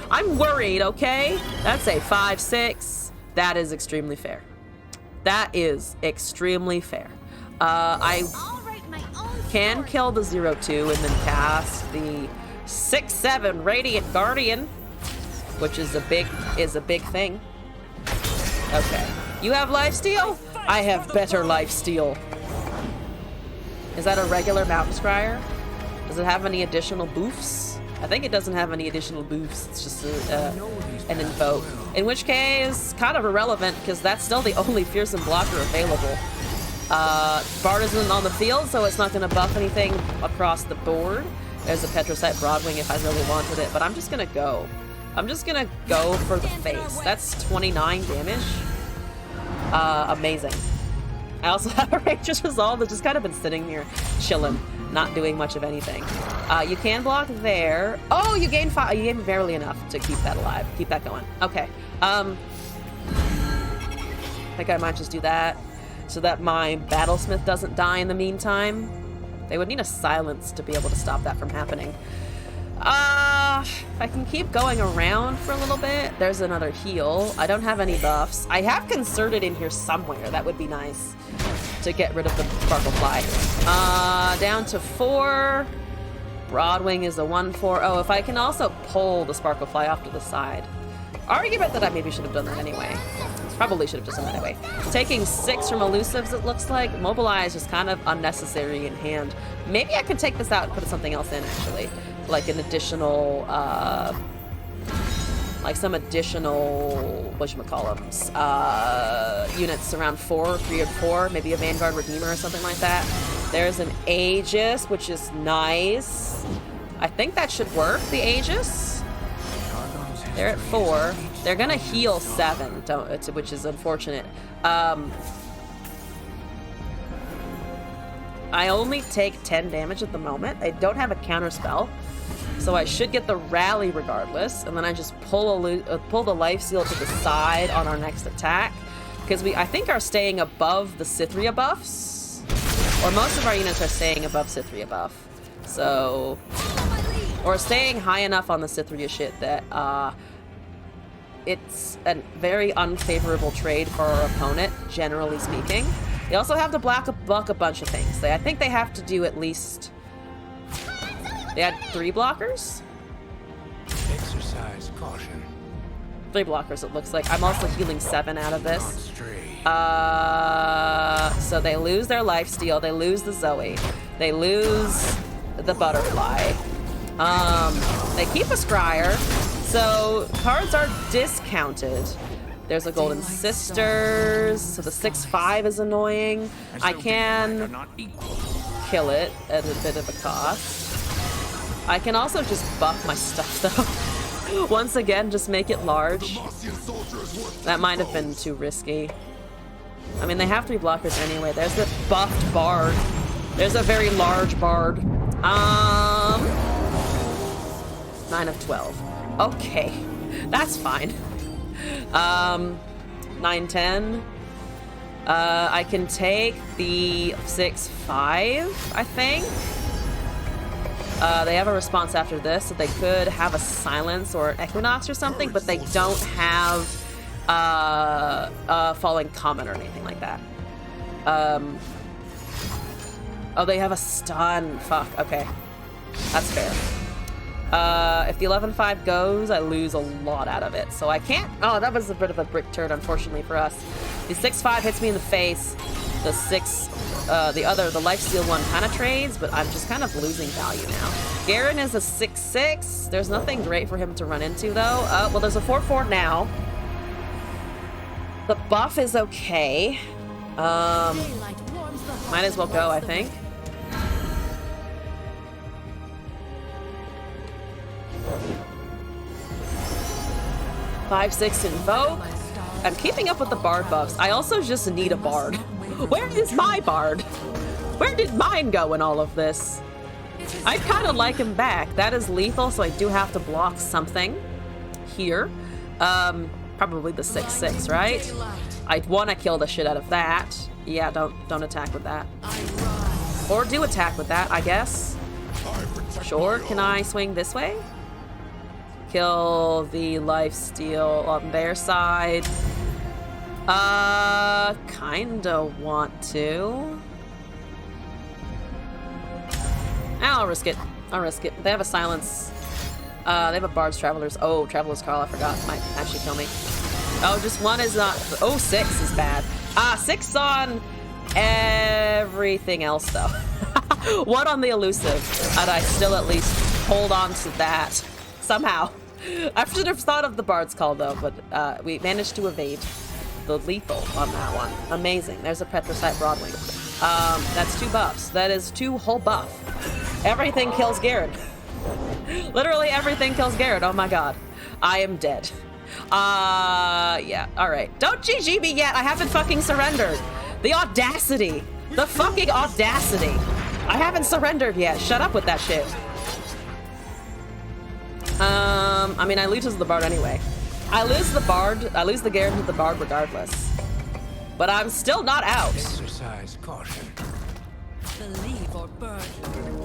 I'm worried, okay? That's a 5/6. That is extremely fair. That is extremely fair. I can kill the 0/2 and then cast the 6/7 Radiant Guardian, which is a big thing. Okay. You have lifesteal? I have better lifesteal. Is that a regular Mountain Scryer? Does it have any additional boofs? I think it doesn't have any additional boofs. It's just an invoke. In which case, kind of irrelevant, because that's still the only fearsome blocker available. Bard isn't on the field, so it's not going to buff anything across the board. There's a Petrosite Broadwing if I really wanted it, but I'm just going to go. I'm just going to go for the face. That's 29 damage. Amazing. I also have a Ranger's Resolve that's just kind of been sitting here chilling, not doing much of anything. You can block there. Oh, you gain 5. You gain barely enough to keep that alive. Keep that going. Okay. I think I might just do that so that my Battlesmith doesn't die in the meantime. They would need a silence to be able to stop that from happening. I can keep going around for a little bit. There's another heal. I don't have any buffs. I have Concerted in here somewhere. That would be nice to get rid of the Sparklefly. Down to 4. Broadwing is a 1/4. Oh, if I can also pull the Sparklefly off to the side. Argument that I maybe should have done that anyway. Probably should have just done that anyway. Taking 6 from Elusives, it looks like. Mobilize is kind of unnecessary in hand. Maybe I could take this out and put something else in, actually. Like an additional, like some additional, whatchamacallums, units around 4, 3 or 4, maybe a Vanguard Redeemer or something like that. There's an Aegis, which is nice. I think that should work, the Aegis. They're at 4. They're gonna heal 7, which is unfortunate. I only take 10 damage at the moment. I don't have a counter spell, so I should get the rally regardless. And then I just pull the life steal to the side on our next attack, because I think are staying above the Cythria buffs, or most of our units are staying above Cythria buff. So, or staying high enough on the Cythria shit that it's a very unfavorable trade for our opponent, generally speaking. They also have to block a bunch of things. I think they have to do at least... They had 3 blockers? Exercise caution. 3 blockers, it looks like. I'm also healing 7 out of this. So they lose their lifesteal. They lose the Zoe. They lose the butterfly. They keep a scryer. So cards are discounted. There's a Golden Sisters, so the 6/5 is annoying. I can kill it at a bit of a cost. I can also just buff my stuff though. Once again, just make it large. That might have been too risky. I mean, they have 3 blockers anyway. There's the buffed bard. There's a very large bard. 9 of 12. Okay, that's fine. 9, 10. I can take the 6/5, I think. They have a response after this, so they could have a silence or an equinox or something, but they don't have a falling comet or anything like that. Oh, they have a stun. Fuck, okay. That's fair. If the 11/5 goes, I lose a lot out of it. So I can't... Oh, that was a bit of a brick turd, unfortunately, for us. The 6/5 hits me in the face. The the lifesteal one kind of trades, but I'm just kind of losing value now. Garen is a 6/6. There's nothing great for him to run into, though. Well, there's a 4/4 now. The buff is okay. Might as well go, I think. Five, 6 invoke. I'm keeping up with the bard buffs. I also just need a bard. Where is my bard? Where did mine go in all of this? I kind of like him back. That is lethal, so I do have to block something here. Probably the 6/6, right? I'd want to kill the shit out of that. Yeah, don't attack with that. Or do attack with that, I guess. Sure, can I swing this way? Kill the lifesteal on their side. Kinda want to. I'll risk it. I'll risk it. They have a silence. They have a Bard's Traveler's. Oh, Traveler's Call, I forgot. Might actually kill me. Oh, just 1 is not. Oh, 6 is bad. 6 on everything else, though. 1 on the elusive. And I still at least hold on to that. Somehow. I should have thought of the Bard's Call, though, but we managed to evade the lethal on that one. Amazing. There's a Petricite Broadwing. That's 2 buffs. That is 2 whole buff. Everything kills Garen. Literally everything kills Garen. Oh my god. I am dead. Yeah. Alright. Don't GG me yet. I haven't fucking surrendered. The audacity. The fucking audacity. I haven't surrendered yet. Shut up with that shit. I mean, I lose to the Bard anyway. I lose the Bard. I lose the Garen to the Bard regardless. But I'm still not out. Exercise caution. Believe or burn.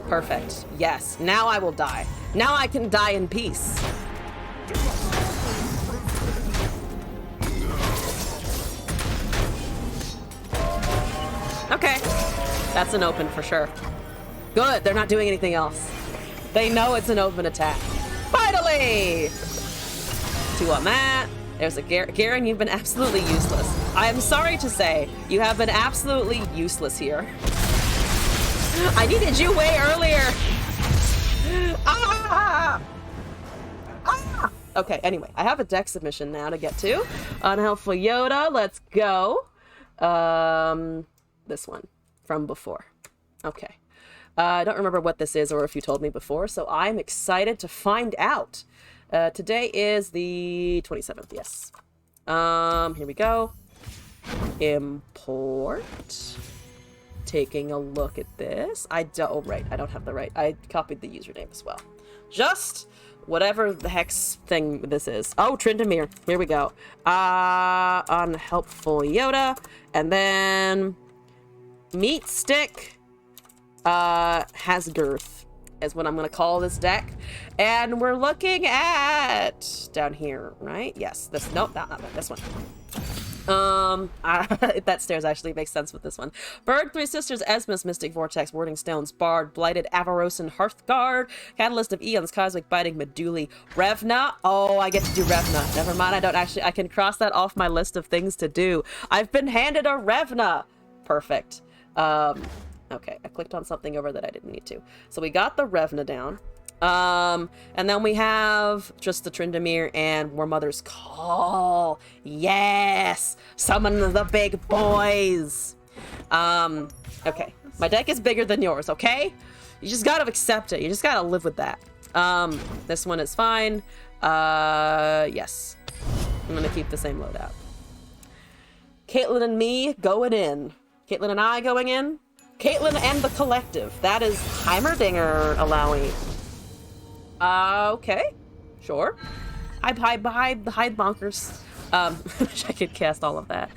Perfect. Yes. Now I will die. Now I can die in peace. Okay. That's an open for sure. Good. They're not doing anything else. They know it's an open attack. Finally! 2 on that. There's a Garen, you've been absolutely useless. I am sorry to say, you have been absolutely useless here. I needed you way earlier. Ah! Ah! Okay, anyway, I have a deck submission now to get to. Unhelpful Yoda, let's go. This one from before. Okay. I don't remember what this is or if you told me before, so I'm excited to find out. Today is the 27th, yes. Here we go. Import. Taking a look at this. I don't have the right. I copied the username as well. Just whatever the hex thing this is. Oh, Tryndamere. Here we go. Unhelpful Yoda. And then Meat Stick has girth is what I'm going to call this deck. And we're looking at down here, right? Yes. This, nope, not that. This one. That stairs actually makes sense with this one. Bird, Three Sisters, Esmus, Mystic Vortex, Warding Stones, Bard, Blighted, Avarosan, Hearthguard, Catalyst of Eons, Cosmic Biting, Meduli, Revna. Oh, I get to do Revna. Never mind, I can cross that off my list of things to do. I've been handed a Revna. Perfect. Okay, I clicked on something over that I didn't need to. So we got the Revna down. And then we have just the Tryndamere and War Mother's Call. Yes! Summon the big boys! Okay. My deck is bigger than yours, okay? You just gotta accept it. You just gotta live with that. This one is fine. Yes. I'm gonna keep the same loadout. Caitlyn and me going in. Caitlyn and I going in. Caitlyn and the collective. That is Heimerdinger Alawi. Okay. Sure. Hide bonkers. Wish I could cast all of that.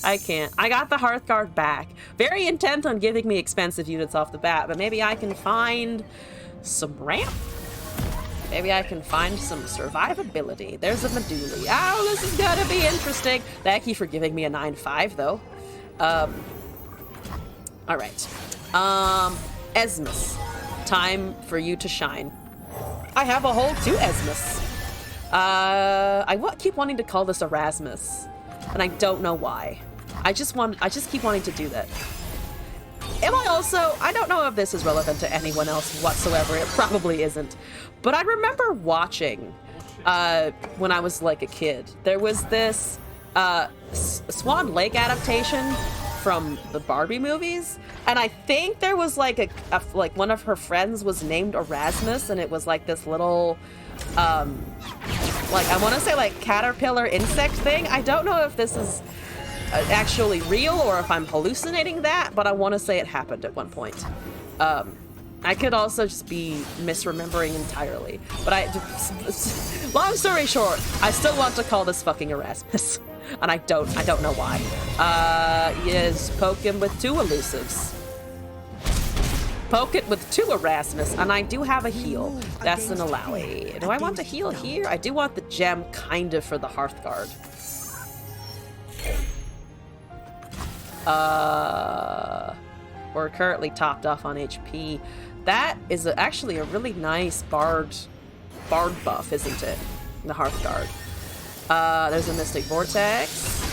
I can't. I got the Hearthguard back. Very intent on giving me expensive units off the bat, but maybe I can find some ramp? Maybe I can find some survivability. There's a Meduli. Oh, this is gonna be interesting. Thank you for giving me a 9/5, though. Alright. Esmus. Time for you to shine. I have a whole 2 Esmus. I keep wanting to call this Erasmus, and I don't know why. I just keep wanting to do that. Am I also, I don't know if this is relevant to anyone else whatsoever. It probably isn't. But I remember watching, when I was like a kid, there was this, Swan Lake adaptation from the Barbie movies, and I think there was like like one of her friends was named Erasmus, and it was like this little like I want to say like caterpillar insect thing. I don't know if this is actually real or if I'm hallucinating that, but I want to say it happened at one point. I could also just be misremembering entirely, but long story short, I still want to call this fucking Erasmus. And I don't know why. Yes, poke him with 2 elusives. Poke it with 2 Erasmus, and I do have a heal. That's an Alawi. Do I want to heal here? I do want the gem kind of for the Hearthguard. We're currently topped off on HP. That is actually a really nice bard buff, isn't it? The Hearthguard. There's a Mystic Vortex.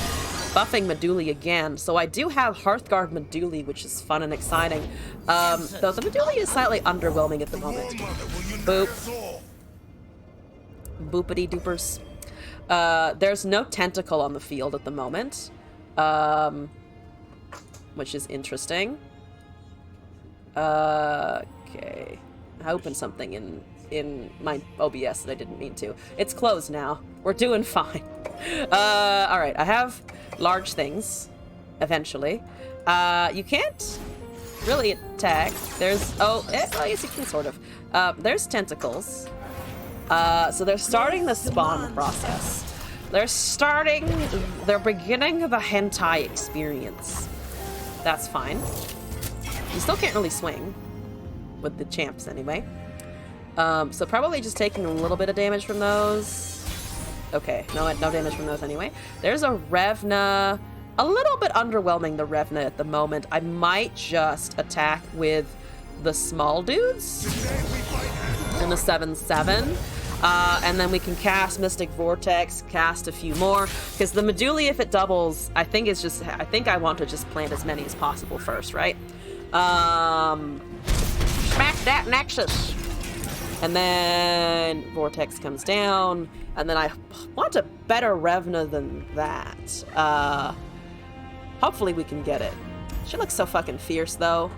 Buffing Meduli again. So I do have Hearthguard Meduli, which is fun and exciting. Though the Meduli is slightly underwhelming at the moment. Boop. Boopity doopers. There's no tentacle on the field at the moment. Which is interesting. Okay. I opened something in my OBS that I didn't mean to. It's closed now. We're doing fine. Alright, I have large things, eventually. You can't really attack. There's, I guess you can sort of. There's tentacles. So they're starting the spawn process. They're beginning the hentai experience. That's fine. You still can't really swing. With the champs, anyway. So probably just taking a little bit of damage from those. Okay, no damage from those anyway. There's a Revna. A little bit underwhelming, the Revna at the moment. I might just attack with the small dudes. In the 7/7. And then we can cast Mystic Vortex, cast a few more. Because the Meduli, if it doubles, I think I want to just plant as many as possible first, right? Smack that Nexus! And then Vortex comes down, and then I want a better Revna than that. Hopefully we can get it. She looks so fucking fierce, though.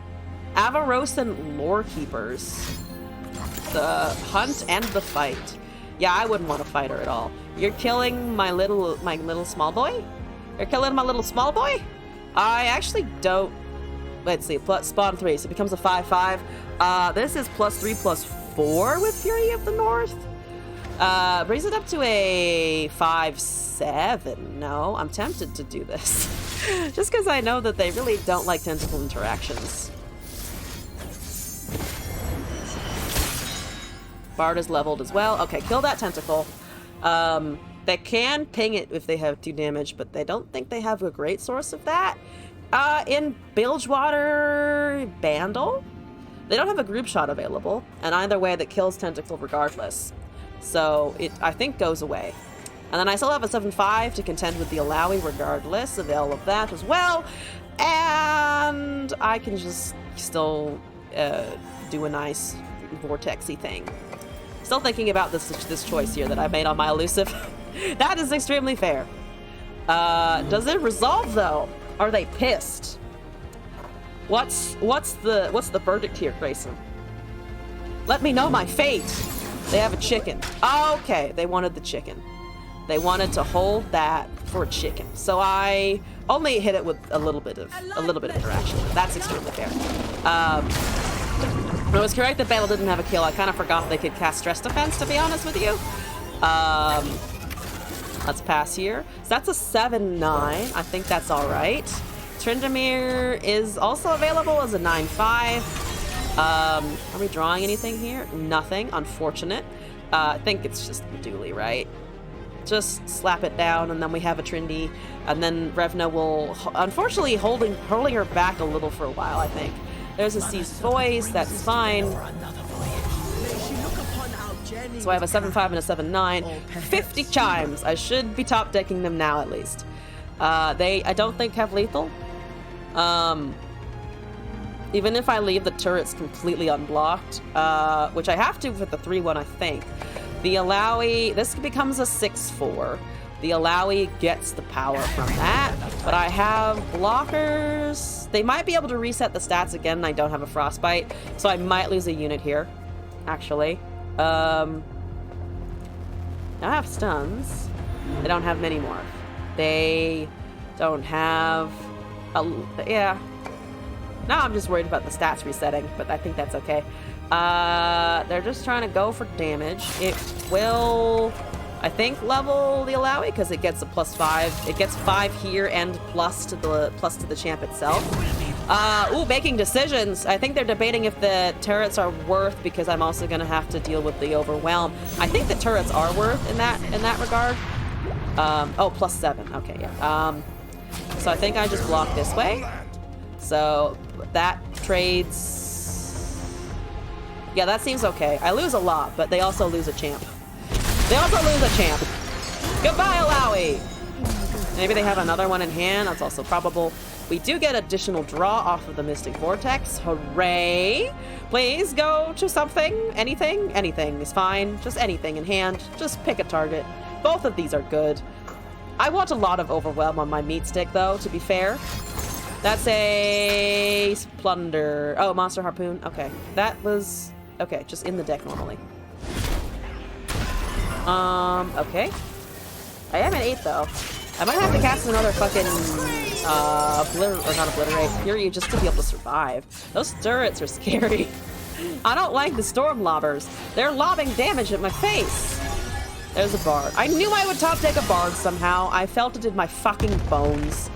Avarosan Lore Keepers. The hunt and the fight. Yeah, I wouldn't want to fight her at all. You're killing my little small boy? You're killing my little small boy? I actually don't... Let's see, plus spawn 3, so it becomes a 5/5. This is +3/+4 with Fury of the North. Brings it up to a 5/7. No, I'm tempted to do this. Just because I know that they really don't like tentacle interactions. Bard is leveled as well. Okay, kill that tentacle. They can ping it if they have 2 damage, but they don't think they have a great source of that. In Bilgewater Bandle, they don't have a group shot available, and either way that kills tentacle regardless. So it, I think, goes away. And then I still have a 7/5 to contend with the Alawi regardless of all of that as well. And I can just still do a nice vortexy thing. Still thinking about this choice here that I made on my elusive. That is extremely fair. Does it resolve though? Are they pissed? What's the verdict here, Grayson? Let me know my fate. They have a chicken. Okay, they wanted the chicken. They wanted to hold that for a chicken. So I only hit it with a little bit of interaction. That's extremely fair. I was correct that Bale didn't have a kill. I kind of forgot they could cast stress defense, to be honest with you. Let's pass here. So that's a 7/9. I think that's all right. Tryndamere is also available as a 9/5. Are we drawing anything here? Nothing. Unfortunate. I think it's just Dooley, right? Just slap it down, and then we have a Trindy, and then Revna will, unfortunately, holding her back a little for a while, I think. There's a Seized Voice. That's fine. So I have a 7/5 and a 7/9. 50 chimes. I should be top decking them now at least. I don't think have lethal. Even if I leave the turrets completely unblocked, which I have to with the 3/1, I think. The Alawi, this becomes a 6/4. The Alawi gets the power from that, but I have blockers. They might be able to reset the stats again, and I don't have a frostbite, so I might lose a unit here, actually. I have stuns. They don't have many more. They don't have yeah. Now I'm just worried about the stats resetting, but I think that's okay. They're just trying to go for damage. It will, I think, level the Alawi because it gets a +5. It gets 5 here and plus to the champ itself. Ooh, making decisions. I think they're debating if the turrets are worth because I'm also gonna have to deal with the overwhelm. I think the turrets are worth in that regard. Oh, +7. Okay, yeah. So I think I just block this way. So that trades. Yeah, that seems okay. I lose a lot, but they also lose a champ. They also lose a champ. Goodbye, Alawi! Maybe they have another one in hand. That's also probable. We do get additional draw off of the Mystic Vortex. Hooray! Please go to something. Anything. Anything is fine. Just anything in hand. Just pick a target. Both of these are good. I want a lot of overwhelm on my meat stick, though, to be fair. That's a plunder. Oh, monster harpoon. Okay. That was... Okay, just in the deck normally. Okay. I am at 8, though. I might have to cast another fucking, not obliterate, Fury just to be able to survive. Those turrets are scary. I don't like the storm lobbers. They're lobbing damage at my face. There's a bard. I knew I would top deck a bard somehow. I felt it in my fucking bones.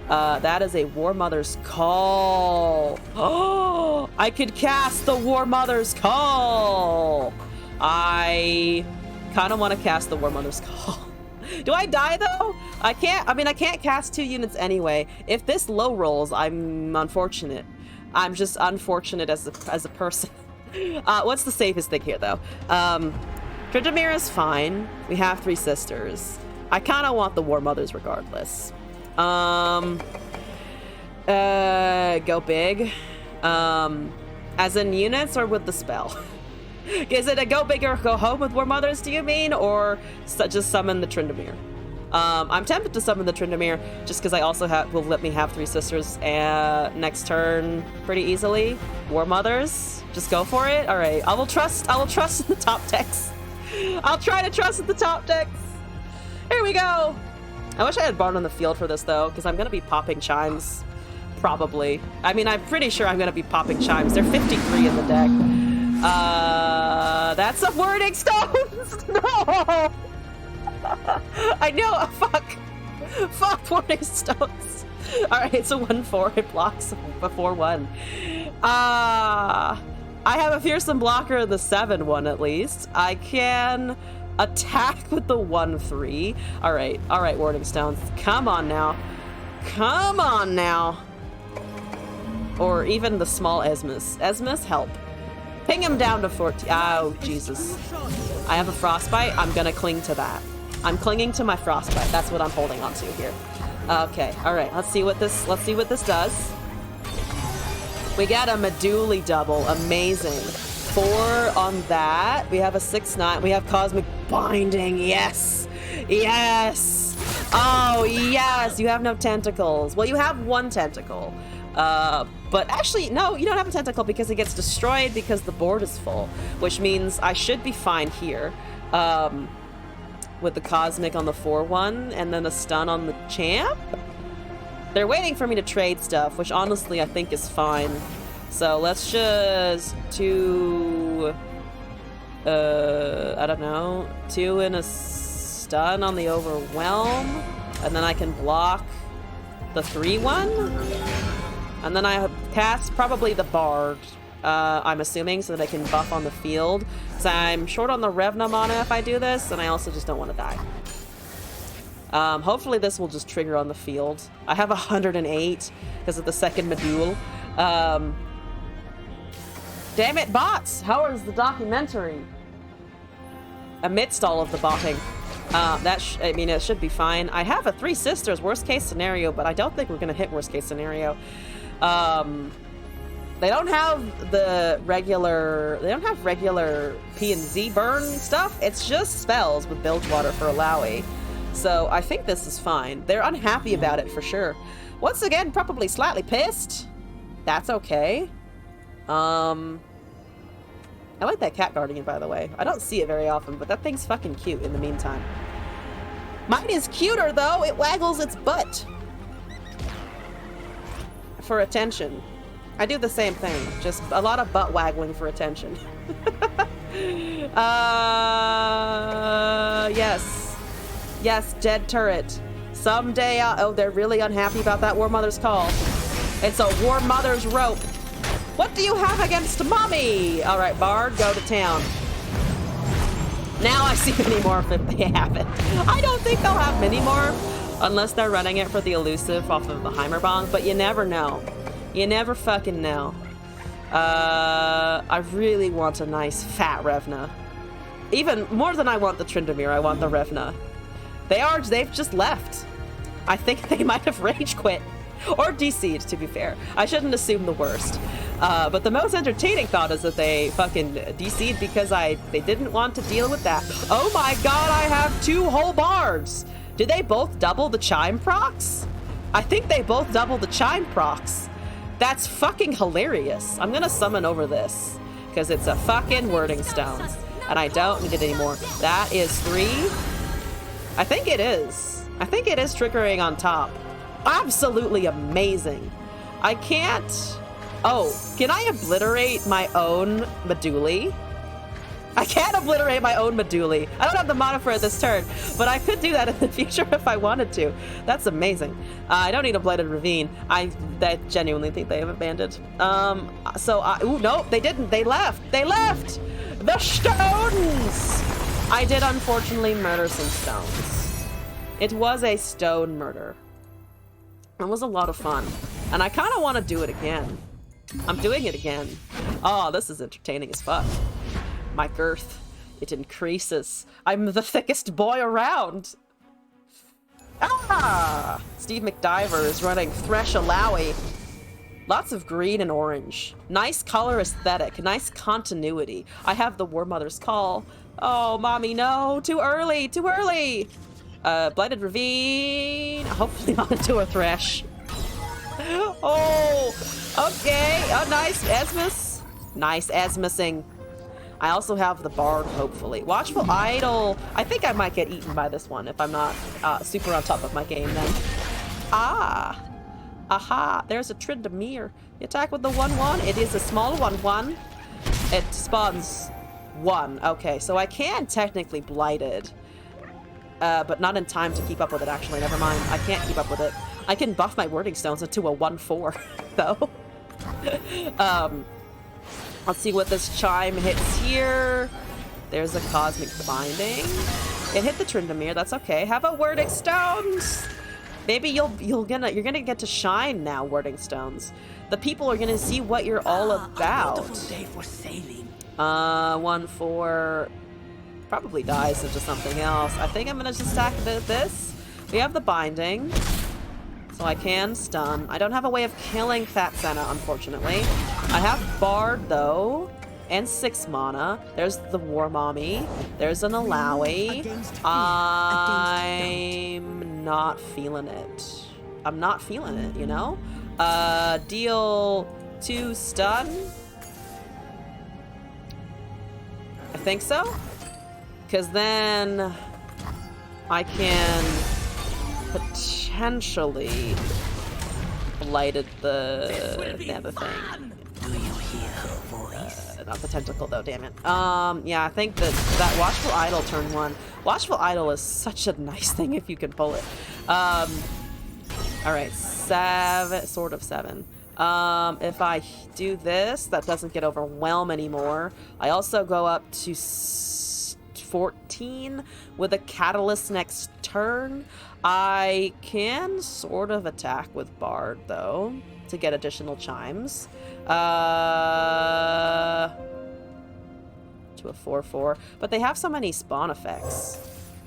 That is a War Mother's Call. Oh, I could cast the War Mother's Call. I kind of want to cast the War Mother's Call. Do I die though? I can't. I mean, I can't cast 2 units anyway. If this low rolls, I'm unfortunate. I'm just unfortunate as a person. What's the safest thing here though? Tryndamere is fine. We have 3 sisters. I kind of want the War Mothers regardless. Go big. As in units or with the spell? Is it a go big or go home with War Mothers, do you mean? Or just summon the Tryndamere? I'm tempted to summon the Tryndamere just because I also will let me have 3 sisters next turn pretty easily. War Mothers, just go for it. All right, I will trust in the top decks. I'll try to trust the top decks. Here we go. I wish I had Barn on the field for this, though, because I'm going to be popping chimes. Probably. I mean, I'm pretty sure I'm going to be popping chimes. They're 53 in the deck. That's some wording stones! No! I know! Fuck! Fuck wording stones! Alright, it's a 1-4. It blocks before 1. I have a fearsome blocker in the 7-1 at least. I can attack with the 1-3. Alright, wording stones. Come on now. Come on now. Or even the small Esmus. Esmus, help. Ping him down to 14. Oh, Jesus. I have a frostbite. I'm gonna cling to that. I'm clinging to my frostbite. That's what I'm holding on to here. Okay, alright. Let's see what this does. We got a Meduli double. Amazing. 4 on that. We have a 6-9. We have Cosmic Binding. Yes. Yes. Oh, yes. You have no tentacles. Well, you have 1 tentacle. But actually, no, you don't have a tentacle because it gets destroyed because the board is full, which means I should be fine here. With the Cosmic on the 4-1 and then a stun on the champ. They're waiting for me to trade stuff, which honestly I think is fine. So let's just do, I don't know, 2 and a stun on the Overwhelm, and then I can block the 3-1. And then I cast probably the Bard, I'm assuming, so that I can buff on the field. So I'm short on the Revna mana if I do this, and I also just don't want to die. Hopefully this will just trigger on the field. I have 108 because of the second Medul. Damn it, bots! How is the documentary? Amidst all of the botting. I mean, it should be fine. I have a 3 sisters worst case scenario, but I don't think we're gonna hit worst case scenario. They don't have the regular, P and Z burn stuff. It's just spells with Bilgewater for Alawi. So I think this is fine. They're unhappy about it for sure. Once again, probably slightly pissed. That's okay. I like that cat guardian, by the way. I don't see it very often, but that thing's fucking cute in the meantime. Mine is cuter, though. It waggles its butt. For attention. I do the same thing. Just a lot of butt waggling for attention. Yes. Yes, dead turret. Someday, oh, they're really unhappy about that War Mother's call. It's a War Mother's rope. What do you have against mommy? All right, Bard, go to town. Now I see many more if they have it. I don't think they'll have many more unless they're running it for the elusive off of the Heimerbong, but you never know. You never fucking know. I really want a nice fat Revna. Even more than I want the Tryndamere, I want the Revna. They've just left. I think they might have rage quit. Or DC'd, to be fair. I shouldn't assume the worst. But the most entertaining thought is that they fucking DC'd because they didn't want to deal with that. Oh my god, I have 2 whole bards! Did they both double the chime procs? I think they both double the chime procs. That's fucking hilarious. I'm gonna summon over this. Because it's a fucking wording stone. And I don't need it anymore. That is 3. I think it is. I think it is triggering on top. Absolutely amazing. I can't... Oh, can I obliterate my own Meduli? I can't obliterate my own Meduli. I don't have the mana for it this turn, but I could do that in the future if I wanted to. That's amazing. I don't need a Blighted Ravine. I genuinely think they have abandoned. Ooh, no, they didn't. They left. They left! The stones! I did unfortunately murder some stones. It was a stone murder. It was a lot of fun. And I kind of want to do it again. I'm doing it again. Oh, this is entertaining as fuck. My girth, it increases. I'm the thickest boy around. Ah! Steve McDiver is running Thresh Alawi. Lots of green and orange. Nice color aesthetic. Nice continuity. I have the War Mother's Call. Oh, mommy, no. Too early. Too early. Blighted Ravine. Hopefully not into a Thresh. Oh, okay. Oh, nice Esmus. Nice Esmusing. I also have the Bard, hopefully. Watchful Idol. I think I might get eaten by this one if I'm not super on top of my game then. Ah. Aha. There's a Tryndamere. You attack with the 1/1. It is a small 1/1. It spawns 1. Okay, so I can technically blight it. But not in time to keep up with it, actually. Never mind. I can't keep up with it. I can buff my wording stones into a 1/4, though. Let's see what this chime hits here. There's a cosmic binding. It hit the Tryndamere. That's okay. Have a wording stones. Maybe you're gonna get to shine now, wording stones. The people are gonna see what you're all about. A wonderful day for sailing. 1/4 probably dies into something else. I think I'm gonna just attack this. We have the binding, so I can stun. I don't have a way of killing Fat Senna, unfortunately. I have Bard though, and 6 mana. There's the War Mommy. There's an Alawi. I'm not feeling it. I'm not feeling it, you know? Deal 2 stun. I think so. Because then I can potentially blighted the other thing. Do you hear her voice? Not the tentacle though, damn it. Yeah, I think that Watchful Idol turn 1. Watchful Idol is such a nice thing if you can pull it. Alright, 7, sort of 7. If I do this, that doesn't get overwhelm anymore. I also go up to 14 with a catalyst next turn. I can sort of attack with Bard though to get additional chimes. To a 4/4, but they have so many spawn effects.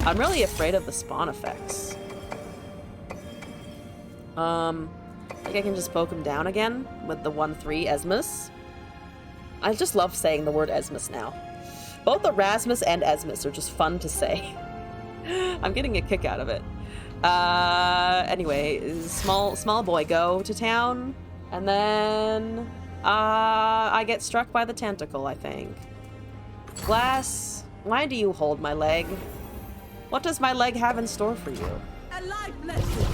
I'm really afraid of the spawn effects. I think I can just poke him down again with the 1/3 Esmus. I just love saying the word Esmus now. Both Erasmus and Esmus are just fun to say. I'm getting a kick out of it. Anyway, small boy go to town, and then I get struck by the tentacle, I think. Glass, why do you hold my leg? What does my leg have in store for you? A life lesson.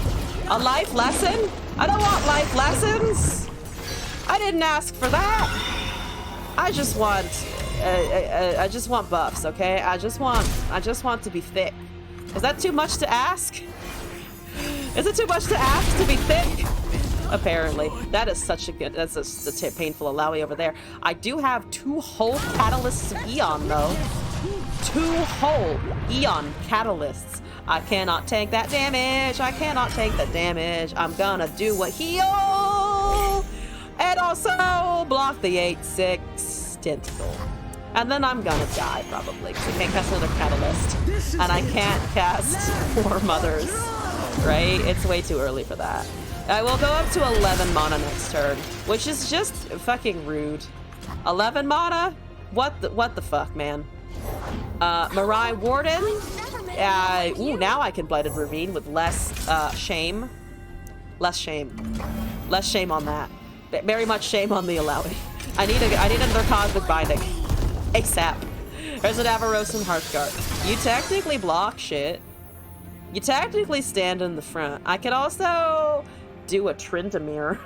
A life lesson? I don't want life lessons. I didn't ask for that. I just want buffs, okay? I just want to be thick. Is that too much to ask? Is it too much to ask to be thick? Apparently. That is such a good... That's the painful Alawi over there. I do have 2 whole catalysts of Eon, though. 2 whole Eon catalysts. I cannot take that damage. I cannot take the damage. I'm gonna do a heal. And also block the 8/6 tentacle. And then I'm gonna die, probably, because I can't cast another catalyst. And I can't cast 4 mothers. Right? It's way too early for that. I will go up to 11 mana next turn, which is just fucking rude. 11 mana? What the fuck, man? Mirai Warden? Ooh, now I can Blighted Ravine with less shame. Less shame. Less shame on that. Very much shame on the Alawi. I need another Cosmic Binding. ASAP. There's an Avarosan Hearthguard. You technically block shit. You technically stand in the front. I could also do a Tryndamere.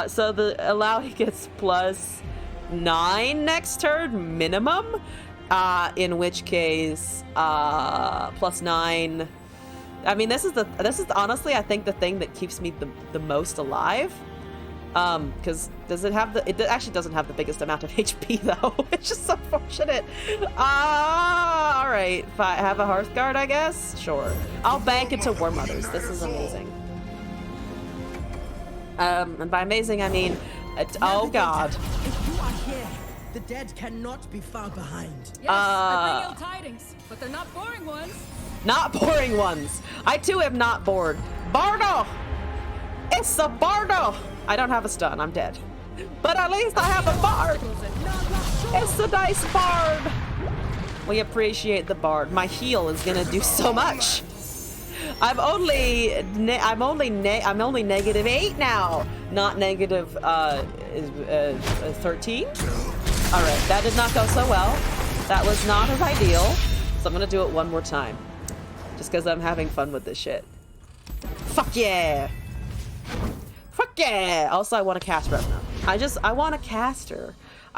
So the Alawi gets +9 next turn minimum. In which case, +9. I mean, this is honestly, I think, the thing that keeps me the most alive. Because does it have it actually doesn't have the biggest amount of HP though. It's just so fortunate. All right, if I have a Hearthguard, I guess. Sure, I'll bank into War Mothers. This is amazing. And by amazing, I mean, oh god. If you are here, the dead cannot be far behind. Yes, I bring ill tidings, but they're not boring ones. Not boring ones. I too am not bored. Bardo! It's the Bardo! I don't have a stun, I'm dead. But at least I have a bard! It's the nice bard! We appreciate the bard. My heal is gonna do so much. I'm only -8 now, not negative 13. Alright, that did not go so well. That was not as ideal. So I'm gonna do it one more time. Just because I'm having fun with this shit. Fuck yeah! Fuck yeah! Also, I want to cast Revna. I want to cast her.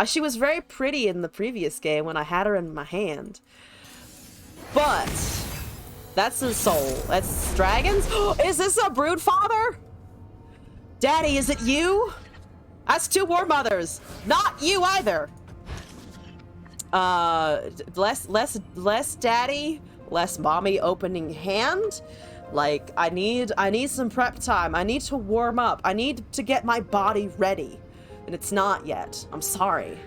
She was very pretty in the previous game when I had her in my hand. But that's a soul. That's dragons? Is this a brood father? Daddy, is it you? That's 2 war mothers. Not you either. Less daddy, less mommy opening hand. Like, I need some prep time. I need to warm up. I need to get my body ready. And it's not yet. I'm sorry.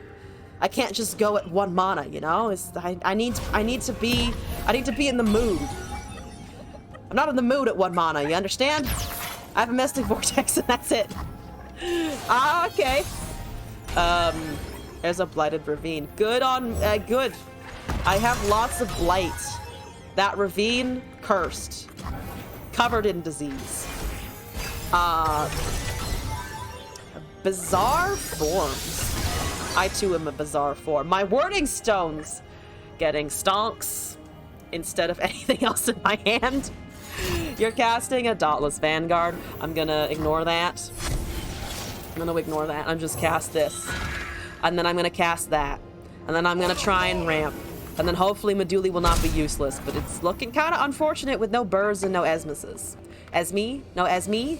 I can't just go at 1 mana, you know? I need to be in the mood. I'm not in the mood at 1 mana, you understand? I have a Mystic Vortex and that's it. Ah, okay. There's a Blighted Ravine. Good on, good. I have lots of blight. That ravine, cursed. Covered in disease. Bizarre forms. I too am a bizarre form. My wording stones getting stonks instead of anything else in my hand. You're casting a Dauntless Vanguard. I'm gonna ignore that. I'm just cast this. And then I'm gonna cast that. And then I'm gonna try and ramp. And then hopefully Meduli will not be useless, but it's looking kind of unfortunate with no Burrs and no Esmuses. Esme? No Esme?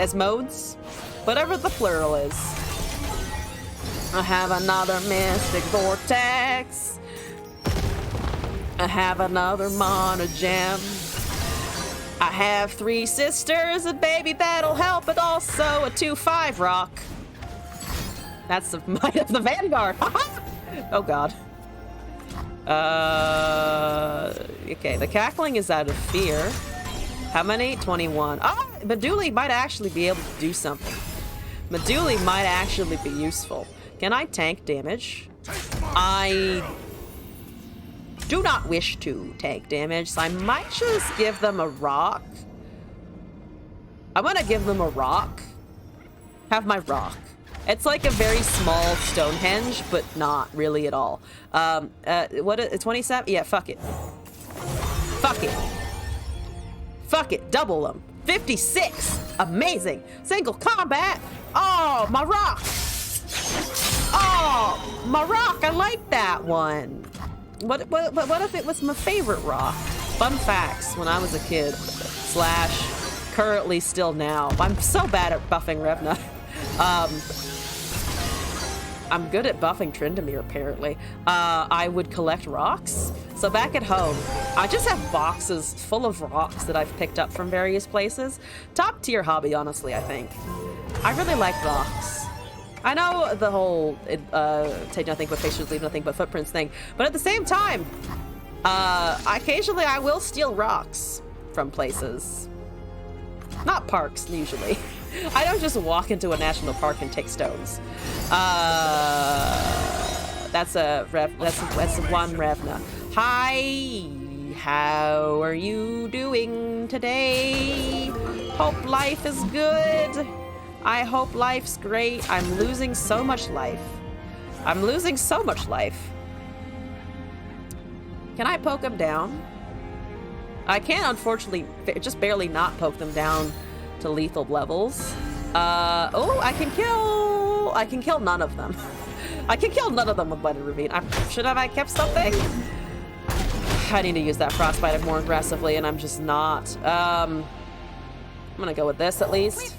Esmodes? Whatever the plural is. I have another Mystic Vortex. I have another Mana Gem. I have 3 sisters, a baby that'll help, but also a 2/5 rock. That's the might of the Vanguard. Oh god. Okay, the cackling is out of fear. How many? 21. Ah, Meduli might actually be able to do something. Meduli might actually be useful. Can I tank damage? I do not wish to tank damage, so I might just give them a rock. I'm gonna give them a rock. Have my rock. It's like a very small Stonehenge, but not really at all. What, 27? Yeah, fuck it. Fuck it. Fuck it, double them. 56, amazing. Single combat. Oh, my rock. Oh, my rock, I like that one. What if it was my favorite rock? Fun facts, when I was a kid, / currently still now. I'm so bad at buffing Revna. I'm good at buffing Tryndamere, apparently. I would collect rocks. So back at home, I just have boxes full of rocks that I've picked up from various places. Top tier hobby, honestly, I think. I really like rocks. I know the whole take nothing but pictures, leave nothing but footprints thing, but at the same time, occasionally I will steal rocks from places. Not parks, usually. I don't just walk into a national park and take stones. That's one Revna. Hi, how are you doing today? Hope life is good. I hope life's great. I'm losing so much life. I'm losing so much life. Can I poke them down? I can, unfortunately, just barely not poke them down to lethal levels. Oh, I can kill none of them. I can kill none of them with Blighted Ravine. Should have I kept something? I need to use that Frostbite more aggressively, and I'm just not. I'm gonna go with this at least.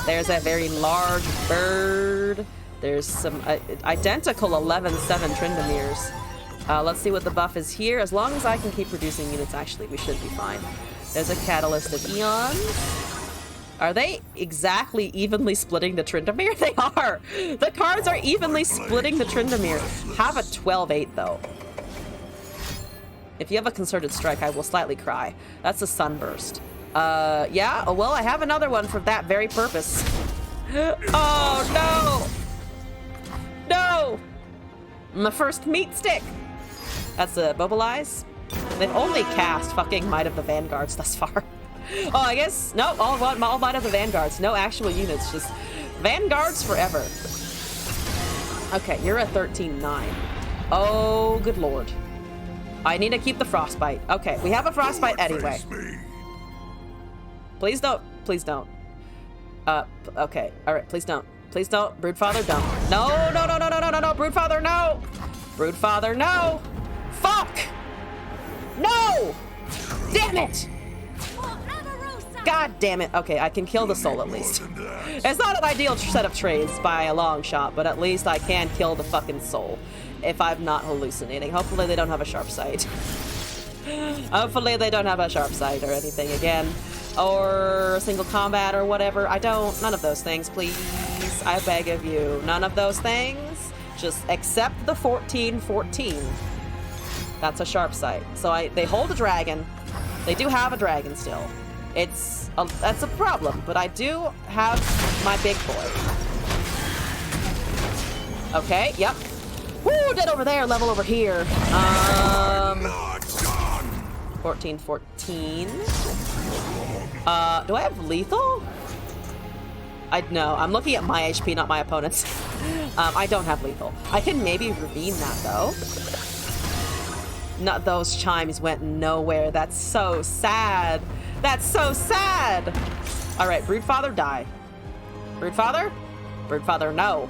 There's that very large bird. There's some identical 11/7 Tryndameres. Let's see what the buff is here. As long as I can keep producing units, actually, we should be fine. There's a Catalyst of Eons. Are they exactly evenly splitting the Tryndamere? They are! The cards are evenly splitting the Tryndamere. Have a 12/8, though. If you have a Concerted Strike, I will slightly cry. That's a Sunburst. Yeah? Oh, well, I have another one for that very purpose. Oh, no! No! My first meat stick! That's a Mobilize. They've only cast fucking Might of the Vanguards thus far. Oh, I guess, no, all Might of the Vanguards. No actual units, just Vanguards forever. Okay, you're at 13-9. Oh, good lord. I need to keep the frostbite. Okay, we have a frostbite anyway. Please don't. Please don't. Okay. Alright, please don't. Please don't. Broodfather, don't. No, no, no, no, no, no, no, no. Broodfather, no! Broodfather, no! Fuck! No! Damn it! God damn it. Okay, I can kill the soul at least. It's not an ideal set of trades by a long shot, but at least I can kill the fucking soul if I'm not hallucinating. Hopefully they don't have a sharp sight. Hopefully they don't have a sharp sight or anything again. Or single combat or whatever. I don't. None of those things, please. I beg of you. None of those things. Just accept the 14-14. That's a sharp sight. So they hold a dragon. They do have a dragon still. That's a problem, but I do have my big boy. Okay, yep. Woo, dead over there, level over here. 14-14. Do I have lethal? No, I'm looking at my HP, not my opponent's. I don't have lethal. I can maybe ravine that, though. Not those chimes went nowhere. That's so sad. That's so sad. All right, Broodfather, die. Broodfather? Broodfather, no.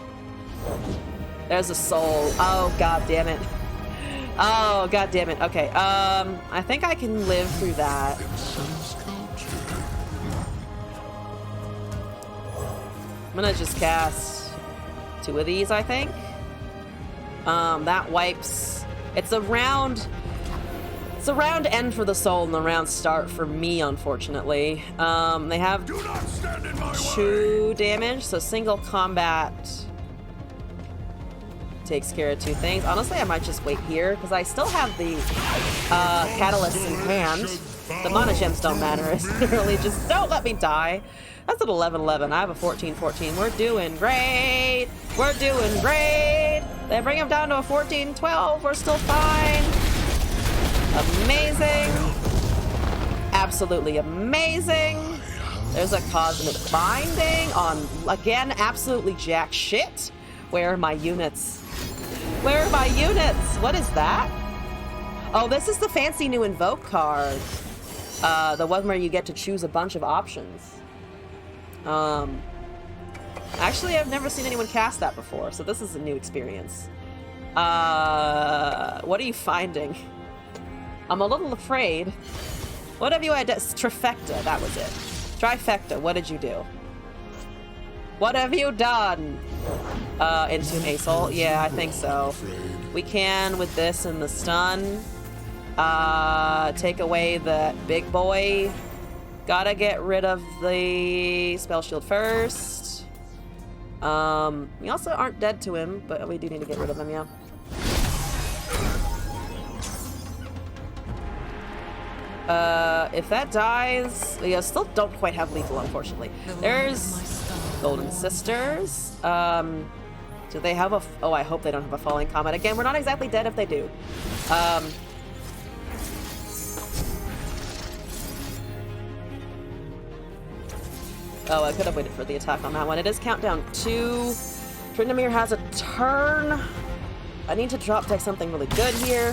There's a soul. Oh, god damn it. Oh, god damn it. Okay, I think I can live through that. I'm gonna just cast 2 of these, I think. That wipes. It's a round end for the soul and the round start for me, unfortunately. They have 2 damage, so single combat takes care of 2 things. Honestly, I might just wait here because I still have the catalysts in hand. The mana gems don't matter. It's literally just don't let me die. That's an 11-11. I have a 14-14. We're doing great. We're doing great. They bring him down to a 14-12. We're still fine. Amazing. Absolutely amazing. There's a cosmic binding on, again, absolutely jack shit. Where are my units? Where are my units? What is that? Oh, this is the fancy new invoke card. The one where you get to choose a bunch of options. Actually, I've never seen anyone cast that before, so this is a new experience. What are you finding? I'm a little afraid. What have you had? Trifecta, that was it. Trifecta, what did you do? What have you done? Entomb a soul? Yeah, I think so. We can, with this and the stun, take away that big boy. Gotta get rid of the spell shield first. We also aren't dead to him, but we do need to get rid of him, yeah. If that dies, we still don't quite have lethal, unfortunately. There's Golden Sisters. Do they have a... Oh, I hope they don't have a falling comet. Again, we're not exactly dead if they do. Oh, I could have waited for the attack on that one. It is countdown 2. Tryndamere has a turn. I need to drop deck something really good here.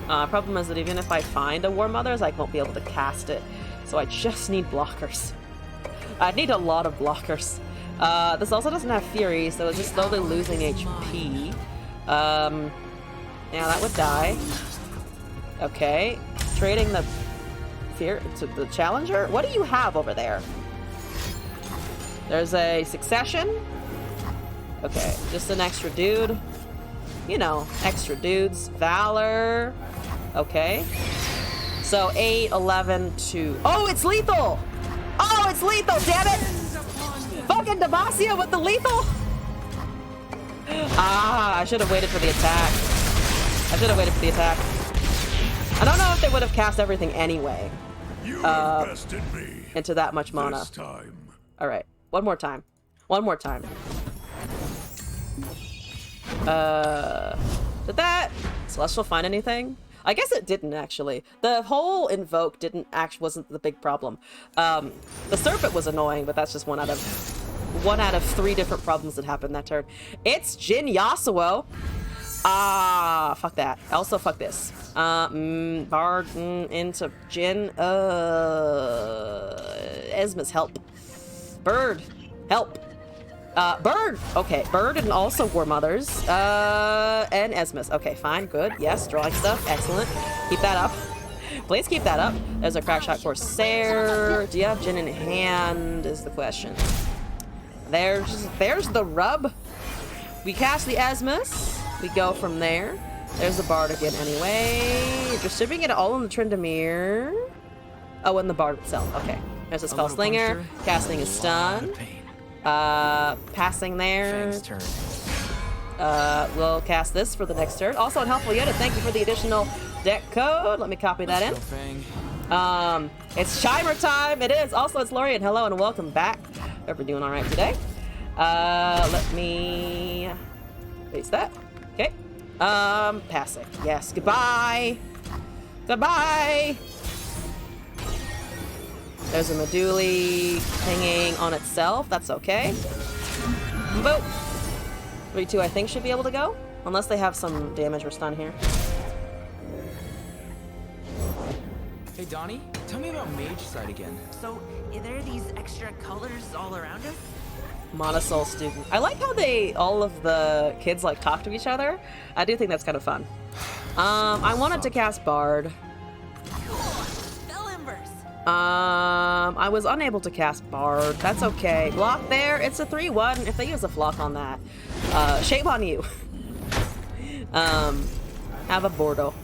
Problem is that even if I find a War Mothers, I won't be able to cast it. So I just need blockers. I need a lot of blockers. This also doesn't have Fury, so it's just slowly losing HP. Yeah, that would die. Okay. Trading the Fear to the Challenger? What do you have over there? There's a Succession. Okay, just an extra dude. You know, extra dudes. Valor. Okay. So 8, 11, 2. Oh, it's lethal! Oh, it's lethal, damn it! Fucking Demacia with the lethal! Ah, I should have waited for the attack. I should have waited for the attack. I don't know if they would have cast everything anyway. Into that much mana. Alright, one more time. One more time. Did that Celestial find anything? I guess it didn't actually. The whole invoke wasn't the big problem. The serpent was annoying, but that's just one out of 3 different problems that happened that turn. It's Jin Yasuo. Fuck that. Also, fuck this. Bard into Jin. Esma's help. Bird, help. Bird! Okay, Bird and also War Mothers. And Esmus. Okay, fine, good. Yes, drawing stuff. Excellent. Keep that up. Please keep that up. There's a Crackshot Corsair. Do you have Jin in hand is the question. There's the rub. We cast the Esmus. We go from there. There's the Bard again anyway. You're distributing it all in the Tryndamere. Oh, and the Bard itself. Okay. There's a Spell Slinger. Casting a stun. Passing there. We'll cast this for the next turn. Also, Unhelpful Yoda, thank you for the additional deck code. Let me copy that in. It's Chimer time. It is. Also, it's Lorian. Hello and welcome back. Hope you're doing all right today. Let me face that. Okay. Passing. Yes. Goodbye. Goodbye. There's a Meduli hanging on itself. That's okay. Boop. 3-2, I think, should be able to go. Unless they have some damage or stun here. Hey, Donnie, tell me about Mage Side again. So, are there these extra colors all around us? Monosoul student. I like how all of the kids, like, talk to each other. I do think that's kind of fun. I wanted to cast Bard. I was unable to cast Bard. That's okay. Block there. It's a 3-1. If they use a flock on that, shame on you. Have a Bordeaux.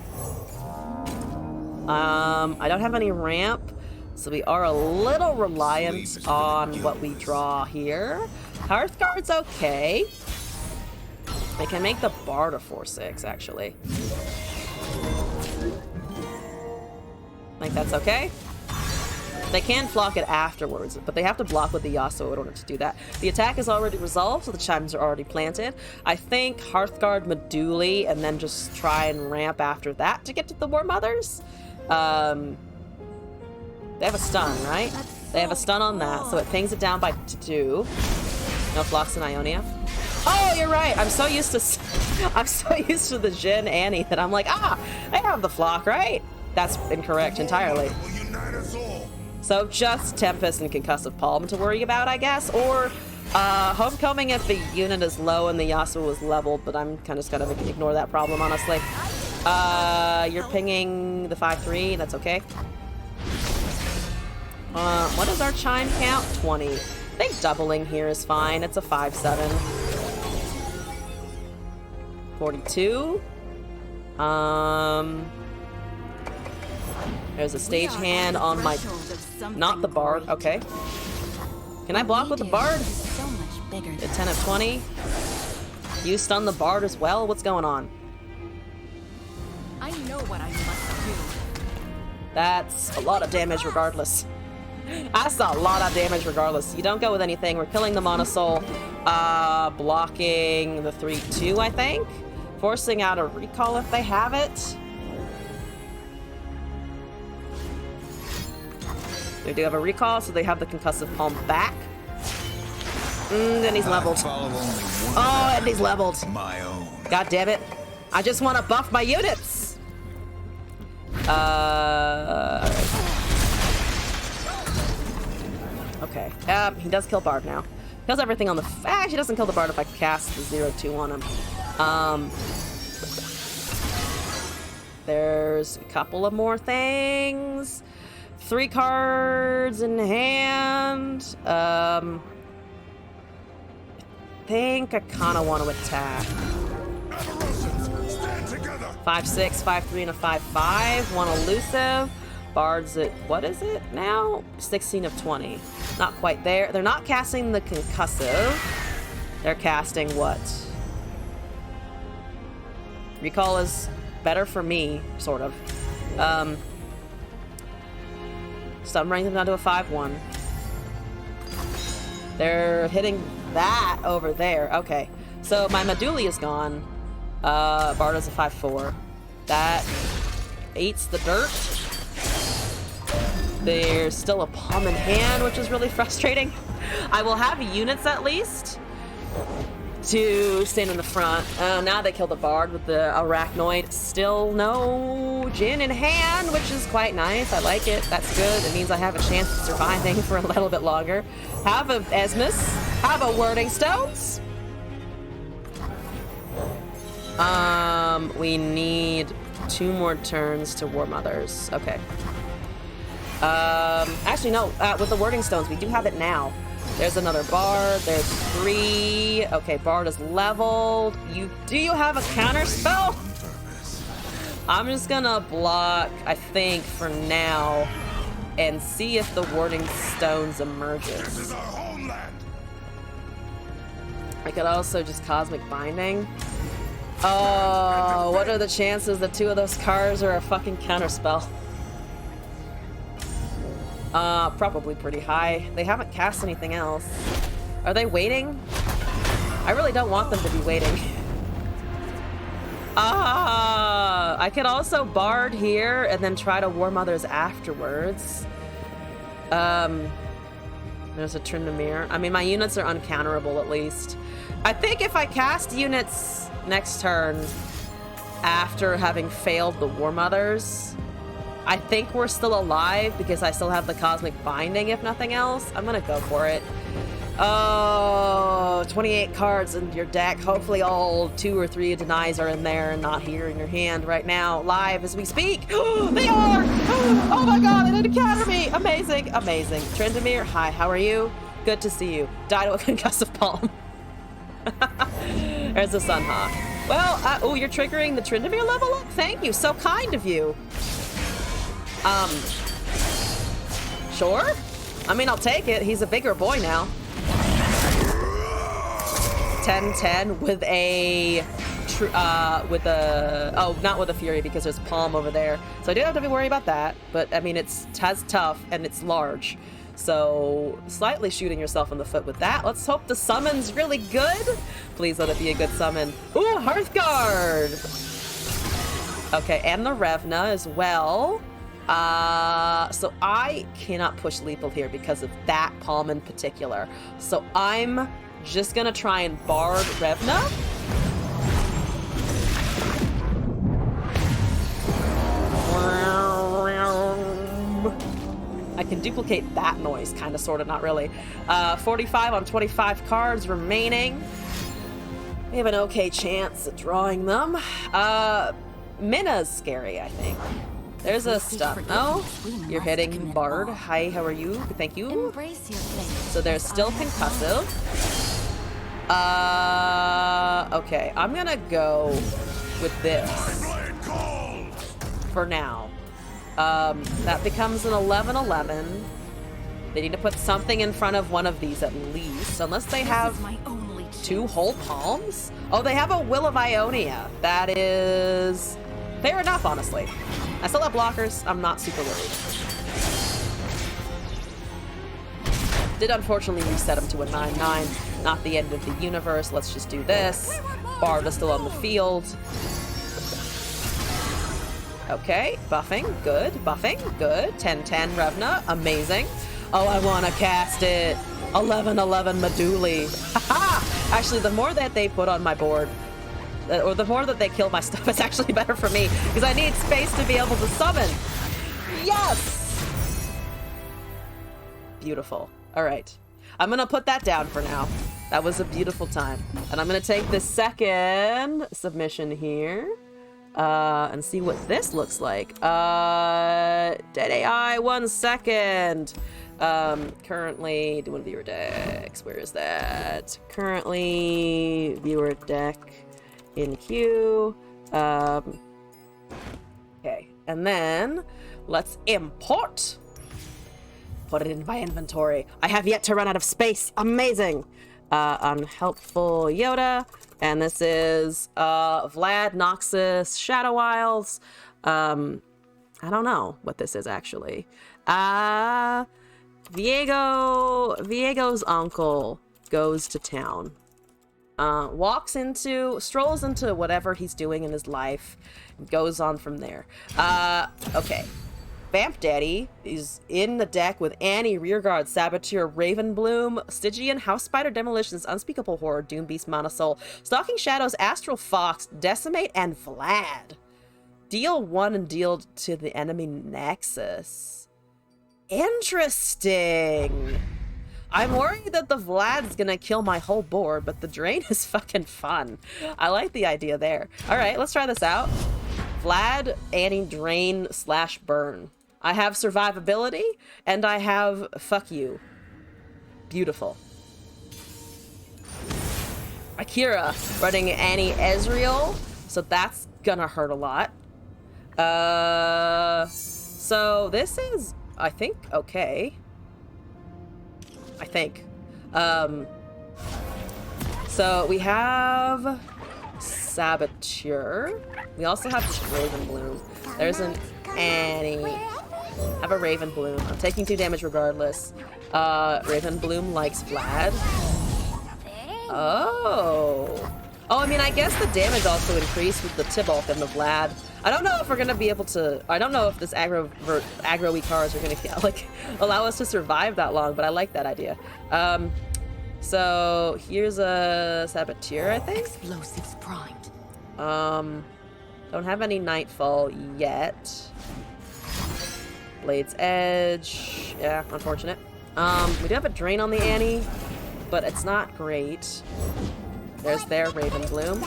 I don't have any ramp, so we are a little reliant on what we draw here. Hearthguard's okay. They can make the Bard a 4-6, actually. I think that's okay. They can flock it afterwards, but they have to block with the Yasuo in order to do that. The attack is already resolved, so the chimes are already planted. I think Hearthguard, Meduli, and then just try and ramp after that to get to the War Mothers. They have a stun, right? They have a stun on that, so it pings it down by 2. No flocks in Ionia. Oh, you're right. I'm so used to the Jin Annie that I'm like, they have the flock, right? That's incorrect entirely. So just Tempest and Concussive Palm to worry about, I guess, or Homecoming if the unit is low and the Yasuo is leveled, but I'm kind of just gonna ignore that problem, honestly. You're pinging the 5-3, that's okay. What is our chime count? 20. I think doubling here is fine. It's a 5-7. 42. There's a stage hand on my... Not the Bard. Okay. Can I block with the Bard? A 10 of 20. You stun the Bard as well? What's going on? I know what I must do. That's a lot of damage regardless. That's a lot of damage regardless. You don't go with anything. We're killing the Monosoul. Blocking the 3-2, I think. Forcing out a recall if they have it. They do have a recall, so they have the Concussive Palm back. And he's leveled. Oh, and he's leveled. My own. God damn it. I just want to buff my units. Okay. He does kill Bard now. Kills everything on the... Actually, doesn't kill the Bard if I cast the 0-2 on him. There's a couple of more things. 3 cards in hand. I think I kind of want to attack. 5-6, 5-3, and a 5-5. One elusive. Bard's at, what is it now? 16 of 20. Not quite there. They're not casting the concussive. They're casting what? Recall is better for me, sort of. So I'm running them down to a 5-1. They're hitting that over there. Okay. So my Meduli is gone. Bardo's a 5-4. That eats the dirt. There's still a palm in hand, which is really frustrating. I will have units at least to stand in the front. Now they killed the bard with the arachnoid. Still no Jin in hand, which is quite nice. I like it. That's good. It means I have a chance of surviving for a little bit longer. Have a Esmus. Have a Wording Stones. We need 2 more turns to War Mothers. Okay. Actually, no. With the Wording Stones, we do have it now. There's another bard. There's 3. Okay, bard is leveled. Do you have a counter spell? I'm just gonna block, I think, for now, and see if the Warding Stones emerges. This is our homeland. I could also just Cosmic Binding. Oh, what are the chances that 2 of those cards are a fucking counter spell? Probably pretty high. They haven't cast anything else. Are they waiting? I really don't want them to be waiting. I could also Bard here and then try to War Mothers afterwards. There's a Tryndamere. I mean, my units are uncounterable at least. I think if I cast units next turn after having failed the War Mothers, I think we're still alive because I still have the Cosmic Binding, if nothing else. I'm gonna go for it. Oh, 28 cards in your deck. Hopefully all 2 or 3 denies are in there and not here in your hand right now, live as we speak. They are! Oh my god, they didn't counter me! Amazing, amazing. Tryndamere, hi, how are you? Good to see you. Die to a concussive palm. There's the Sunhawk. Well, oh, you're triggering the Tryndamere level up? Thank you, so kind of you. Sure? I mean, I'll take it. He's a bigger boy now. 10-10 with a... oh, not with a Fury because there's Palm over there. So I do have to be worried about that. But, I mean, it's tough and it's large. So, slightly shooting yourself in the foot with that. Let's hope the summon's really good. Please let it be a good summon. Ooh, Hearthguard! Okay, and the Revna as well. So I cannot push lethal here because of that palm in particular. So I'm just gonna try and Bard Revna. I can duplicate that noise, kind of, sort of, not really. 45 on 25 cards remaining. We have an okay chance at drawing them. Minna's scary, I think. There's a stuff. Oh, you're hitting Bard. Hi, how are you? Thank you. Embrace your fate. So there's still concussive. Okay, I'm gonna go with this for now. That becomes an 11-11. They need to put something in front of one of these at least, unless they have My only 2 whole palms. Oh, they have a Will of Ionia. That is fair enough, honestly. I still have blockers. I'm not super worried. Did unfortunately reset him to a 9-9. Not the end of the universe. Let's just do this. Bard is still on the field. Okay, buffing, good. Buffing, good. 10-10 Revna, amazing. Oh, I want to cast it. 11-11 Meduli. Haha! Actually, the more that they put on my board, or the more that they kill my stuff, it's actually better for me, because I need space to be able to summon. Yes! Beautiful. All right. I'm going to put that down for now. That was a beautiful time. And I'm going to take the second submission here. And see what this looks like. Dead AI, 1 second. Currently doing viewer decks. Where is that? Currently viewer deck in queue. Okay, and then let's import. Put it in my inventory. I have yet to run out of space. Amazing. Unhelpful Yoda. And this is Vlad, Noxus, Shadow Isles. I don't know what this is actually. Viego's uncle goes to town. Strolls into whatever he's doing in his life, and goes on from there. Okay. Vamp Daddy is in the deck with Annie, Rearguard, Saboteur, Ravenbloom, Stygian, House Spider, Demolitions, Unspeakable Horror, Doombeast, Monosoul, Stalking Shadows, Astral Fox, Decimate, and Vlad. Deal 1 and deal to the enemy Nexus. Interesting. I'm worried that the Vlad's gonna kill my whole board, but the Drain is fucking fun. I like the idea there. Alright, let's try this out. Vlad, Annie, Drain / Burn. I have survivability, and I have fuck you. Beautiful. Akira running Annie Ezreal, so that's gonna hurt a lot. So this is, I think, okay. I think. So we have Saboteur. We also have Ravenbloom. There's an Annie. I have a Ravenbloom. I'm taking 2 damage regardless. Ravenbloom likes Vlad. Oh. Oh, I mean, I guess the damage also increased with the Tibalt and the Vlad. I don't know if we're gonna be able to. I don't know if this aggro-y cards are gonna like allow us to survive that long, but I like that idea. So here's a Saboteur, I think. Explosives primed. Don't have any Nightfall yet. Blade's Edge. Yeah, unfortunate. We do have a Drain on the Annie, but it's not great. There's their Ravenbloom.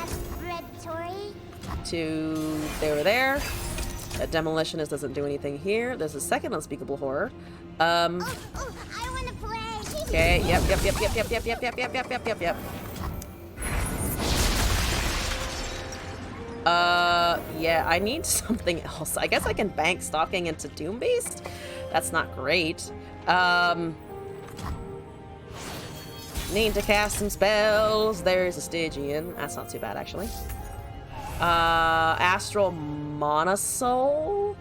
2 there. That Demolitionist doesn't do anything here. There's a second Unspeakable Horror. I wanna play. Okay, yep. Yeah, I need something else. I guess I can bank Stalking into Doombeast. That's not great. Need to cast some spells. There's a Stygian. That's not too bad, actually. Astral Monosoul?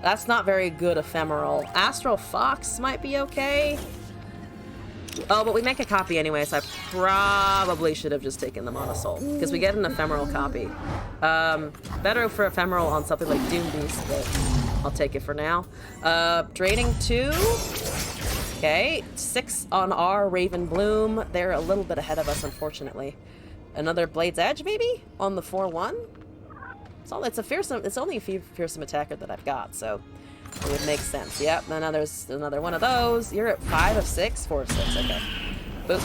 That's not very good ephemeral. Astral Fox might be okay. Oh, but we make a copy anyway, so I probably should have just taken the Monosoul, because we get an ephemeral copy. Better for ephemeral on something like Doombeast, but I'll take it for now. Draining 2. Okay, 6 on our Ravenbloom. They're a little bit ahead of us, unfortunately. Another Blade's Edge, maybe? On the 4-1? It's only a fearsome attacker that I've got, so it would make sense. Yep, and now there's another one of those. You're at 5 of 6? 4 of 6, okay. Boop.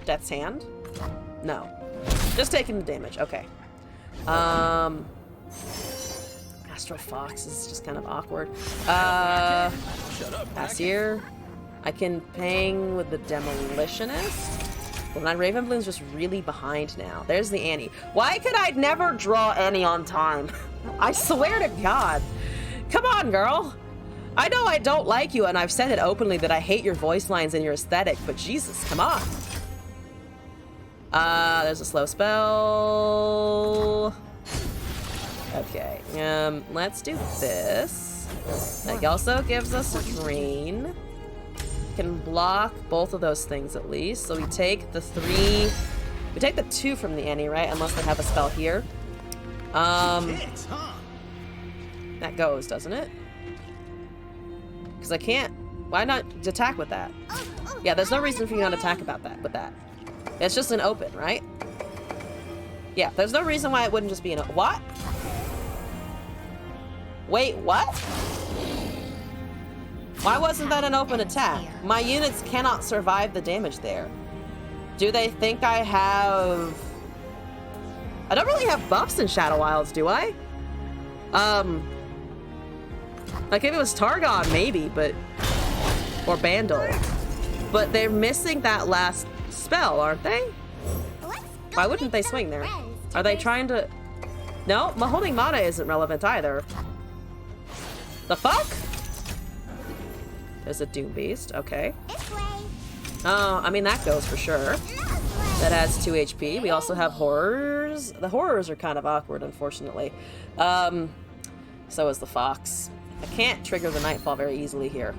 Death's Hand? No. Just taking the damage, okay. Astral Fox is just kind of awkward. Pass here. I can ping with the Demolitionist. But my Ravenbloom's just really behind now. There's the Annie. Why could I never draw Annie on time? I swear to God. Come on, girl. I know I don't like you, and I've said it openly that I hate your voice lines and your aesthetic, but Jesus, come on. There's a slow spell. Okay, let's do this. That also gives us a Drain. Can block both of those things at least. So we take the 3. We take the 2 from the Annie, right? Unless they have a spell here. That goes, doesn't it? Because I can't. Why not attack with that? Yeah, there's no reason for you not to attack about that with that. It's just an open, right? Yeah, there's no reason why it wouldn't just be an what? Wait, what? Why wasn't that an open attack? My units cannot survive the damage there. Do they think I have... I don't really have buffs in Shadow Wilds, do I? Like if it was Targon, maybe, but... Or Bandle. But they're missing that last spell, aren't they? Why wouldn't they swing there? Are they trying to... No, my holding mana isn't relevant either. The fuck? There's a Doombeast, okay. Oh, I mean, that goes for sure. That adds 2 HP. We also have Horrors. The Horrors are kind of awkward, unfortunately. So is the Fox. I can't trigger the Nightfall very easily here.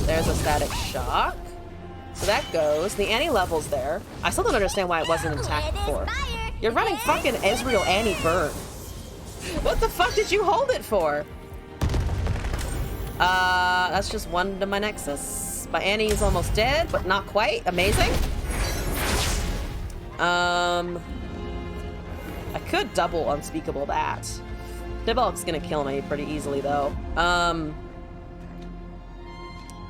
There's a static shock. So that goes. The Annie level's there. I still don't understand why it wasn't attacked before. You're running fucking Ezreal Annie burn. What the fuck did you hold it for? That's just one to my Nexus. My Annie is almost dead, but not quite. Amazing. I could double Unspeakable that. Tibbalk's gonna kill me pretty easily, though.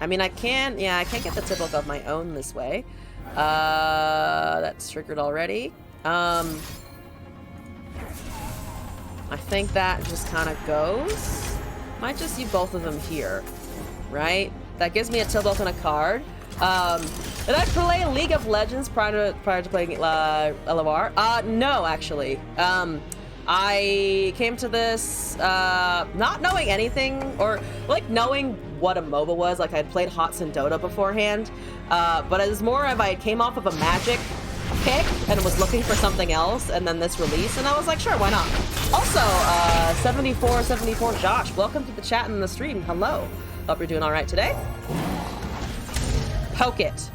I mean, I can't get the Tibbalk of my own this way. That's triggered already. I think that just kind of goes. Might just see both of them here, right? That gives me a Tibbalk and a card. Did I play League of Legends prior to playing LOR? No, actually. I came to this not knowing anything, or like knowing what a MOBA was. Like I'd played HOTS and Dota beforehand, but it was more of I came off of a Magic pick and was looking for something else, and then this release, and I was like, sure, why not? Also, 74 Josh, welcome to the chat and the stream. Hello. Hope you're doing all right today. Poke it.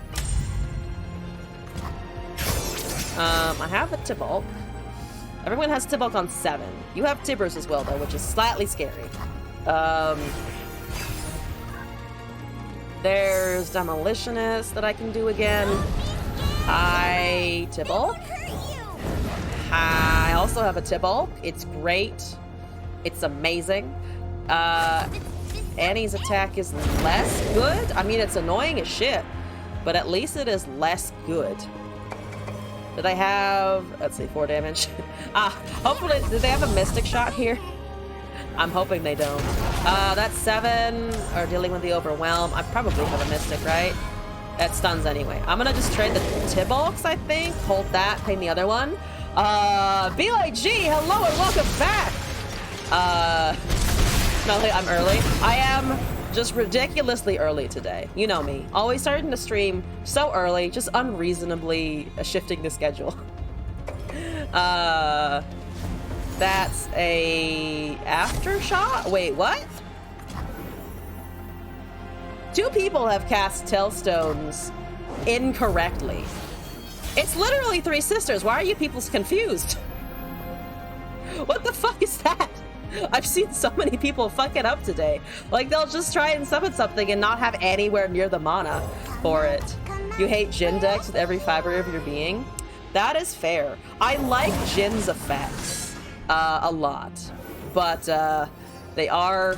I have a Tibbalk. Everyone has Tibbalk on 7. You have Tibbers as well, though, which is slightly scary. There's Demolitionist that I can do again. Hi, Tibbalk. I also have a Tibbalk. It's great. It's amazing. Annie's attack is less good. I mean, it's annoying as shit, but at least it is less good. Did I have, let's see, 4 damage? Hopefully, did they have a Mystic Shot here? I'm hoping they don't. That's 7, or dealing with the Overwhelm. I probably have a Mystic, right? That stuns anyway. I'm gonna just trade the Tibbalks, I think. Hold that, pay the other one. Be like G, hello and welcome back! No, I'm early. I am just ridiculously early today. You know me. Always starting to stream so early, just unreasonably shifting the schedule. That's a aftershock? Wait, what? 2 people have cast Tailstones incorrectly. It's literally 3 sisters. Why are you people confused? What the fuck is that? I've seen so many people fuck it up today. Like, they'll just try and summon something and not have anywhere near the mana for it. You hate Jhin decks with every fiber of your being? That is fair. I like Jhin's effects a lot, but they are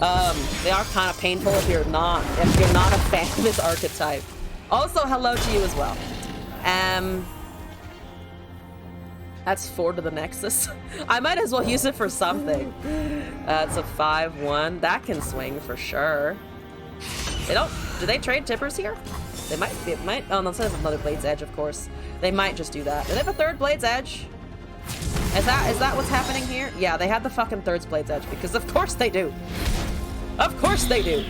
kind of painful if you're not a fan of his archetype. Also, hello to you as well. That's 4 to the Nexus. I might as well use it for something. It's a 5/1. That can swing for sure. Do they trade Tippers here? They might. Oh, no, instead of another Blade's Edge, of course. They might just do that. Do they have a 3rd Blade's Edge? Is that what's happening here? Yeah, they have the fucking 3rd Blade's Edge, because of course they do. Of course they do.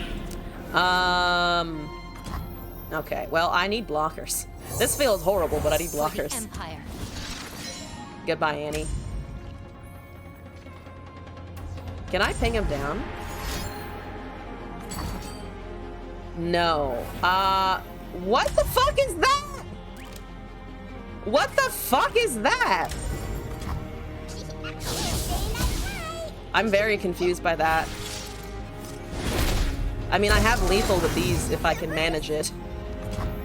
Okay, well, I need blockers. This feels horrible, but I need blockers. Empire. Goodbye, Annie. Can I ping him down? No. What the fuck is that? What the fuck is that? I'm very confused by that. I mean, I have lethal with these if I can manage it.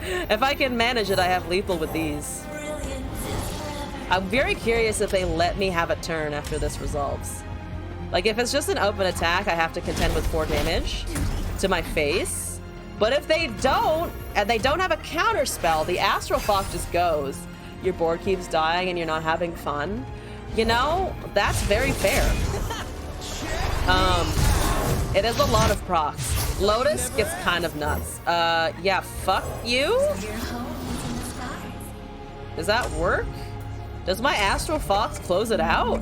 If I can manage it, I have lethal with these. I'm very curious if they let me have a turn after this resolves. Like, if it's just an open attack, I have to contend with 4 damage to my face. But if they don't, and they don't have a counter spell, the Astral Fox just goes. Your board keeps dying and you're not having fun. You know, that's very fair. It is a lot of procs. Lotus gets kind of nuts. Yeah, fuck you? Does that work? Does my Astral Fox close it out?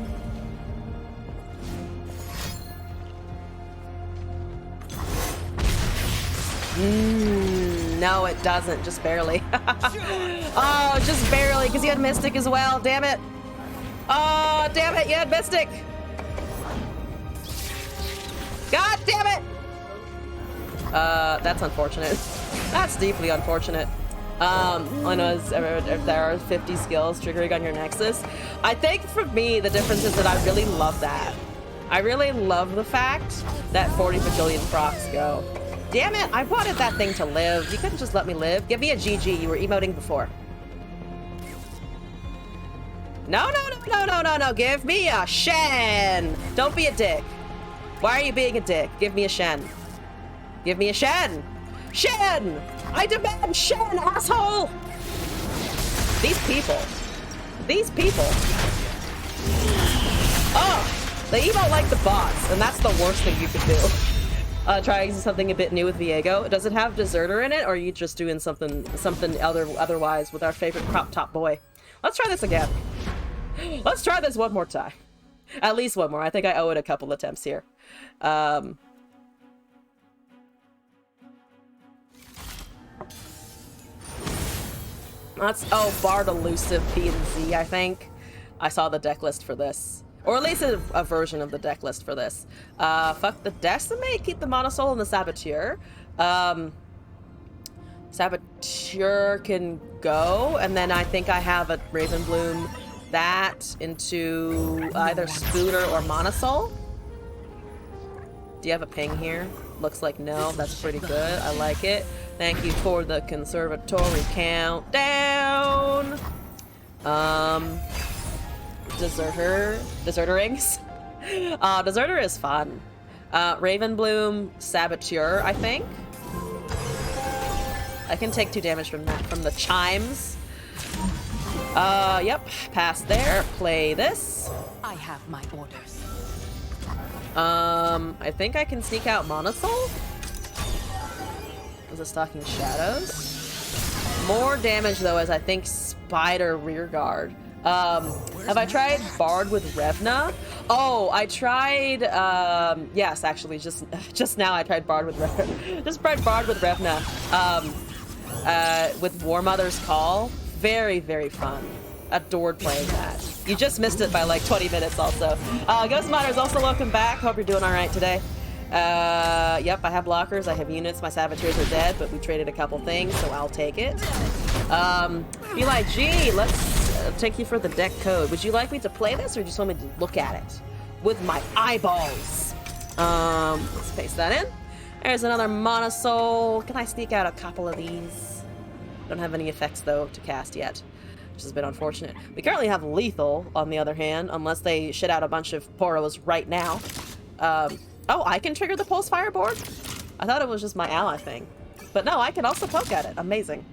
No, it doesn't. Just barely. Oh, just barely, because he had Mystic as well. Damn it. Oh, damn it. You had Mystic. God damn it. That's unfortunate. That's deeply unfortunate. I know if there are 50 skills triggering on your Nexus. I think for me, the difference is that I really love that. I really love the fact that 40 bajillion procs go. Damn it, I wanted that thing to live. You couldn't just let me live. Give me a GG, you were emoting before. No, give me a Shen! Don't be a dick. Why are you being a dick? Give me a Shen. Give me a Shen! Shen! I demand Shen, asshole! These people. These people. Oh! They emote like the bots, and that's the worst thing you could do. Trying something a bit new with Viego. Does it have Deserter in it, or are you just doing something otherwise with our favorite crop top boy? Let's try this again. Let's try this one more time. At least one more. I think I owe it a couple attempts here. That's... Oh, Bard Elusive B and Z, I think. I saw the deck list for this. Or at least a version of the deck list for this. Fuck the Decimate, keep the Monosoul and the Saboteur. Saboteur can go, and then I think I have a Ravenbloom that into either Scooter or Monosoul. Do you have a ping here? Looks like no. That's pretty good. I like it. Thank you for the conservatory countdown. Deserter rings. Deserter is fun. Ravenbloom, Saboteur, I think. I can take 2 damage from that, from the chimes. Yep, pass there. Play this. I have my orders. I think I can sneak out Monosoul. Was it Stalking Shadows? More damage though, as I think Spider Rearguard. Have I tried Bard with Revna? Oh, I tried, yes, actually, just now I tried Bard with Revna. Just tried Bard with Revna, with War Mother's Call. Very, very fun. Adored playing that. You just missed it by like 20 minutes also. Ghost Miners, also welcome back. Hope you're doing all right today. Yep, I have blockers, I have units, my saboteurs are dead, but we traded a couple things, so I'll take it. Be like, gee, let's take you for the deck code. Would you like me to play this, or just want me to look at it with my eyeballs? Let's paste that in. There's another Monosoul. Can I sneak out a couple of these? Don't have any effects, though, to cast yet, which is a bit unfortunate. We currently have Lethal, on the other hand, unless they shit out a bunch of Poros right now. Oh, I can trigger the Pulse Fireboard? I thought it was just my ally thing. But no, I can also poke at it. Amazing.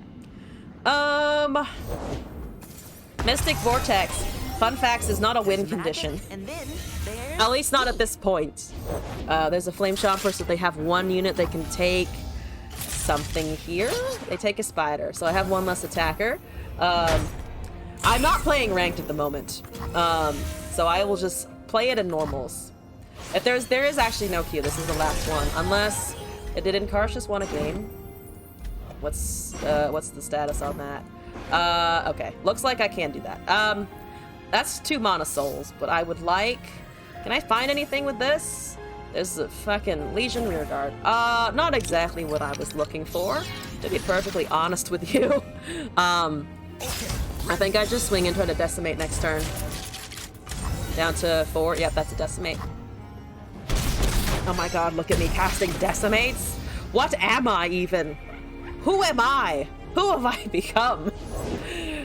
Mystic Vortex. Fun facts is not a win condition. And then there's... At least not at this point. There's a Flame Chomper, so they have one unit they can take something here. They take a Spider, so I have one less attacker. I'm not playing ranked at the moment. So I will just play it in normals. If there is actually no queue, this is the last one. Unless, did Inkarsh just won a game? What's the status on that? Okay, looks like I can do that. That's 2 Monosouls, but I would like... Can I find anything with this? There's a fucking Legion Rearguard. Not exactly what I was looking for, to be perfectly honest with you. I think I just swing and try to decimate next turn. Down to 4. Yep, that's a decimate. Oh my god, look at me casting decimates. What am I even? Who am I? Who have I become?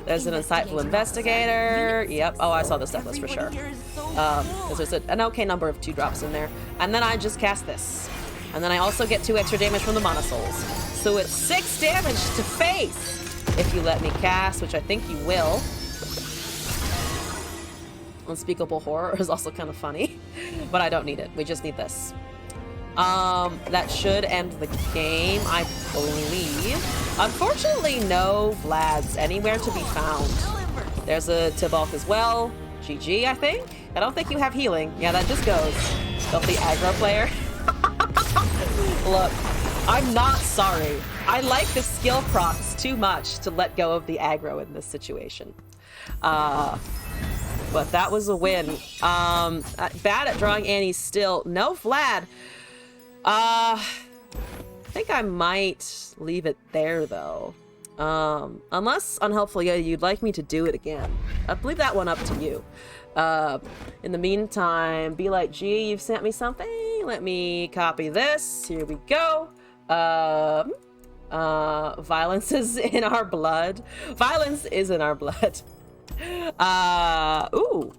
There's an insightful investigator. Yep. Oh, I saw this deck list for sure. Because there's an okay number of 2-drops in there. And then I just cast this. And then I also get 2 extra damage from the Monosouls. So it's 6 damage to face. If you let me cast, which I think you will. Unspeakable Horror is also kind of funny. But I don't need it. We just need this. That should end the game, I believe. Unfortunately, no Vlads anywhere to be found. There's a Tibalt as well. GG, I think. I don't think you have healing. Yeah, that just goes. Filthy aggro player. Look, I'm not sorry. I like the skill procs too much to let go of the aggro in this situation. But that was a win. Bad at drawing Annie still. No Vlad. think I might leave it there, though. Unless, Unhelpful Yoda, you'd like me to do it again. I'll leave that one up to you. In the meantime, be like, gee, you've sent me something. Let me copy this. Here we go. Violence is in our blood. Violence is in our blood. Ooh.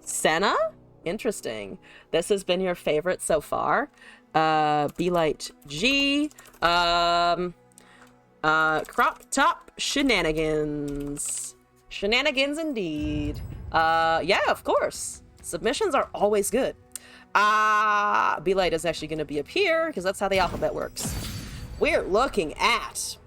Senna? Interesting. This has been your favorite so far. Be like, G. Crop top shenanigans. Shenanigans indeed. Yeah, of course. Submissions are always good. Belite is actually going to be up here because that's how the alphabet works. We're looking at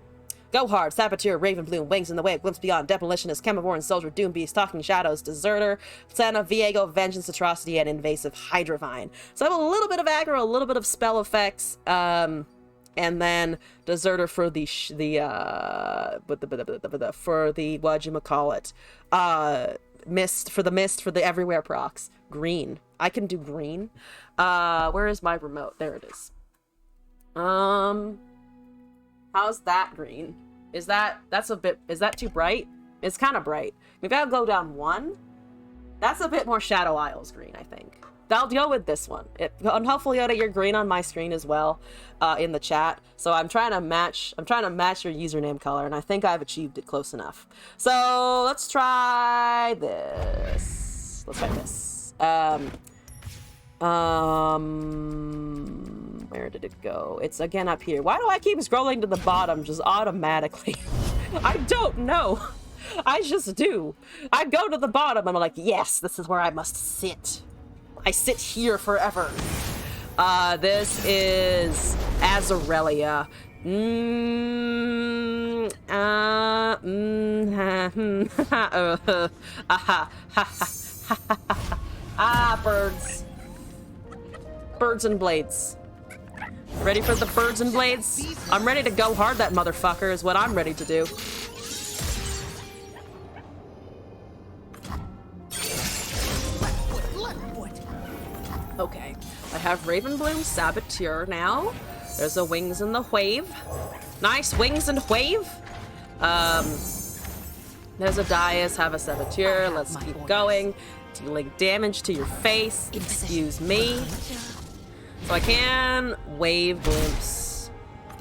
Go Hard, Saboteur, Ravenbloom, Wings in the Wave, Glimpse Beyond, Demolitionist, Chemoborn, Soldier, Doombeast, Talking Shadows, Deserter, Santa, Viego, Vengeance, Atrocity, and Invasive Hydravine. So I have a little bit of aggro, a little bit of spell effects, and then Deserter for the whatchamacallit, Mist for the Everywhere procs. Green. I can do green. Where is my remote? There it is. How's that green? Is that too bright? It's kind of bright. Maybe I'll go down one. That's a bit more Shadow Isles green, I think. I'll go with this one. Unhelpful Yoda, you're green on my screen as well, in the chat. So I'm trying to match your username color, and I think I've achieved it close enough. So let's try this. Where did it go? It's again up here. Why do I keep scrolling to the bottom just automatically? I don't know. I just do. I go to the bottom and I'm like, yes, this is where I must sit. I sit here forever. This is Azarelia. Birds. Birds and blades. Ready for the birds and blades? I'm ready to go hard that motherfucker is what I'm ready to do. Okay, I have Ravenbloom, Saboteur now. There's a Wings in the Wave. Nice, Wings and Wave. There's a Dais, have a Saboteur. Let's keep going. Dealing damage to your face. Excuse me. So I can Wave Glimpse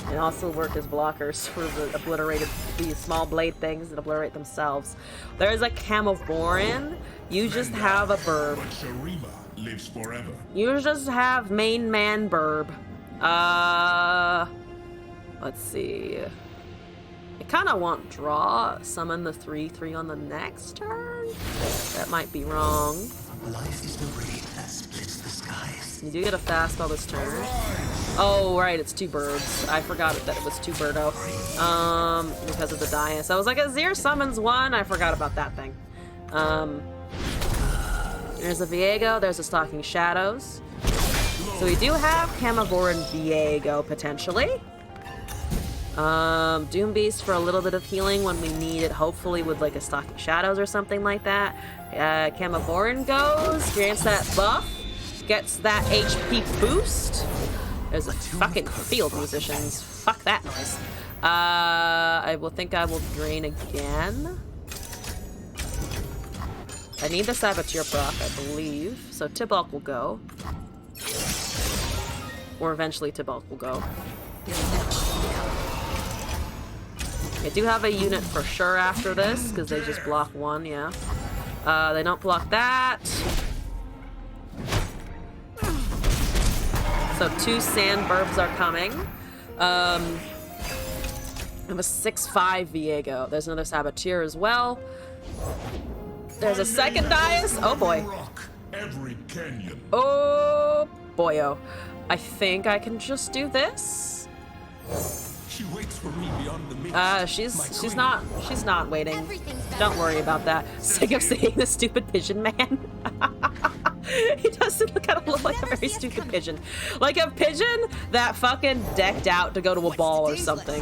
and also work as blockers for the small blade things that obliterate themselves. There's a Chemoborn. You just have a burb. Sharima lives forever. You just have main man burb. Let's see. I kind of want draw, summon the 3/3 on the next turn. That might be wrong. Life is the rain that splits the skies. You do get a fastball this turn. Oh, right, it's 2 birds. I forgot that it was 2 birdo. Because of the Dais. I was like, Azir summons 1. I forgot about that thing. There's a Viego. There's a Stalking Shadows. So we do have Chemoborn and Viego, potentially. Doombeast for a little bit of healing when we need it, hopefully with like a Stalking Shadows or something like that. Chemoborn goes, grants that buff, gets that HP boost. There's a fucking field musicians. Fuck that noise. I will drain again. I need the Saboteur proc, I believe. So Tibalt will go. Or eventually Tibalt will go. I do have a unit for sure after this, because they just block 1, yeah. They don't block that. So 2 sand burbs are coming. I have a 6/5 Viego. There's another Saboteur as well. There's a second Dais. Oh boy. Every canyon. Oh boyo. I think I can just do this. She waits for me beyond the mist. She's not waiting. Don't worry about that. Sick of seeing this stupid pigeon man. He doesn't kind of look like a very stupid pigeon. Like a pigeon that fucking decked out to go to a ball or something.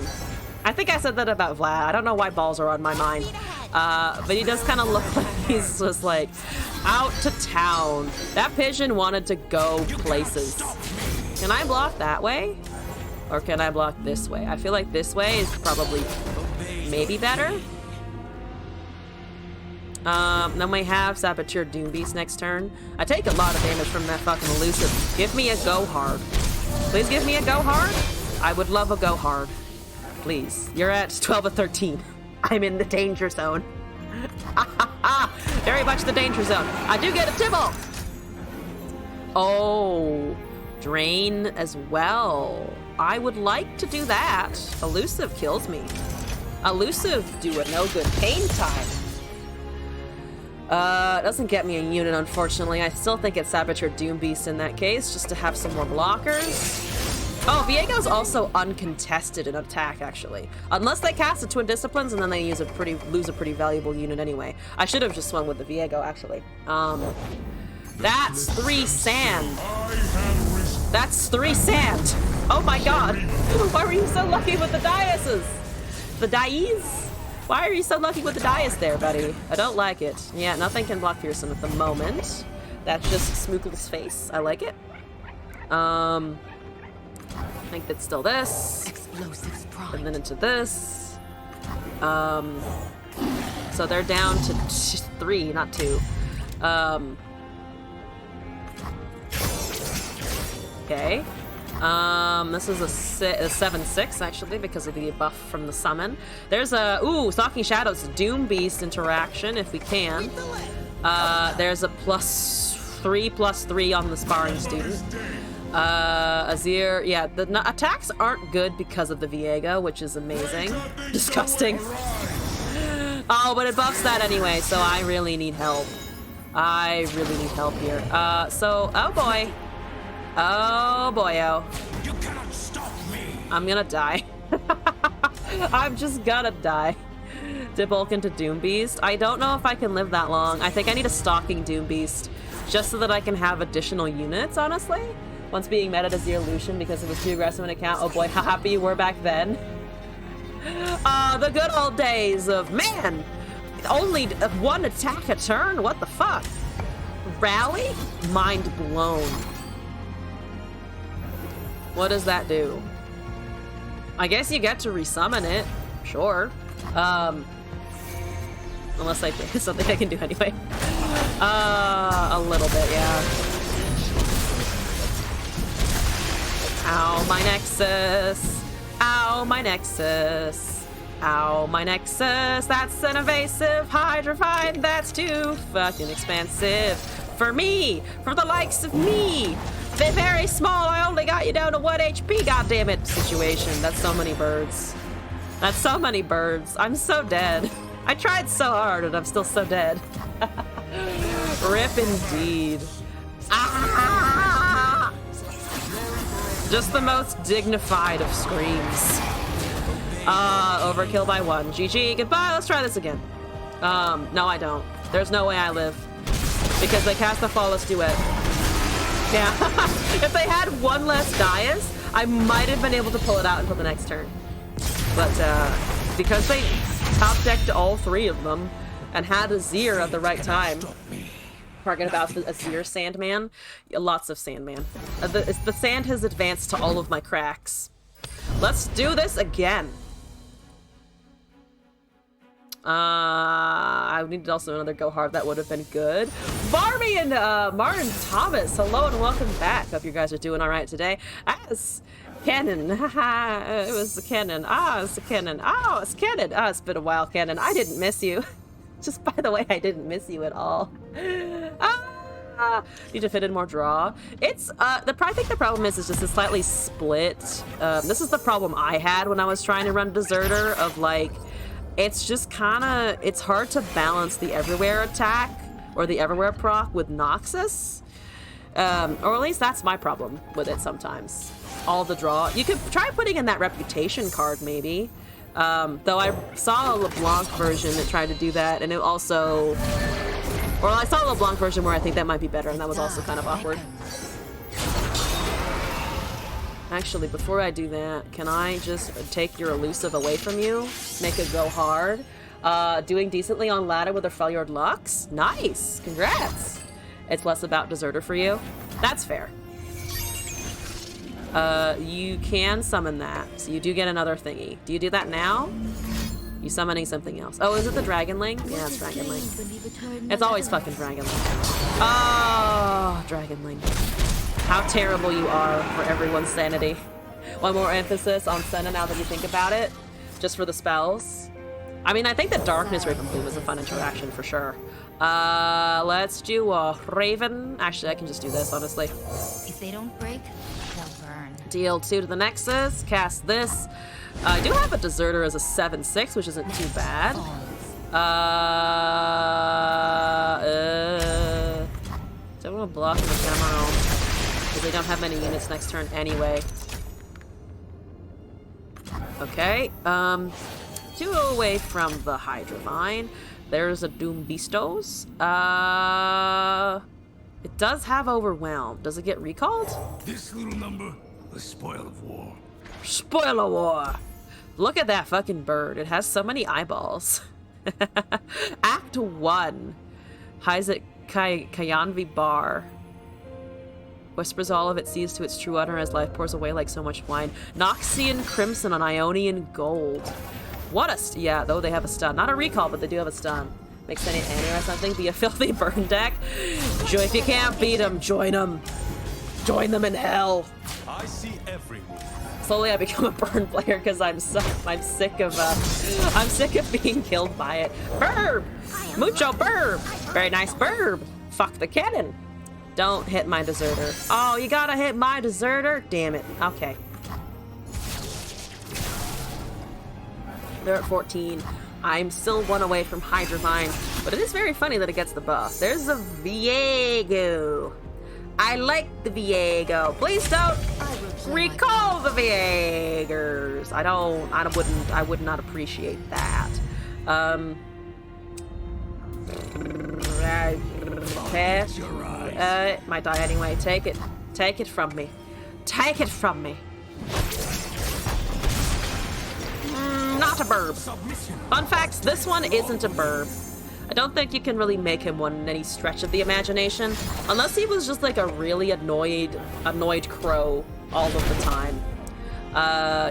I think I said that about Vlad. I don't know why balls are on my mind. But he does kind of look like he's just like out to town. That pigeon wanted to go places. Can I block that way? Or can I block this way? I feel like this way is probably maybe better. Then we have Saboteur Doombeast next turn. I take a lot of damage from that fucking elusive. Give me a go hard. Please give me a go hard. I would love a go hard. Please. You're at 12 of 13. I'm in the danger zone. Very much the danger zone. I do get a Tibble. Oh, drain as well. I would like to do that. Elusive kills me. Elusive do a no good pain time. It doesn't get me a unit, unfortunately. I still think it's Saboteur Doombeast in that case, just to have some more blockers. Oh, Viego's also uncontested in attack, actually. Unless they cast a Twin Disciplines, and then they lose a pretty valuable unit anyway. I should have just swung with the Viego, actually. That's 3 sand. That's 3 sand. Oh my god. Why were you so lucky with the dices? The dies? Why are you so lucky with the dice there, buddy? I don't like it. Yeah, nothing can block Fearsome at the moment. That's just Smookle's face. I like it. I think that's still this. Explosives prime. And then into this. So they're down to 3, not 2. Okay. This is a 7/6 actually because of the buff from the summon. There's a Stalking Shadows Doombeast interaction if we can. There's a +3/+3 on the sparring student. Azir, yeah, the attacks aren't good because of the Viego, which is amazing. Disgusting. Oh, but it buffs that anyway, so I really need help. I really need help here. Oh boy. Oh boyo. You cannot stop me. I'm gonna die. I'm just gonna die. Dibulk into Doombeast. I don't know if I can live that long. I think I need a Stalking Doombeast just so that I can have additional units, honestly. Once being meta as the illusion because it was too aggressive an account. Oh boy, how happy you were back then. The good old days of, man, only 1 attack a turn? What the fuck? Rally? Mind blown. What does that do? I guess you get to resummon it. Sure. Unless I think it's something I can do anyway. A little bit, yeah. Ow, my Nexus. Ow, my Nexus. Ow, my Nexus. That's an evasive Hydrophine. That's too fucking expensive. For me. For the likes of me. They're very small. I only got you down to 1 HP. God damn it. Situation. That's so many birds. That's so many birds. I'm so dead. I tried so hard and I'm still so dead. Rip indeed. Ah! Just the most dignified of screams. Overkill by 1. GG. Goodbye. Let's try this again. No, I don't. There's no way I live. Because they cast the Flawless Duet. Yeah. If they had 1 less Dias, I might have been able to pull it out until the next turn. But because they top decked all 3 of them and had Azir at the right time. Talking about the Azir Sandman. Lots of Sandman. The sand has advanced to all of my cracks. Let's do this again. I needed also another go hard. That would have been good. Barbie and Martin Thomas, hello and welcome back. Hope you guys are doing all right today. As Cannon, it was Cannon. It's Cannon. Oh, it's Cannon. It's been a while, Cannon. I didn't miss you. Just by the way, I didn't miss you at all. Need to fit in more draw. It's I think the problem is just a slightly split. This is the problem I had when I was trying to run Deserter of like. It's just it's hard to balance the everywhere attack or the everywhere proc with Noxus. Or at least that's my problem with it sometimes. All the draw. You could try putting in that reputation card maybe. Though I saw a LeBlanc version that tried to do that and it also... Or I saw a LeBlanc version where I think that might be better and that was also kind of awkward. Actually, before I do that, can I just take your elusive away from you? Make it go hard. Doing decently on ladder with a Freljord Lux? Nice! Congrats! It's less about Deserter for you? That's fair. You can summon that, so you do get another thingy. Do you do that now? You summoning something else. Oh, is it the Dragonling? Yeah, it's Dragonling. It's always fucking Dragonling. Oh, Dragonling. How terrible you are for everyone's sanity. One more emphasis on Senna now that you think about it, just for the spells. I mean, I think that Darkness Raven Bloom is a fun interaction for sure. Let's do a Raven. Actually, I can just do this, honestly. If they don't break, they'll burn. Deal 2 to the Nexus, cast this. I do have a Deserter as a 7/6, which isn't too bad. Don't want to block in the camera because they don't have many units next turn anyway. Okay, 2 away from the Hydravine. There's a Doom Beastos. It does have Overwhelm. Does it get recalled? This little number, the spoil of war. Spoiler war! Look at that fucking bird. It has so many eyeballs. Act 1. Hyzet Kayanvi Bar. Whispers all of it sees to its true honor as life pours away like so much wine. Noxian Crimson on Ionian Gold. What a... yeah, though they have a stun. Not a recall, but they do have a stun. Makes any Annie or something be a filthy burn deck. If you can't beat them, join them. Join them in hell. I see every move. Slowly I become a burn player because I'm sick of being killed by it. Burb! Mucho burb! Very nice burb! Fuck the cannon! Don't hit my Deserter. Oh, you gotta hit my Deserter? Damn it. Okay. They're at 14. I'm still 1 away from Hydravine, but it is very funny that it gets the buff. There's a Viego. I like the Viego. Please don't recall the Viegers. I would not appreciate that. Okay. Might die anyway. Take it. Take it from me. Take it from me. Not a burb. Fun fact, this one isn't a burb. I don't think you can really make him one in any stretch of the imagination, unless he was just like a really annoyed crow all of the time.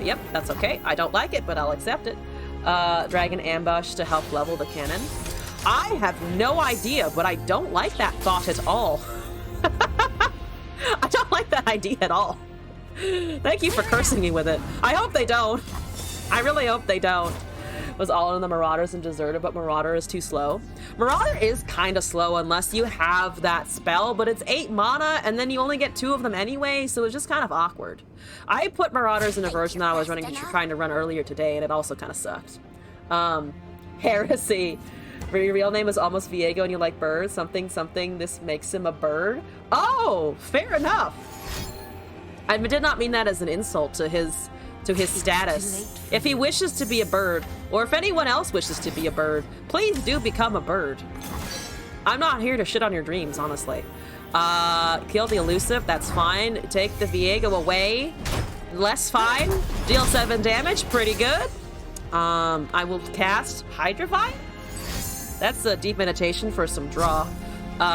Yep, that's okay. I don't like it, but I'll accept it. Dragon Ambush to help level the cannon. I have no idea, but I don't like that thought at all. I don't like that idea at all. Thank you for cursing me with it. I hope they don't. I really hope they don't. Was all in the Marauders and Deserter, but Marauder is too slow. Marauder is kind of slow unless you have that spell, but it's 8 mana, and then you only get 2 of them anyway, so it's just kind of awkward. I put Marauders in a version that I was trying to run earlier today, and it also kind of sucked. Heresy. Your real name is almost Viego and you like birds. Something, this makes him a bird. Oh, fair enough. I did not mean that as an insult to his status. If he wishes to be a bird, or if anyone else wishes to be a bird, please do become a bird. I'm not here to shit on your dreams, honestly. Kill the elusive, that's fine. Take the Viego away. Less fine. Deal 7 damage, pretty good. I will cast Hydravine. That's a deep meditation for some draw.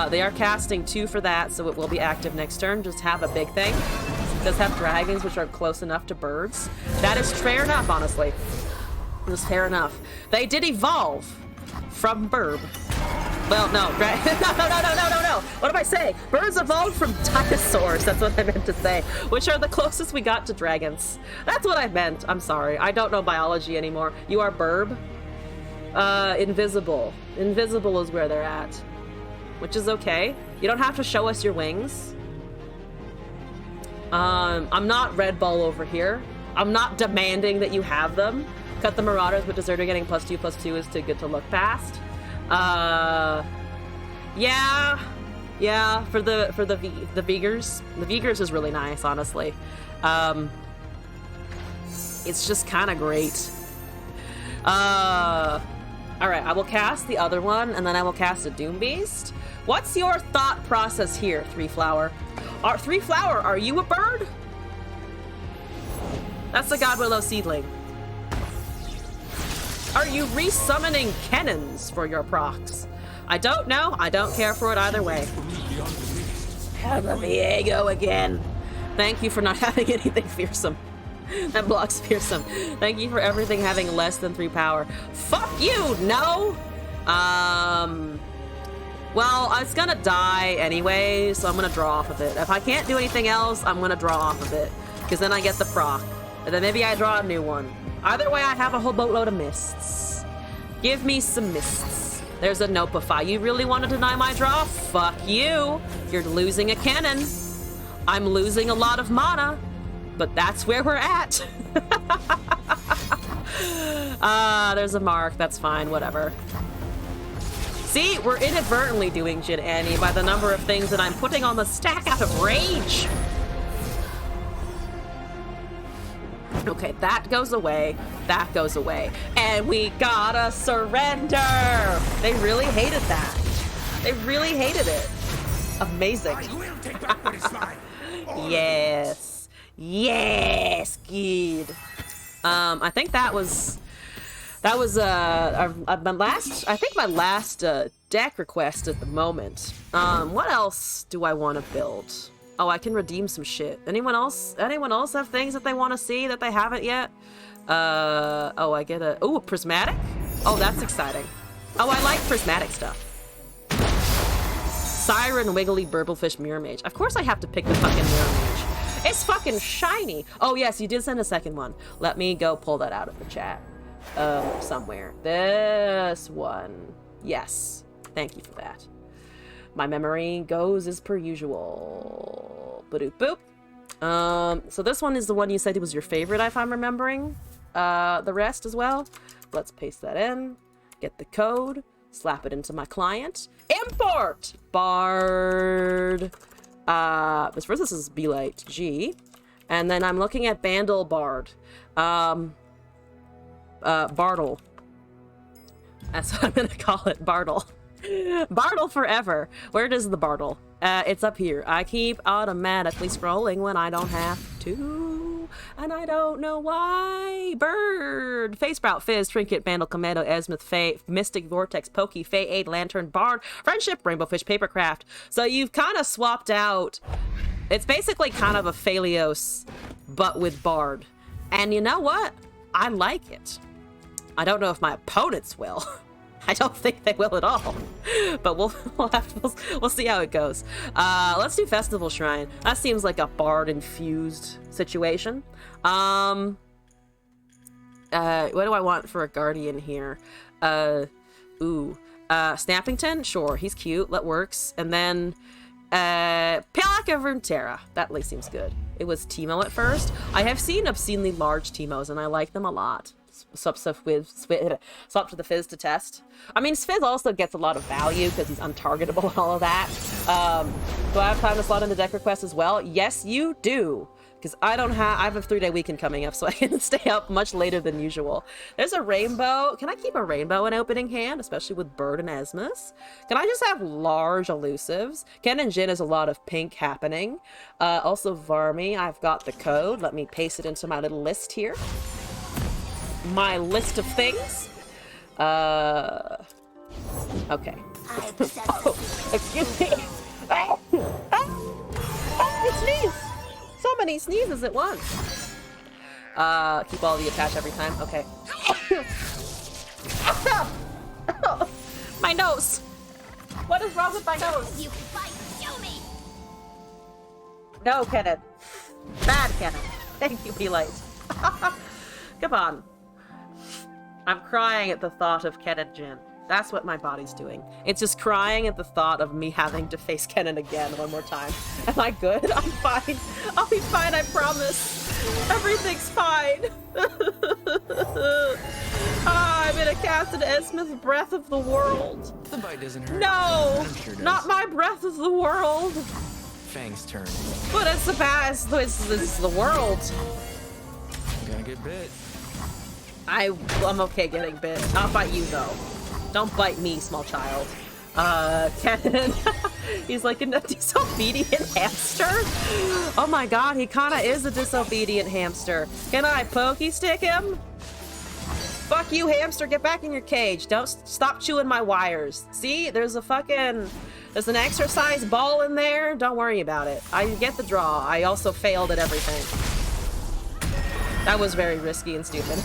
They are casting 2 for that, so it will be active next turn. Just have a big thing. It does have dragons, which are close enough to birds. That is fair enough, honestly. It was fair enough. They did evolve from Burb. Well, no. No. What am I saying? Birds evolved from dinosaurs. That's what I meant to say. Which are the closest we got to dragons. That's what I meant. I'm sorry. I don't know biology anymore. You are Burb? Invisible. Invisible is where they're at. Which is okay. You don't have to show us your wings. I'm not Red Bull over here. I'm not demanding that you have them. Cut the Marauders, but Deserter getting +2/+2 is too good to look past. Yeah, for the Vigors. The Vigors is really nice, honestly. It's just kind of great. All right, I will cast the other one, and then I will cast a Doom Beast. What's your thought process here, 3-Flower? 3-Flower, are you a bird? That's the Godwillow seedling. Are you resummoning cannons for your procs? I don't know. I don't care for it either way. Have a Viego again. Thank you for not having anything fearsome. That blocks fearsome. Thank you for everything having less than 3 power. Fuck you, no! Well, it's gonna die anyway, so I'm gonna draw off of it. If I can't do anything else, I'm gonna draw off of it. Because then I get the proc. And then maybe I draw a new one. Either way, I have a whole boatload of mists. Give me some mists. There's a Nopify. You really want to deny my draw? Fuck you. You're losing a cannon. I'm losing a lot of mana. But that's where we're at. There's a mark. That's fine. Whatever. See, we're inadvertently doing Jin Annie by the number of things that I'm putting on the stack out of rage. Okay, that goes away. That goes away. And we gotta surrender. They really hated that. They really hated it. Amazing. I will take back what is mine. Yes. Yes, good. I think that was my last, I think my last deck request at the moment. What else do I want to build? Oh, I can redeem some shit. Anyone else have things that they want to see that they haven't yet? Oh, I get a prismatic? Oh, that's exciting. Oh, I like prismatic stuff. Siren, Wiggly, Burblefish, Mirror Mage. Of course I have to pick the fucking Mirror Mage. It's fucking shiny. Oh, yes, you did send a second one. Let me go pull that out of the chat. Somewhere. This one. Yes. Thank you for that. My memory goes as per usual. Ba-doop boop. So this one is the one you said was your favorite, if I'm remembering. The rest as well. Let's paste that in. Get the code. Slap it into my client. Import! Bard. First this is Belite G. And then I'm looking at Bandle Bard. Bartle. That's what I'm gonna call it. Bartle. Bartle forever. Where does the Bartle? It's up here. I keep automatically scrolling when I don't have to. And I don't know why. Bird. Face Sprout, Fizz, Trinket, Bandle, Commando, Esmith, Fae, Mystic, Vortex, Pokey, Fae, Aid, Lantern, Bard, Friendship, Rainbow Fish, Papercraft. So you've kind of swapped out. It's basically kind of a Phalios, but with Bard. And you know what? I like it. I don't know if my opponents will. I don't think they will at all, but we'll see how it goes. Let's do Festival Shrine. That seems like a bard infused situation. What do I want for a guardian here? Snappington, sure, he's cute, that works. And then Palak of Runeterra, that at least seems good. It was Teemo at first. I have seen obscenely large Teemos and I like them a lot. Swap to the Fizz to test. I mean, Fizz also gets a lot of value because he's untargetable and all of that. Do I have time to slot in the deck request as well? Yes, you do. Because I have a 3-day weekend coming up, so I can stay up much later than usual. There's a rainbow. Can I keep a rainbow in opening hand, especially with Bird and Esmus? Can I just have large elusives? Ken and Jin is a lot of pink happening. Also Varmy, I've got the code. Let me paste it into my little list here. My list of things. Okay. Oh, excuse me. It sneezed. So many sneezes at once. Keep all the attach every time. Okay. My nose. What is wrong with my nose? You fight, show me. No, Kenneth. Bad Kenneth. Thank you, Belite. Come on. I'm crying at the thought of Ken and Jin. That's what my body's doing. It's just crying at the thought of me having to face Kennen again one more time. Am I good? I'm fine. I'll be fine, I promise. Everything's fine. I'm gonna cast an Esmith's Breath of the World. The bite doesn't hurt. No! Sure Not my Breath of the World! Fang's turn. But it's the best. It's the world. I'm gonna get bit. I'm okay getting bit. Not by you, though. Don't bite me, small child. Kennen. He's like a disobedient hamster? Oh my god, he kinda is a disobedient hamster. Can I pokey stick him? Fuck you, hamster, get back in your cage. Don't stop chewing my wires. See, there's a fucking... There's an exercise ball in there. Don't worry about it. I get the draw. I also failed at everything. That was very risky and stupid.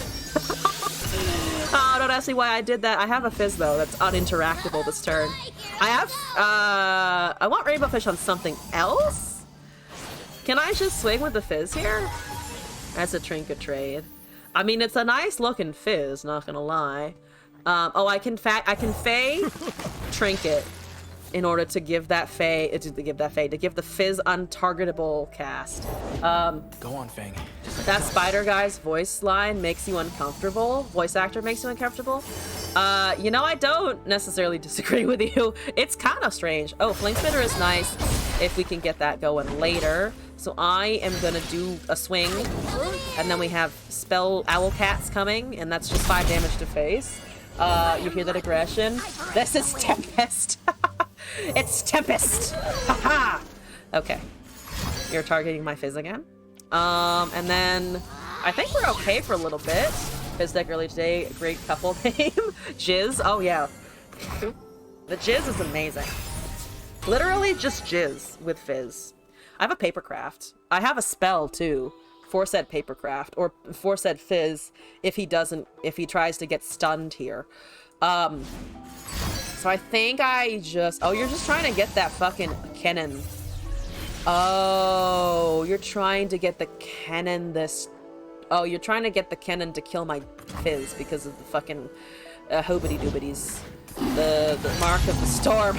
Oh, don't ask me why I did that. I have a fizz, though, that's uninteractable this turn. I want Rainbow Fish on something else? Can I just swing with the fizz here? That's a trinket trade. I mean, it's a nice looking fizz, not gonna lie. Oh, I can Fey trinket in order to give that Fey, to give the fizz untargetable cast. Go on, Fang. That spider guy's voice line makes you uncomfortable. Voice actor makes you uncomfortable. You know, I don't necessarily disagree with you. It's kind of strange. Oh, Flame Spitter is nice if we can get that going later. So I am gonna do a swing, and then we have spell Owl Cats coming, and that's just 5 damage to face. You hear that aggression? This is Tempest. It's Tempest. Haha. Okay. You're targeting my fizz again. And then I think we're okay for a little bit. Fizz deck early today, great couple name. Jizz. Oh yeah. The Jizz is amazing. Literally just Jizz with fizz. I have a papercraft. I have a spell too. Foresaid papercraft or foresaid fizz if he tries to get stunned here. So I think oh, you're just trying to get that fucking cannon. Oh, you're trying to get the cannon oh, you're trying to get the cannon to kill my fizz because of the fucking hoobity doobities. The mark of the storm.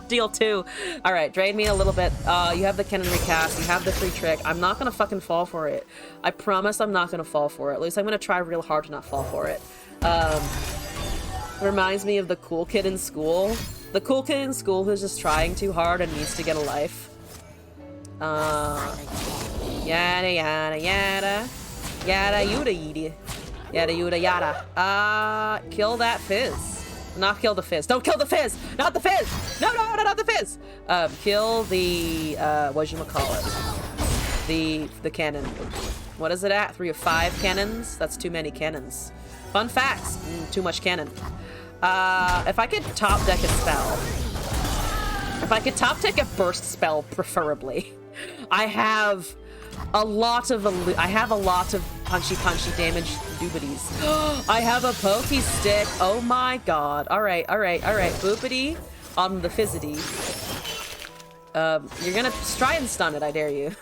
Deal 2. All right, drain me a little bit. You have the cannon recast. You have the free trick. I'm not gonna fucking fall for it. I promise I'm not gonna fall for it. At least I'm gonna try real hard to not fall for it. Reminds me of the cool kid in school. The cool kid in school who's just trying too hard and needs to get a life. Yada yada yada. Yada yuda yada. Yada yuda yada. Kill that fizz. Not kill the fizz. Don't kill the fizz! Not the fizz! No, not the fizz! Kill the, whatchamacallit? The cannon. What is it at? 3 of 5 cannons? That's too many cannons. Fun facts. Too much cannon. If I could top deck a spell. If I could top deck a burst spell, preferably. I have a lot of punchy damage doobities. I have a pokey stick. Oh my god. Alright. Boopity on the fizzity. You're gonna try and stun it, I dare you.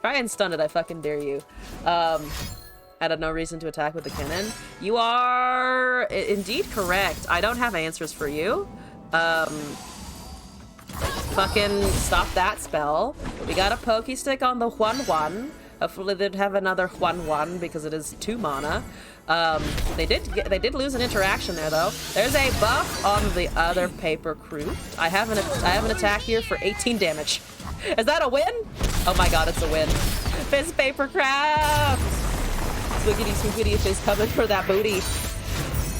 Try and stun it, I fucking dare you. Had no reason to attack with the cannon. You are indeed correct. I don't have answers for you. Fucking stop that spell. We got a pokey stick on the 1/1. Hopefully they'd have another 1/1 because it is 2 mana. They did lose an interaction there though. There's a buff on the other paper crew. I have an attack here for 18 damage. Is that a win? Oh my god, it's a win. Fizz paper craft. Swiggity swiggity fizz coming for that booty.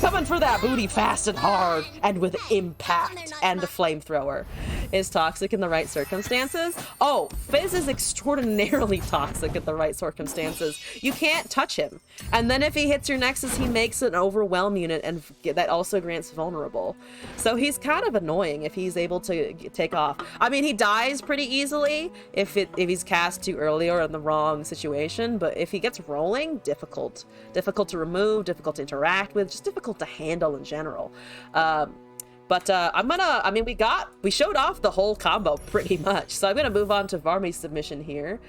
Coming for that booty fast and hard and with impact and a flamethrower. Is toxic in the right circumstances? Oh, Fizz is extraordinarily toxic in the right circumstances. You can't touch him. And then if he hits your Nexus, he makes an overwhelm unit and that also grants vulnerable. So he's kind of annoying if he's able to take off. I mean, he dies pretty easily if he's cast too early or in the wrong situation, but if he gets rolling, difficult. Difficult to remove, difficult to interact with, just difficult to handle in general. We showed off the whole combo pretty much, so I'm gonna move on to Varmy's submission here.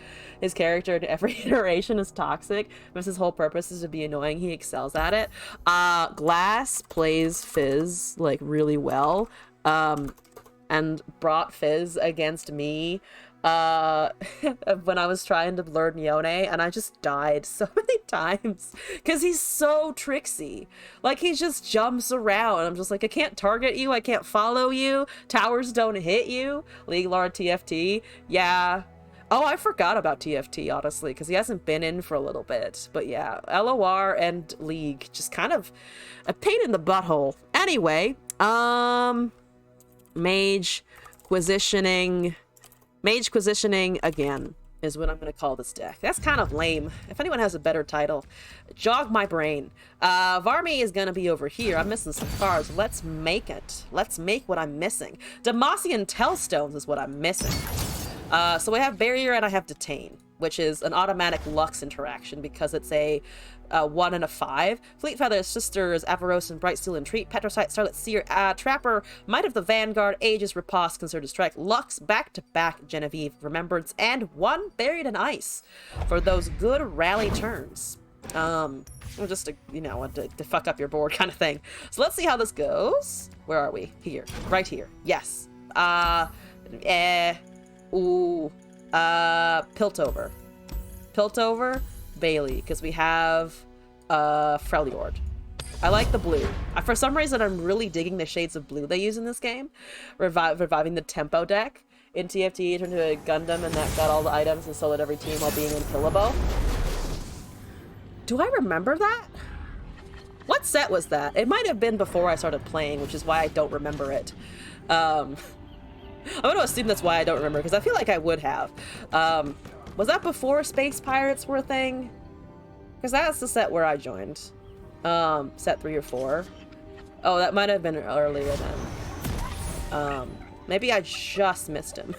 His character in every iteration is toxic, but his whole purpose is to be annoying. He excels at it. Glass plays Fizz, like, really well, and brought Fizz against me when I was trying to learn Yone, and I just died so many times because he's so tricksy. Like, he just jumps around and I'm just like, I can't target you, I can't follow you, towers don't hit you. League Lord TFT, yeah. Oh, I forgot about TFT, honestly, because he hasn't been in for a little bit. But yeah, LOR and League, just kind of a pain in the butthole. Anyway, Mage Quisitioning again. is what I'm going to call this deck. That's kind of lame. If anyone has a better title, jog my brain. Varmi is going to be over here. I'm missing some cards. Let's make it. Let's make what I'm missing. Demacian Tellstones is what I'm missing. So I have Barrier and I have Detain, which is an automatic Lux interaction because it's a 1 and a 5. Fleet Feather, Sisters, Avaros, and Brightsteel Entreat, Petrosite, Starlit Seer, Trapper, Might of the Vanguard, Aegis, Riposte, Concerted Strike, Lux, Back-to-Back, Genevieve, Remembrance, and 1 Buried in Ice for those good rally turns. Just to, you know, to fuck up your board kind of thing. So let's see how this goes. Where are we? Here. Right here. Yes. Piltover. Piltover, Bailey, because we have Freljord. I like the blue. For some reason, I'm really digging the shades of blue they use in this game. Reviving the Tempo deck in TFT, turned into a Gundam, and that got all the items and sold at every team while being unkillable. Do I remember that? What set was that? It might have been before I started playing, which is why I don't remember it. I'm going to assume that's why I don't remember, because I feel like I would have. Was that before Space Pirates were a thing? Because that's the set where I joined. Set 3 or 4. Oh, that might have been earlier then. Maybe I just missed him.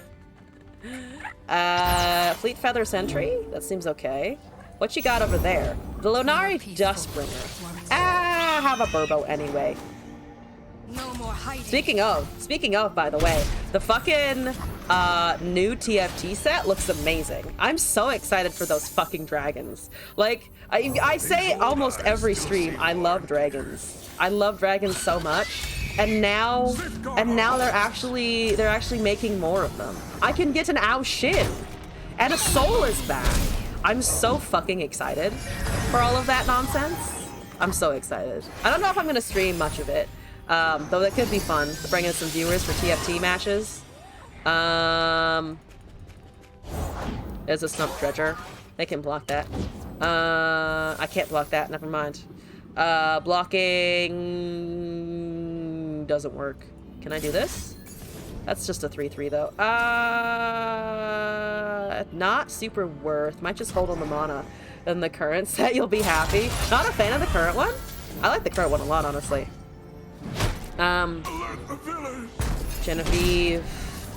Fleet Feather Sentry? That seems okay. What you got over there? The Lonari Dustbringer. Have a Burbo anyway. No more hiding. Speaking of, by the way, the fucking new TFT set looks amazing. I'm so excited for those fucking dragons. Like, I say almost every stream, I love dragons. I love dragons so much. And now they're actually making more of them. I can get an Ao Shin. And a Soul is back. I'm so fucking excited for all of that nonsense. I'm so excited. I don't know if I'm gonna stream much of it. Though that could be fun to bring in some viewers for TFT matches. There's a Stump Dredger. They can block that. I can't block that, never mind. Blocking doesn't work. Can I do this? That's just a 3/3 though. Not super worth. Might just hold on the mana. In the current set, you'll be happy. Not a fan of the current one. I like the current one a lot, honestly. Genevieve.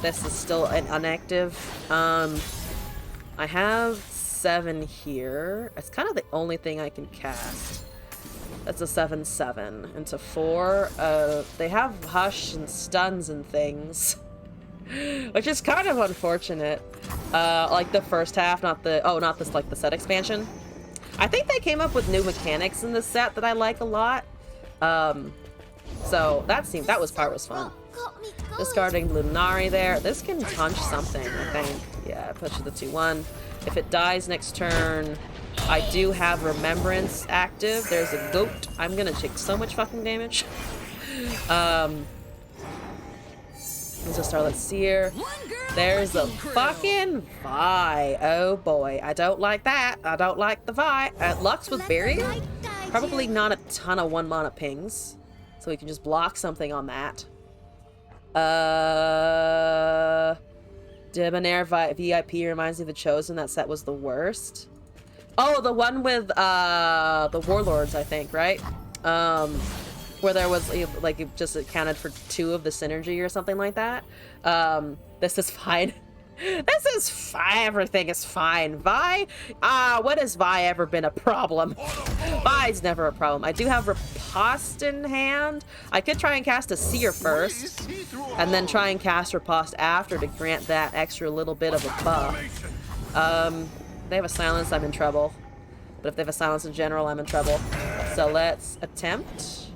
This is still an inactive. I have 7 here. It's kind of the only thing I can cast. That's a 7/7 into 4. They have Hush and stuns and things, which is kind of unfortunate. Like the first half, not this like the set expansion. I think they came up with new mechanics in this set that I like a lot. So that was fun. Discarding Lunari there. This can punch something, I think. Yeah, push the 2/1. If it dies next turn, I do have Remembrance active. There's a goat. I'm gonna take so much fucking damage. There's a Starlit Seer. There's a fucking Vi. Oh boy, I don't like that. I don't like the Vi. Lux with Barrier? Probably not a ton of 1 mana pings. So we can just block something on that. Debonair VIP reminds me of the Chosen. That set was the worst. Oh, the one with the Warlords, I think, right? Where there was like it just accounted for 2 of the synergy or something like that. This is fine. This is fine. Everything is fine. Vi? When has Vi ever been a problem? Vi's never a problem. I do have Riposte in hand. I could try and cast a Seer first, and then try and cast Riposte after to grant that extra little bit of a buff. If they have a Silence, I'm in trouble. But if they have a Silence in general, I'm in trouble. So let's attempt.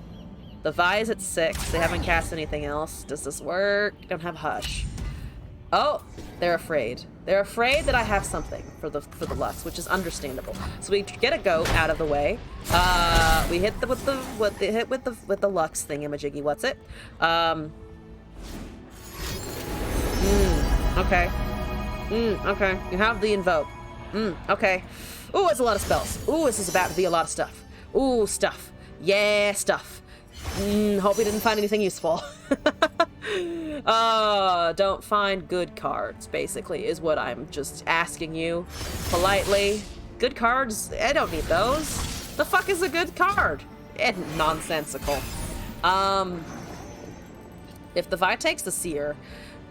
The Vi is at 6. They haven't cast anything else. Does this work? Don't have Hush. Oh, they're afraid. They're afraid that I have something for the Lux, which is understandable. So we get a goat out of the way. We hit with the Lux thingamajiggy. What's it? Okay. Okay. You have the invoke. Okay. Ooh, it's a lot of spells. Ooh, this is about to be a lot of stuff. Ooh, stuff. Yeah, stuff. Hope we didn't find anything useful. Don't find good cards, basically, is what I'm just asking you politely. Good cards? I don't need those. The fuck is a good card? It's nonsensical. If the Vi takes the Seer,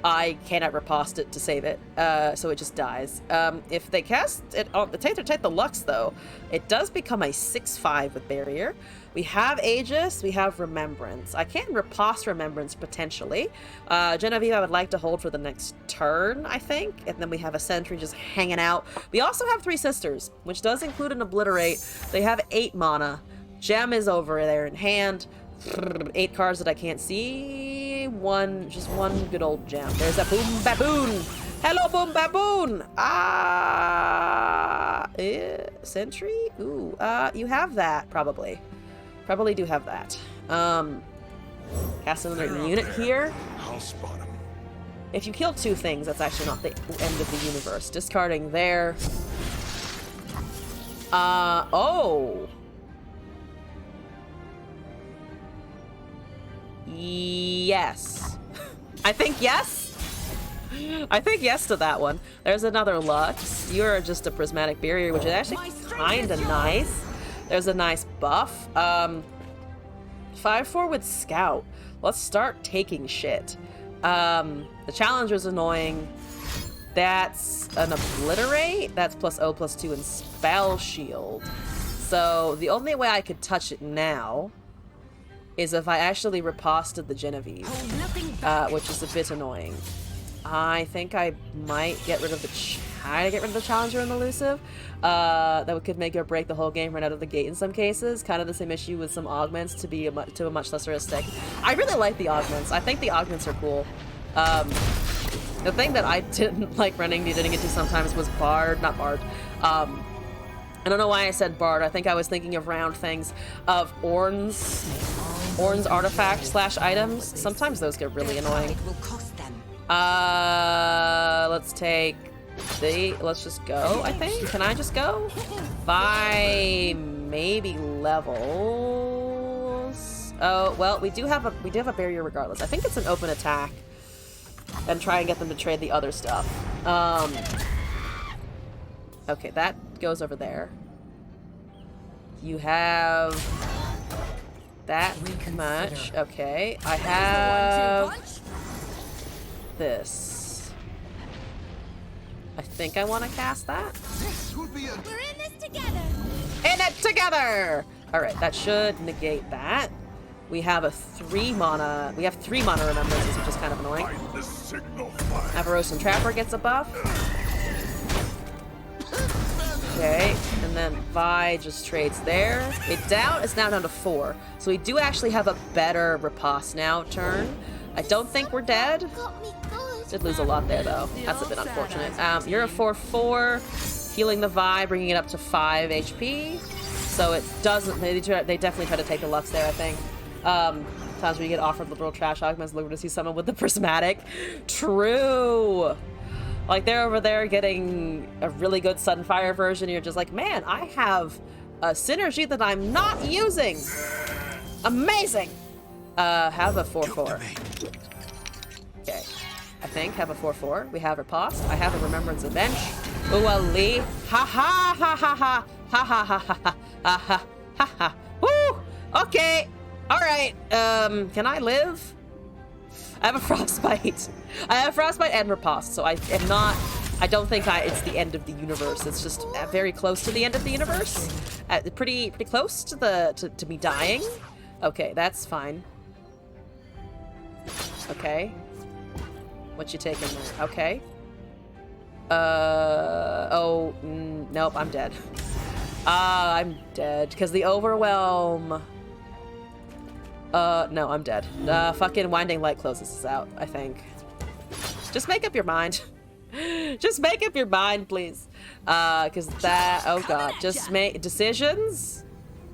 I cannot riposte it to save it, so it just dies. If they cast it on take the Lux, though, it does become a 6/5 with Barrier. We have Aegis, we have Remembrance. I can riposte Remembrance potentially. Genevieve I would like to hold for the next turn, I think, and then we have a Sentry just hanging out. We also have 3 Sisters, which does include an Obliterate. They have 8 mana. Gem is over there in hand. 8 cards that I can't see. Just one good old gem. There's a Boom Baboon. Hello, Boom Baboon. Sentry? Ooh, you have that, probably. Probably do have that. Cast another unit here. I'll spot him. If you kill 2 things, that's actually not the end of the universe. Discarding there. Oh. Yes. I think yes. I think yes to that one. There's another Lux. You're just a Prismatic Barrier, which is actually kind of nice. There's a nice buff. 5/4 with Scout. Let's start taking shit. The Challenger's annoying. That's an Obliterate. That's +0/+2 and Spell Shield. So the only way I could touch it now is if I actually riposted the Genevieve, which is a bit annoying. I think I might get rid of the Challenger and Elusive. That could make or break the whole game right out of the gate in some cases. Kind of the same issue with some augments to a much lesser extent. I really like the augments. I think the augments are cool. The thing that I didn't like getting into sometimes was Bard, not Bard. I don't know why I said Bard. I think I was thinking of round things of Ornn's artifact / items. Sometimes those get really annoying. Let's take let's just go, I think. Can I just go? By maybe levels. Oh, well, we do have a barrier regardless. I think it's an open attack. And try and get them to trade the other stuff. Okay, that goes over there. You have that much. Okay, I have this. I think I want to cast that. We're in this together. In it together! Alright, that should negate that. We have a 3 mana. We have 3 mana remembrances, which is kind of annoying. Avaros and Trapper gets a buff. Okay, and then Vi just trades there. It's now down to 4. So we do actually have a better riposte now turn. I don't think we're dead. Did lose a lot there though. That's a bit unfortunate. You're a 4/4, healing the Vi, bringing it up to 5 HP. So it doesn't. They definitely try to take the Lux there, I think. Times where you get offered liberal trash augments, looking to see someone with the prismatic. True. Like they're over there getting a really good Sunfire version. You're just like, man, I have a synergy that I'm not using. Amazing. Have a 4/4. Okay. I think have a 4/4. We have riposte. I have a Remembrance of Bench. Ooh, Ali. Ha ha ha ha ha ha ha ha ha ha ha ha ha. Woo. Okay. All right. Can I live? I have a Frostbite. I have Frostbite and riposte, so I don't think it's the end of the universe. It's just very close to the end of the universe. Pretty close to me dying. Okay, that's fine. Okay. What you taking there? Okay. Nope, I'm dead. I'm dead because the overwhelm. No, I'm dead. Fucking Winding Light closes us out, I think. Just make up your mind. Just make up your mind, please. Because that, oh god, just make decisions.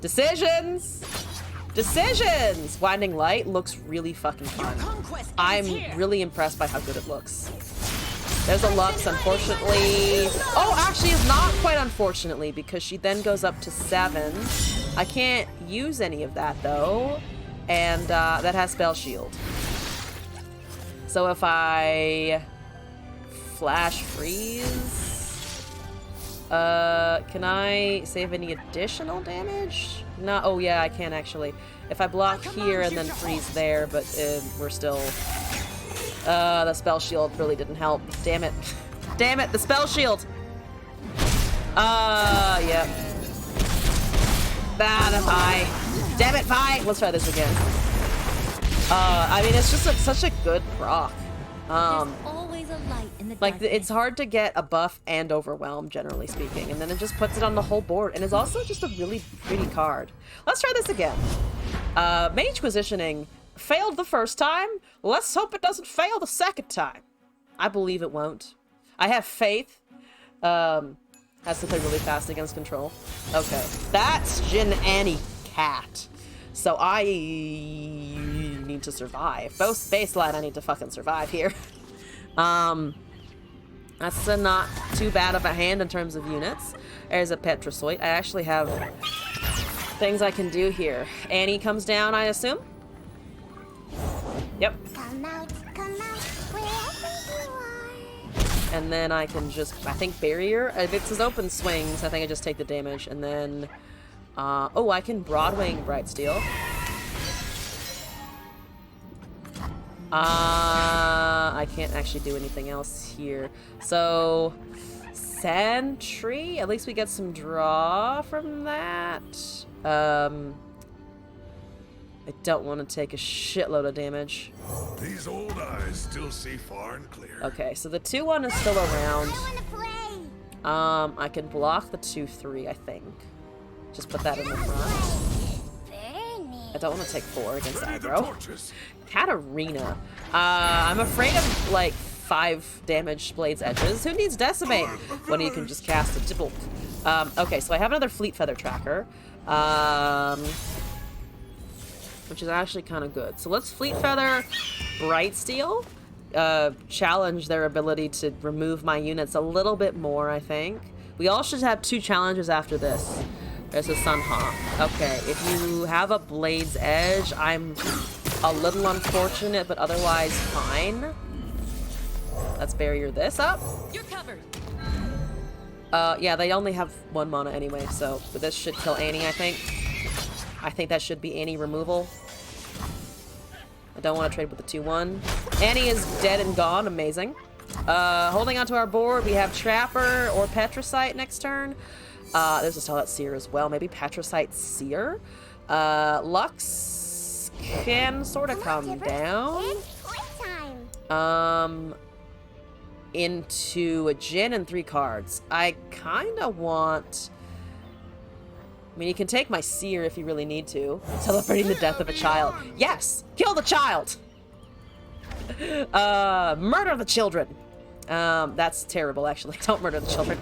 Decisions. Decisions! Winding Light looks really fucking fun. I'm really impressed by how good it looks. There's a Lux, unfortunately. Oh, actually, it's not quite unfortunately, because she then goes up to 7. I can't use any of that, though. and that has spell shield. So if I flash freeze, can I save any additional damage? No. Oh yeah, I can actually. If I block here and then freeze there, but we're still. The spell shield really didn't help. Damn it! Damn it! The spell shield. Yep. Bad Vi. Damn it, Vi! Let's try this again. I mean, it's just such a good proc. There's always a light in the Like, darkness. it's hard to get a buff and overwhelm, generally speaking, and then it just puts it on the whole board, and it's also just a really pretty card. Let's try this again. Mage positioning failed the first time. Let's hope it doesn't fail the second time. I believe it won't. I have faith. Has to play really fast against control. Okay, that's Jin Annie Cat. So I need to survive. Both baseline, I need to fucking survive here. That's not too bad of a hand in terms of units. There's a Petrosoit. I actually have things I can do here. Annie comes down, I assume? Yep. Come out, wherever you are. And then I can just, I think, barrier. If it's his open swings, I think I just take the damage. And then, oh, I can Broadwing Bright Steel. I can't actually do anything else here. So, Sentry? At least we get some draw from that. I don't want to take a shitload of damage. These old eyes still see far and clear. Okay, so the 2-1 is still around. I wanna play. I can block the 2-3, I think. Just put that in the front. Very neat. I don't want to take 4 against Ready the aggro. torches. Katarina. I'm afraid of, like, 5 damage Blade's Edges. Who needs Decimate when you can just cast a Dibble? Okay, so I have another Fleet Feather Tracker. Which is actually kind of good. So let's Fleet Feather Bright Steel. Challenge their ability to remove my units a little bit more, I think. We all should have 2 challenges after this. There's a Sunhawk. Okay, if you have a Blade's Edge, I'm a little unfortunate, but otherwise fine. Let's barrier this up. You're covered. Yeah, they only have 1 mana anyway, so but this should kill Annie, I think. I think that should be Annie removal. I don't want to trade with the 2-1. Annie is dead and gone. Amazing. Holding onto our board, we have Trapper or Petrosite next turn. There's a Starlight Seer as well. Maybe Petrosite Seer. Lux can sort of come down. It's playtime. Into a Jin and 3 cards. I kind of want... I mean, you can take my Seer if you really need to. Celebrating the death of a child. Yes! Kill the child! Murder the children. That's terrible, actually. Don't murder the children.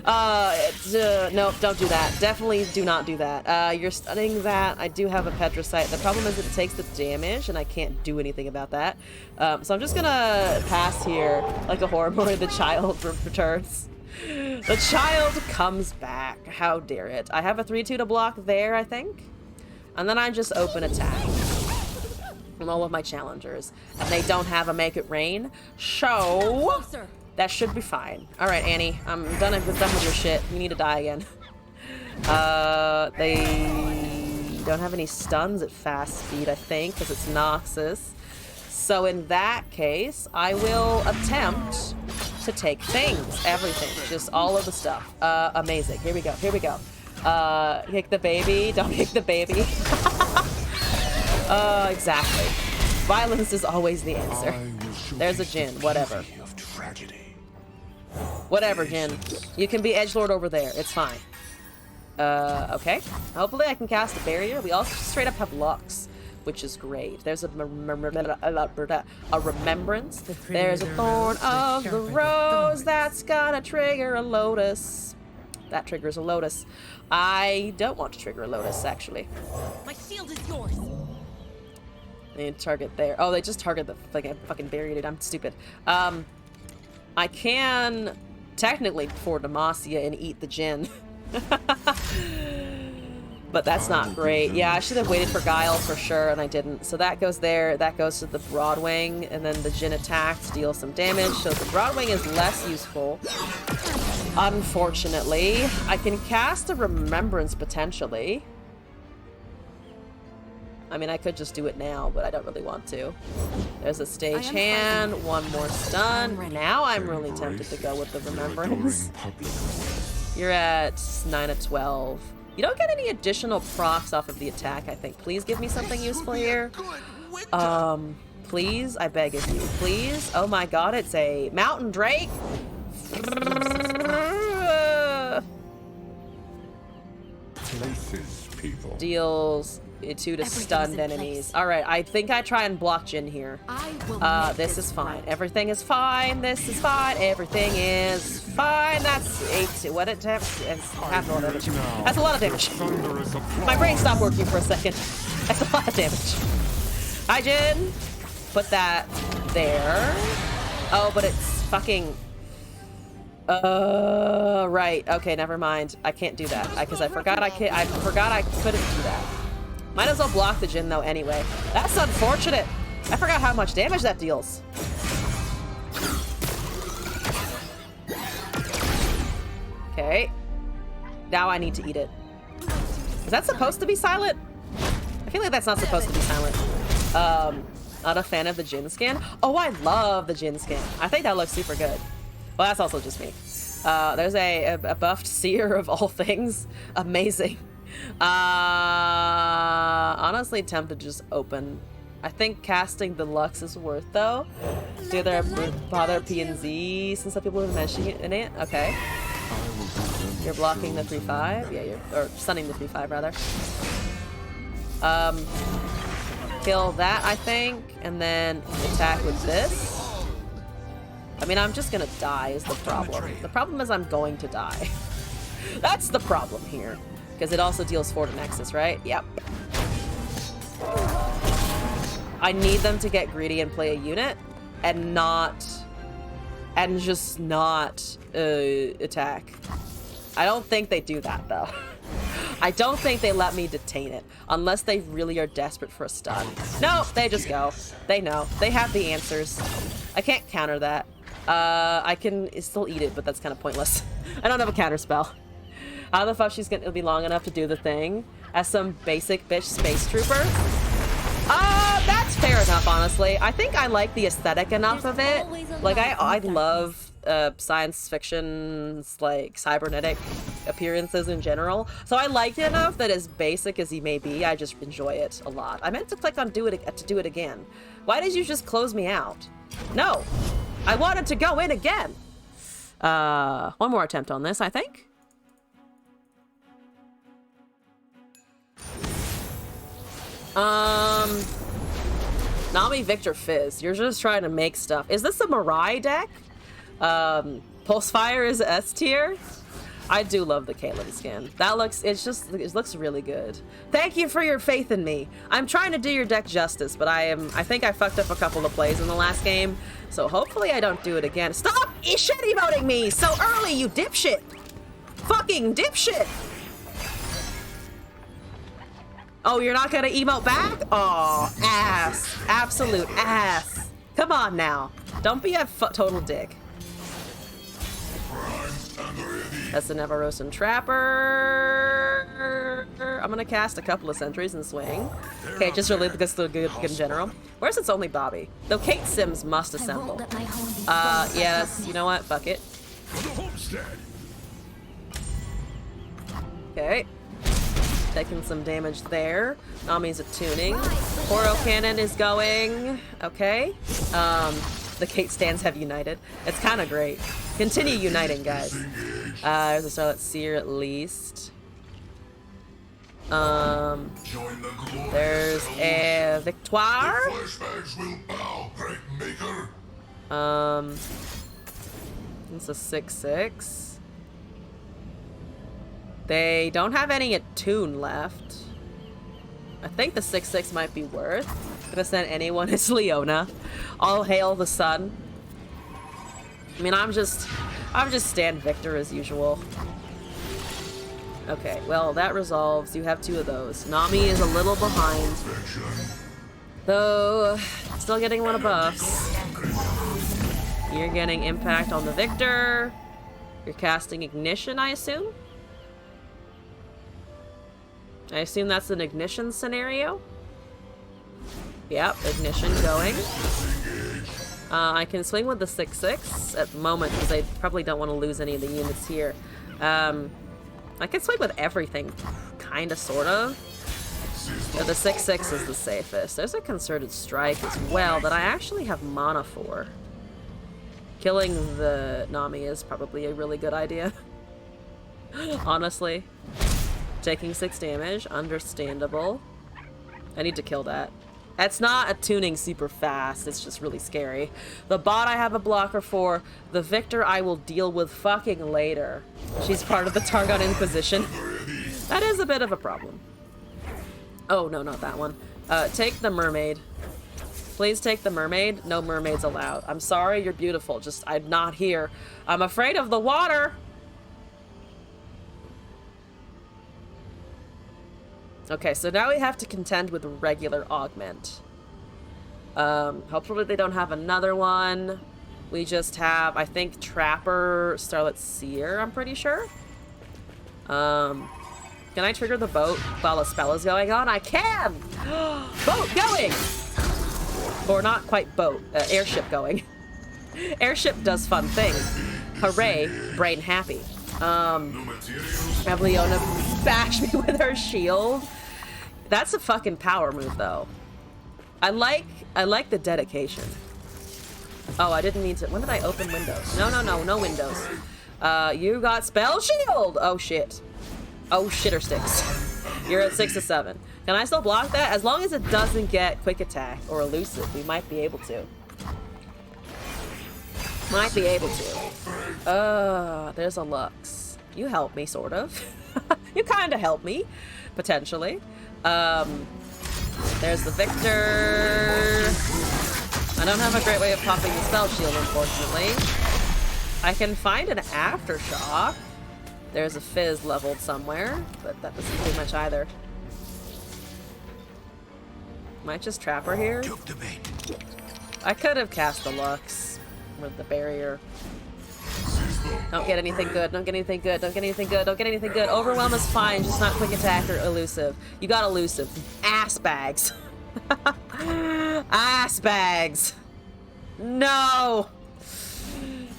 No, don't do that. Definitely do not do that. You're stunning that. I do have a Petrosite. The problem is that it takes the damage, and I can't do anything about that. So I'm just gonna pass here, like a horror movie. The child returns. The child comes back. How dare it. I have a 3-2 to block there, I think. And then I just open attack from all of my challengers. And they don't have a Make It Rain. So that should be fine. Alright, Annie. I'm done with your shit. You need to die again. They don't have any stuns at fast speed, I think, because it's Noxus. So in that case, I will attempt to take things, everything, just all of the stuff. Amazing. Here we go. Here we go. Kick the baby. Don't kick the baby. Exactly. Violence is always the answer. There's a Jin. Whatever. Whatever, Jin. You can be edgelord over there. It's fine. Okay. Hopefully I can cast a barrier. We also straight up have Lux, which is great. There's a remembrance. There's a thorn of the rose that's gonna trigger a lotus. That triggers a lotus. I don't want to trigger a lotus, actually. My shield is yours. They need to target there. Oh, they just target the fucking buried it. I'm stupid. I can technically pour Demacia and eat the Jin. But that's not great. Yeah, I should have waited for Guile for sure, and I didn't. So that goes there, that goes to the Broadwing, and then the Jin attacks, deal some damage. So the Broadwing is less useful. Unfortunately. I can cast a Remembrance potentially. I mean, I could just do it now, but I don't really want to. There's a stage hand, one more stun. Now I'm really tempted to go with the Remembrance. You're at 9 of 12. You don't get any additional procs off of the attack, I think. Please give me something useful here. Please, I beg of you, please. Oh my god, it's a Mountain Drake. Places, people. Deals 2 to stunned enemies. Alright, I think I try and block Jin here. This is fine. Everything is fine. This is fine. Everything is fine. That's 8. What it has half a lot of damage. That's a lot of damage. My brain stopped working for a second. That's a lot of damage. Hi, Jin. Put that there. Oh, but it's fucking... right. Okay, never mind. I can't do that. Because I forgot I couldn't do that. Might as well block the Jin, though, anyway. That's unfortunate. I forgot how much damage that deals. Okay. Now I need to eat it. Is that supposed to be silent? I feel like that's not supposed to be silent. Not a fan of the Jin skin. Oh, I love the Jin skin. I think that looks super good. Well, that's also just me. There's a buffed seer of all things. Amazing. Honestly tempted to just open. I think casting the Lux is worth though. Do there bother P and Z since some people have mentioned it in it? Okay. You're blocking the 3-5? Yeah, or stunning the 3-5 rather. Kill that, I think, and then attack with this. I mean, I'm just gonna die is the problem. The problem is I'm going to die. That's the problem here. Because it also deals 4 to Nexus, right? Yep. I need them to get greedy and play a unit and just not attack. I don't think they do that though. I don't think they let me detain it unless they really are desperate for a stun. No, they just go. They know. They have the answers. I can't counter that. I can still eat it, but that's kind of pointless. I don't have a counter spell. How the fuck it'll be long enough to do the thing as some basic bitch space trooper? That's fair enough, honestly. I think I like the aesthetic enough of it. Like, I love science fiction, like, cybernetic appearances in general. So I like it enough that as basic as he may be, I just enjoy it a lot. I meant to click on to do it again. Why did you just close me out? No! I wanted to go in again! One more attempt on this, I think. Nami Victor Fizz, you're just trying to make stuff. Is this a Mirai deck? Pulsefire is S tier. I do love the Caitlyn skin. That looks, it looks really good. Thank you for your faith in me. I'm trying to do your deck justice, but I think I fucked up a couple of plays in the last game, so hopefully I don't do it again. Stop shit emoting me so early, you dipshit! Fucking dipshit! Oh, you're not gonna emote back? Oh, ass. Absolute ass. Come on now. Don't be a total dick. That's an Everrosen Trapper. I'm gonna cast a couple of sentries and swing. Okay, just really because they're good in general. Where's It's Only Bobby? Though Kate Sims must assemble. Yes, you know what? Fuck it. Okay. Taking some damage there. Nami's attuning. Oro Cannon is going. Okay. The Kate stands have united. It's kind of great. Continue uniting, guys. There's a Starlet Seer at least. There's a Victoire. It's a 6/6. They don't have any attune left. I think the 6/6 might be worth. Gonna send anyone. It's Leona. All hail the sun. I mean, I'm just Stan Victor as usual. Okay, well, that resolves. You have 2 of those. Nami is a little behind. Though, still getting one of buffs. You're getting impact on the Victor. You're casting Ignition, I assume? I assume that's an Ignition scenario? Yep, Ignition going. I can swing with the 6/6 at the moment because I probably don't want to lose any of the units here. I can swing with everything, kinda, sorta. But the 6/6 is the safest. There's a Concerted Strike as well that I actually have mana for. Killing the Nami is probably a really good idea. Honestly. Taking 6 damage, understandable. I need to kill that. It's not attuning super fast, it's just really scary. The bot I have a blocker for. The Victor I will deal with fucking later. She's part of the Targon Inquisition. That is a bit of a problem. Oh, no, not that one. Take the mermaid. Please take the mermaid. No mermaids allowed. I'm sorry, you're beautiful. Just, I'm not here. I'm afraid of the water! Okay, so now we have to contend with regular augment. Hopefully they don't have another one. We just have, I think, Trapper, Starlit Seer, I'm pretty sure. Can I trigger the boat while a spell is going on? I can! Boat going! Or not quite boat, airship going. Airship does fun things. Hooray, brain happy. Have Leona bash me with her shield. That's a fucking power move, though. I like the dedication. Oh, I didn't mean to. When did I open windows? No windows. You got spell shield. Oh shit. Oh shitter sticks. You're at 6 to 7. Can I still block that? As long as it doesn't get quick attack or elusive, we might be able to. Might be able to. There's a Lux. You help me, sort of. You kind of help me, potentially. There's the Victor. I don't have a great way of popping the spell shield, unfortunately. I can find an aftershock. There's a fizz leveled somewhere, but that doesn't do much either. Might just trap her here. I could have cast the Lux with the barrier. Don't get anything good, don't get anything good, don't get anything good, don't get anything good. Overwhelm is fine, just not quick attack or elusive. You got elusive. Ass bags. Ass bags. No!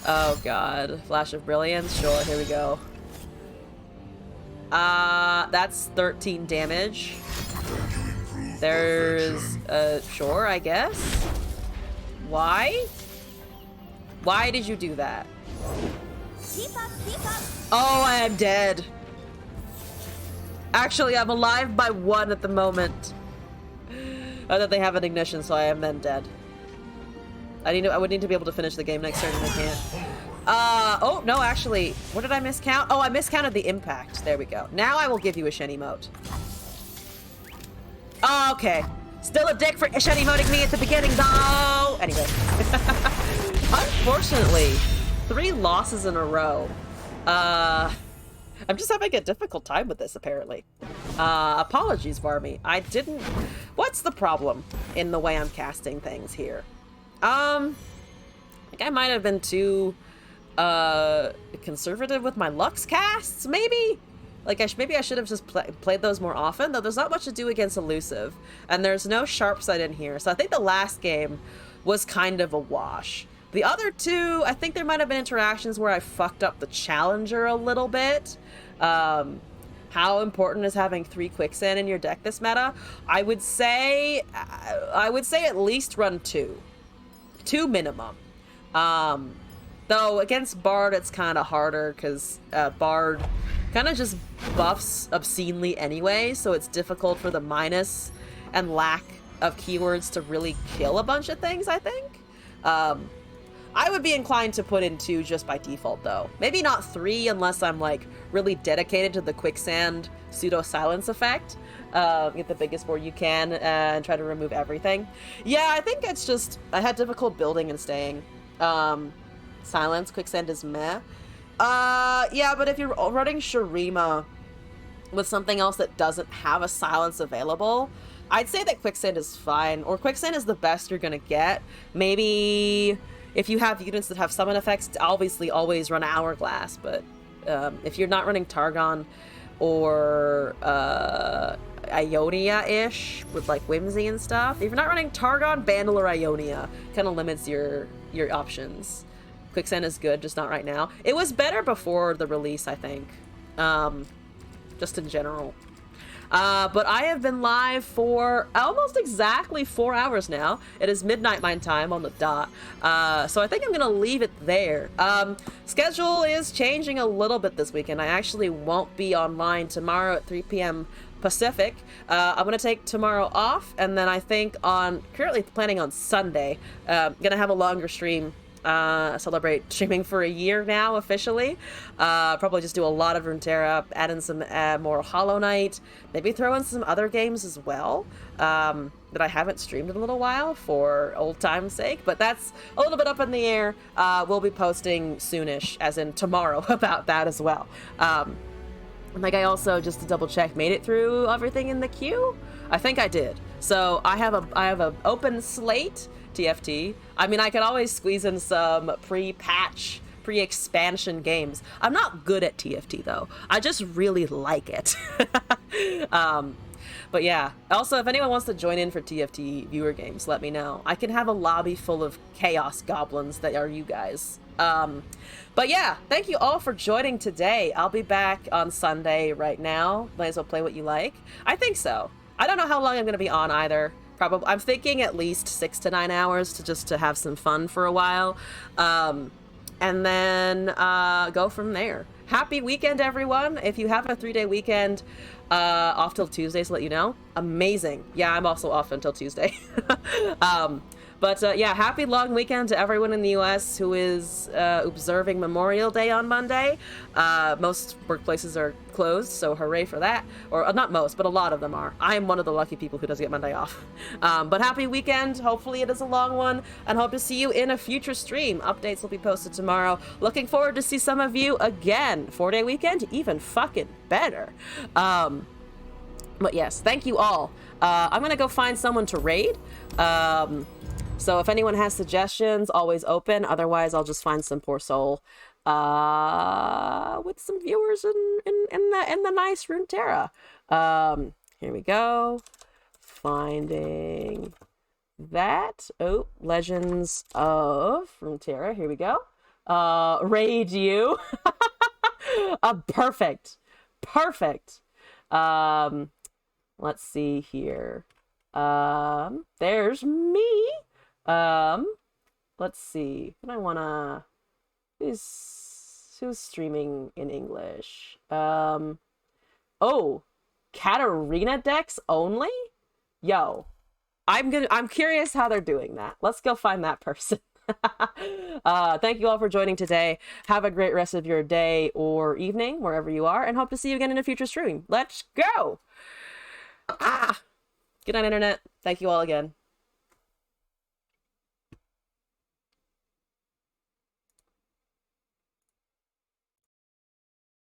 Oh god. Flash of Brilliance? Sure, here we go. That's 13 damage. There's, sure, I guess. Why? Why did you do that? Keep up, keep up. Oh, I am dead. Actually, I'm alive by 1 at the moment. Oh, that they have an ignition, so I am then dead. I would need to be able to finish the game next turn, and I can't. Oh, no, actually, what did I miscount? Oh, I miscounted the impact. There we go. Now I will give you a Shen emote. Oh, okay. Still a dick for Shen emoting me at the beginning, though! Anyway. Unfortunately, 3 losses in a row. I'm just having a difficult time with this, apparently. Apologies, Varmy. I didn't... What's the problem in the way I'm casting things here? I think I might have been too, conservative with my Lux casts, maybe? Like, maybe I should have just played those more often, though there's not much to do against elusive. And there's no sharp side in here, so I think the last game was kind of a wash. The other 2, I think there might have been interactions where I fucked up the challenger a little bit. How important is having 3 quicksand in your deck this meta? I would say at least run 2. 2 minimum. Though against Bard it's kind of harder because Bard kind of just buffs obscenely anyway, so it's difficult for the minus and lack of keywords to really kill a bunch of things, I think. I would be inclined to put in 2 just by default, though. Maybe not 3 unless I'm, like, really dedicated to the quicksand pseudo-silence effect. Get the biggest board you can and try to remove everything. Yeah, I think it's just... I had difficult building and staying. Silence, quicksand is meh. Yeah, but if you're running Shurima, with something else that doesn't have a silence available, I'd say that quicksand is fine, or quicksand is the best you're gonna get. Maybe if you have units that have summon effects, obviously always run hourglass, but if you're not running Targon or Ionia-ish with like Whimsy and stuff, if you're not running Targon, Bandle, or Ionia, kind of limits your options. Quicksand is good, just not right now. It was better before the release, I think. Just in general. But I have been live for almost exactly 4 hours now. It is midnight my time on the dot. So I think I'm gonna leave it there. Schedule is changing a little bit this weekend. I actually won't be online tomorrow at 3 p.m. Pacific. I'm gonna take tomorrow off, and then I think currently planning on Sunday, gonna have a longer stream. Celebrate streaming for a year now officially. Probably just do a lot of Runeterra, add in some more Hollow Knight, maybe throw in some other games as well that I haven't streamed in a little while for old time's sake, but that's a little bit up in the air. We'll be posting soonish, as in tomorrow, about that as well. Like, I also, just to double check, made it through everything in the queue? I think I did. So I have a open slate TFT. I mean, I could always squeeze in some pre-patch, pre-expansion games. I'm not good at TFT though. I just really like it. But yeah, also if anyone wants to join in for TFT viewer games, let me know. I can have a lobby full of chaos goblins that are you guys. But yeah, thank you all for joining today. I'll be back on Sunday right now. Might as well play what you like. I think so. I don't know how long I'm going to be on either. Probably, I'm thinking at least 6 to 9 hours to have some fun for a while. And then go from there. Happy weekend, everyone. If you have a 3-day weekend off till Tuesday, so let you know. Amazing. Yeah, I'm also off until Tuesday. But yeah, happy long weekend to everyone in the US who is observing Memorial Day on Monday. Most workplaces are closed, so hooray for that. Or not most, but a lot of them are. I am one of the lucky people who does get Monday off. But happy weekend. Hopefully it is a long one, and hope to see you in a future stream. Updates will be posted tomorrow. Looking forward to see some of you again. 4-day weekend, even fucking better. But yes, thank you all. I'm gonna go find someone to raid. So if anyone has suggestions, always open. Otherwise, I'll just find some poor soul with some viewers in the nice Runeterra. Here we go. Finding that. Oh, Legends of Runeterra. Here we go. Raid you. Perfect. Perfect. Let's see here. There's me. Let's see. I wanna. Who's streaming in English? Oh, Katarina decks only? Yo, I'm curious how they're doing that. Let's go find that person. Thank you all for joining today. Have a great rest of your day or evening, wherever you are, and hope to see you again in a future stream. Let's go! Good night, Internet. Thank you all again.